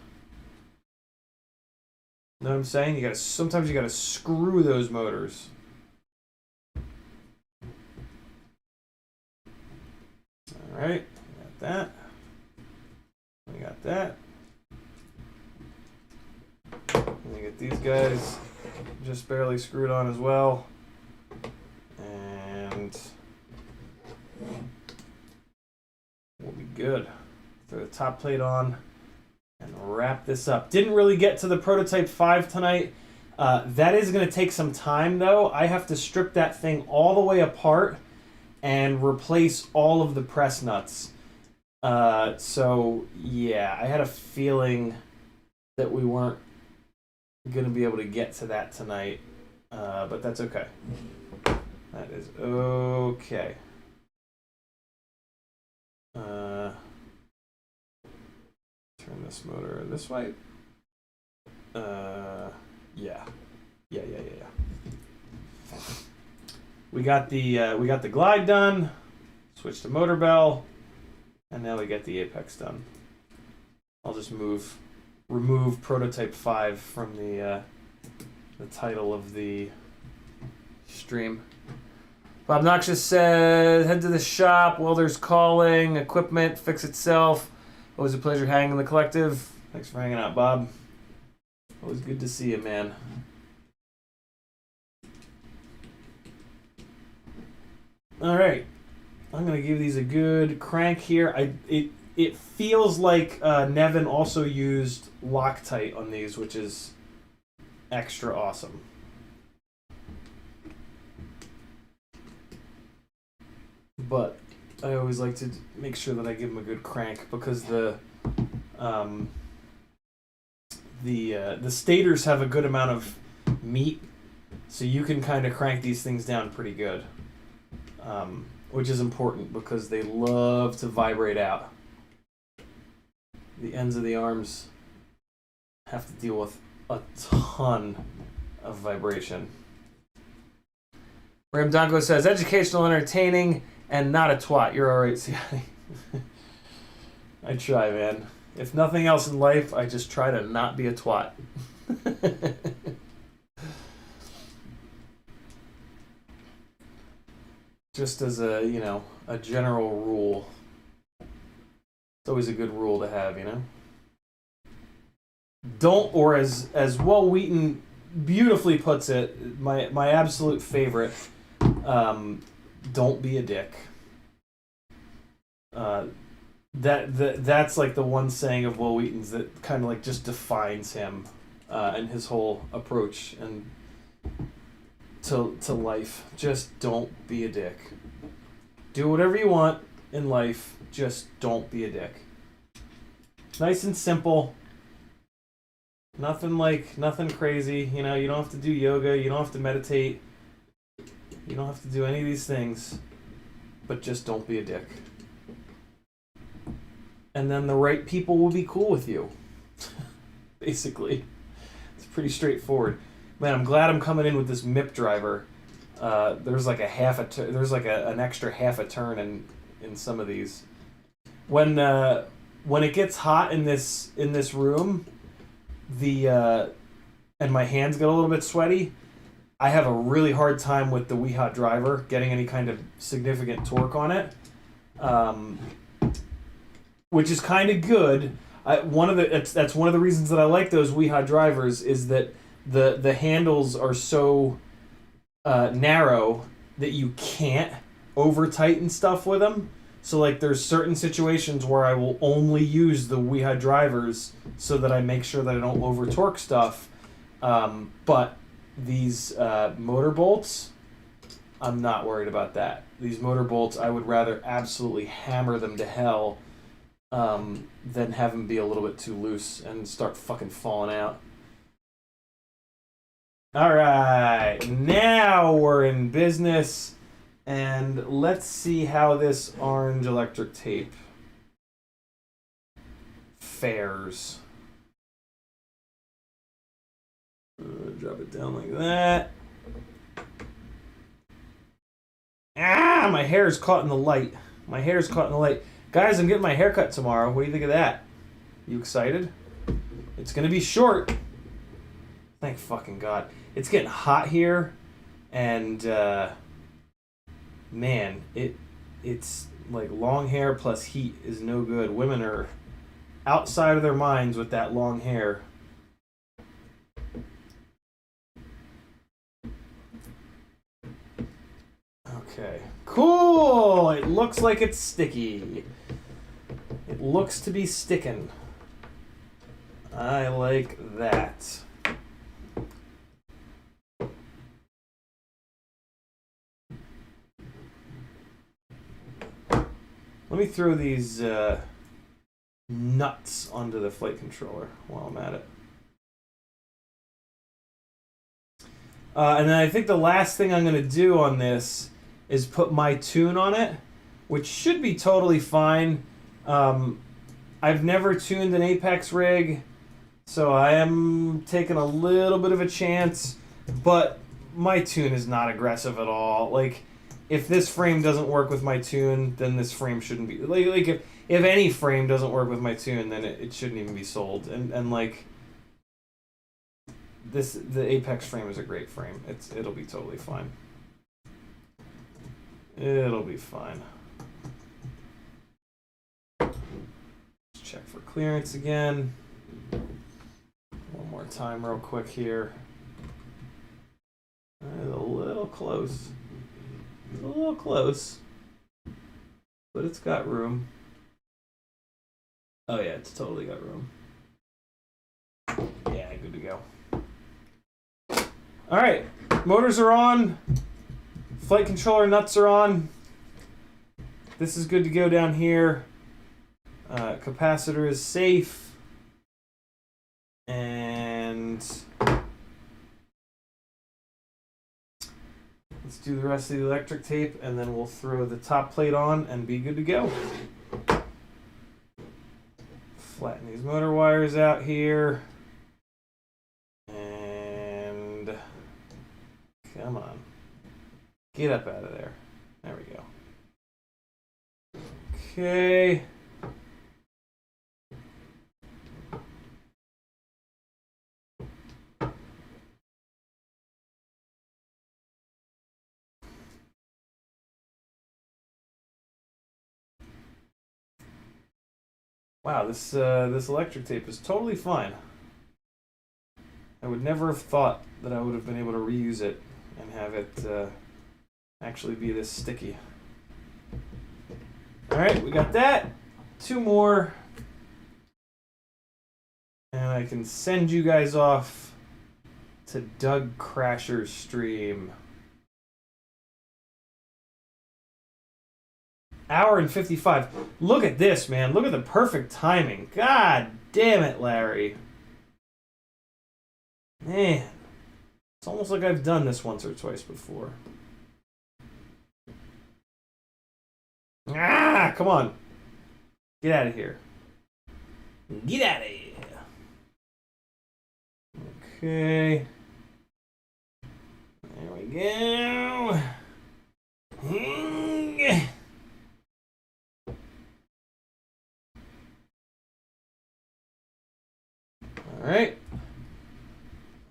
Know what I'm saying? Sometimes you gotta screw those motors. All right, we got that. We got that. And we get these guys just barely screwed on as well. And we'll be good. Throw the top plate on and wrap this up. Didn't really get to the Prototype 5 tonight. That is going to take some time, though. I have to strip that thing all the way apart and replace all of the press nuts. So, yeah, I had a feeling that we weren't going to be able to get to that tonight, but that's okay. That is okay. Turn this motor this way. Yeah. We got the glide done. Switch to motor bell, and now we get the apex done. I'll just move remove Prototype 5 from the title of the stream. Bob Noxious says, head to the shop, welder's calling, equipment, fix itself. Always a pleasure hanging in the collective. Thanks for hanging out, Bob. Always good to see you, man. All right, I'm gonna give these a good crank here. It feels like Nevin also used Loctite on these, which is extra awesome. But I always like to make sure that I give them a good crank because the stators have a good amount of meat, so you can kind of crank these things down pretty good, which is important because they love to vibrate out. The ends of the arms have to deal with a ton of vibration. Ram Donko says, educational, entertaining, and not a twat. You're alright, Ciotти. I try, man. If nothing else in life, I just try to not be a twat. Just as a, you know, a general rule. It's always a good rule to have, you know? Don't, or as Will Wheaton beautifully puts it, my absolute favorite, don't be a dick. That's like the one saying of Will Wheaton's that kind of like just defines him and his whole approach and to life. Just don't be a dick. Do whatever you want in life. Just don't be a dick. Nice and simple. Nothing crazy. You know, you don't have to do yoga. You don't have to meditate. You don't have to do any of these things. But just don't be a dick. And then the right people will be cool with you. Basically. It's pretty straightforward. Man, I'm glad I'm coming in with this MIP driver. There's like an extra half a turn in some of these. When it gets hot in this room, and my hands get a little bit sweaty, I have a really hard time with the WeHot driver getting any kind of significant torque on it, which is kind of good. That's one of the reasons that I like those WeHot drivers is that the handles are so narrow that you can't over tighten stuff with them. So like there's certain situations where I will only use the WeHot drivers so that I make sure that I don't over torque stuff. But these motor bolts, I'm not worried about that. These motor bolts, I would rather absolutely hammer them to hell than have them be a little bit too loose and start fucking falling out. All right, now we're in business. And let's see how this orange electric tape fares. Drop it down like that. Ah, my hair is caught in the light. My hair is caught in the light. Guys, I'm getting my hair cut tomorrow. What do you think of that? You excited? It's going to be short. Thank fucking God. It's getting hot here. And, man, it's like long hair plus heat is no good. Women are outside of their minds with that long hair. Okay. Cool! It looks like it's sticky. It looks to be sticking. I like that. Let me throw these nuts onto the flight controller while I'm at it. And then I think the last thing I'm going to do on this is put my tune on it, which should be totally fine. I've never tuned an Apex rig, so I am taking a little bit of a chance, but my tune is not aggressive at all. Like, if this frame doesn't work with my tune, then this frame shouldn't be like if any frame doesn't work with my tune, then it shouldn't even be sold. And like the Apex frame is a great frame. It'll be totally fine. It'll be fine. Let's check for clearance again. One more time real quick here. It's a little close. It's a little close. But it's got room. Oh yeah, it's totally got room. Yeah, good to go. Alright, motors are on. Flight controller nuts are on. This is good to go down here. Capacitor is safe. And let's do the rest of the electric tape, and then we'll throw the top plate on and be good to go. Flatten these motor wires out here. And come on. Get up out of there. There we go. Okay. Wow, this electric tape is totally fine. I would never have thought that I would have been able to reuse it and have it actually be this sticky. Alright, we got that. 2 more. And I can send you guys off to Doug Crasher's stream. Hour and 55. Look at this, man. Look at the perfect timing. God damn it, Larry. Man. It's almost like I've done this once or twice before. Ah, come on. Get out of here. Get out of here. Okay. There we go. All right.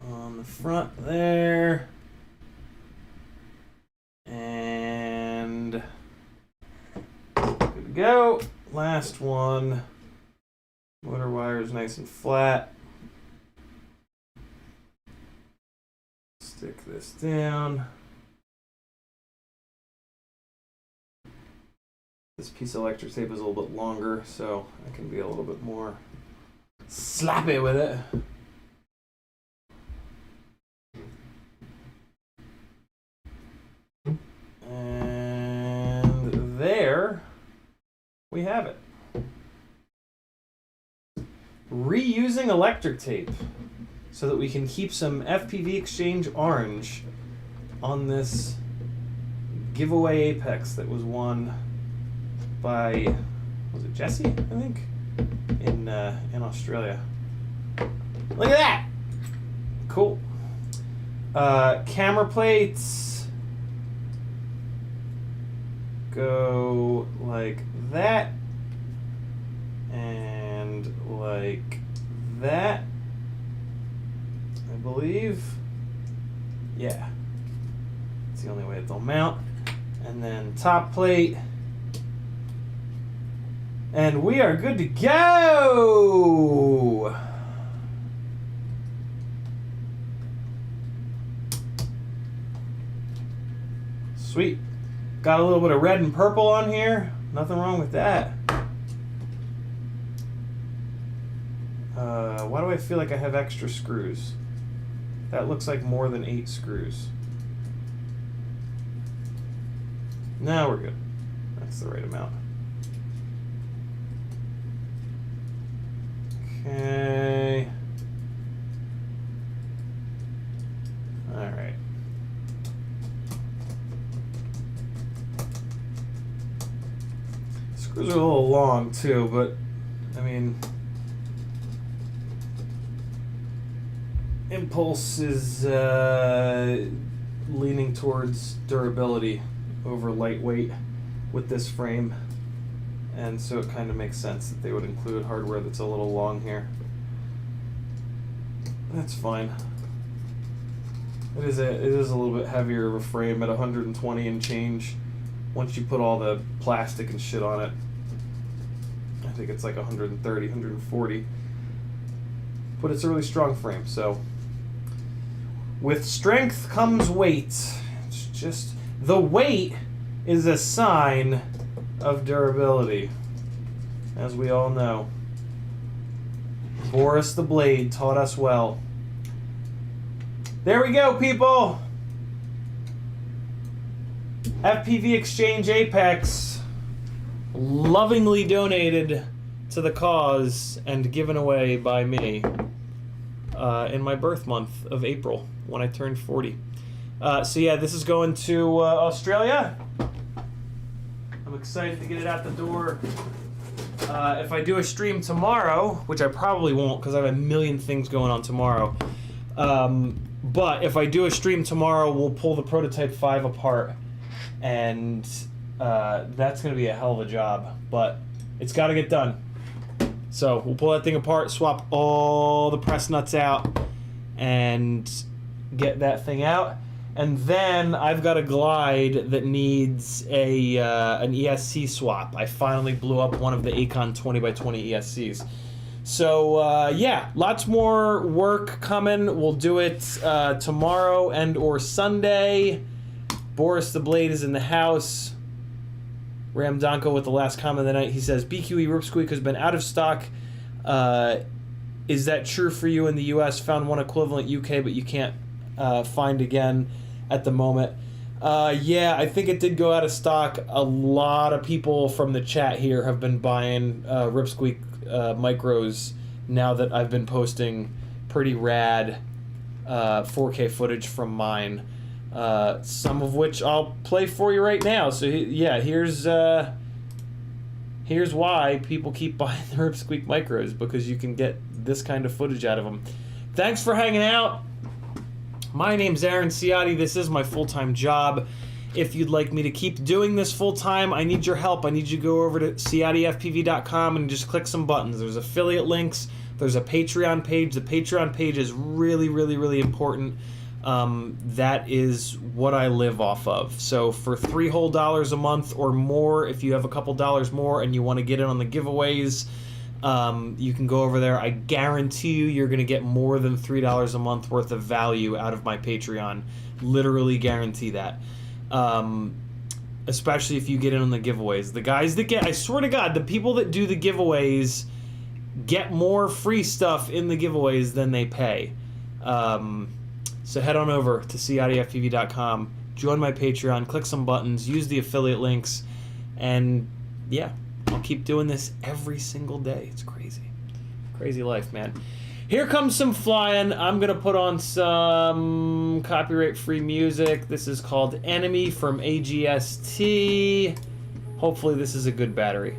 On the front there. And good to go. Last one. Motor wire is nice and flat. Stick this down. This piece of electric tape is a little bit longer, so I can be a little bit more slappy with it. And there we have it. Reusing electric tape so that we can keep some FPV Exchange orange on this giveaway Apex that was won by, was it Jesse, I think, in Australia. Look at that! Cool. Camera plates go like that and like that, I believe. Yeah, it's the only way that they'll mount. And then top plate, and we are good to go. Sweet. Got a little bit of red and purple on here. Nothing wrong with that. Why do I feel like I have extra screws? That looks like more than 8 screws. No, we're good. That's the right amount. Okay. All right. Screws are a little long too, but I mean, Impulse is leaning towards durability over lightweight with this frame, and so it kind of makes sense that they would include hardware that's a little long here. That's fine. It is a little bit heavier of a frame at 120 and change. Once you put all the plastic and shit on it, I think it's like 130, 140. But it's a really strong frame, so with strength comes weight. It's just the weight is a sign of durability, as we all know. Boris the Blade taught us well. There we go, people. FPV Exchange Apex, lovingly donated to the cause and given away by me in my birth month of April when I turned 40. So yeah, this is going to Australia. I'm excited to get it out the door. If I do a stream tomorrow, which I probably won't because I have a million things going on tomorrow, but if I do a stream tomorrow, we'll pull the Prototype 5 apart, and that's going to be a hell of a job, but it's got to get done. So we'll pull that thing apart, swap all the press nuts out, and get that thing out. And then I've got a glide that needs an ESC swap. I finally blew up one of the Acon 20x20 ESCs. So yeah, lots more work coming. We'll do it tomorrow and or Sunday. Boris the Blade is in the house. Ram Donko with the last comment of the night. He says, BQE Ripsqueak has been out of stock. Is that true for you in the US? Found one equivalent UK, but you can't find again at the moment. Yeah, I think it did go out of stock. A lot of people from the chat here have been buying Ripsqueak micros now that I've been posting pretty rad 4K footage from mine. Some of which I'll play for you right now. So yeah, here's why people keep buying the Ripsqueak micros, because you can get this kind of footage out of them. Thanks for hanging out. My name's Aaron Ciotti. This is my full-time job. If you'd like me to keep doing this full-time, I need your help. I need you to go over to CiottiFPV.com and just click some buttons. There's affiliate links. There's a Patreon page. The Patreon page is really, really, really important. That is what I live off of. So for $3 whole a month or more, if you have a couple dollars more and you want to get in on the giveaways, you can go over there. I guarantee you're going to get more than $3 a month worth of value out of my Patreon. Literally guarantee that. Especially if you get in on the giveaways. The guys that get, I swear to God, the people that do the giveaways get more free stuff in the giveaways than they pay. So head on over to CiottiFPV.com, join my Patreon, click some buttons, use the affiliate links, and yeah, I'll keep doing this every single day. It's crazy. Crazy life, man. Here comes some flying. I'm going to put on some copyright-free music. This is called Enemy from AGST. Hopefully this is a good battery.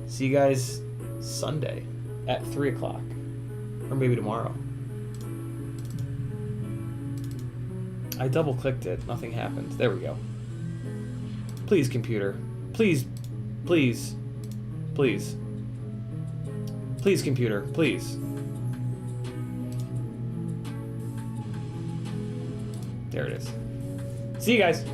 See you guys Sunday at 3 o'clock. Or maybe tomorrow. I double-clicked it. Nothing happened. There we go. Please, computer. Please. Please. Please. Please, computer. Please. There it is. See you guys.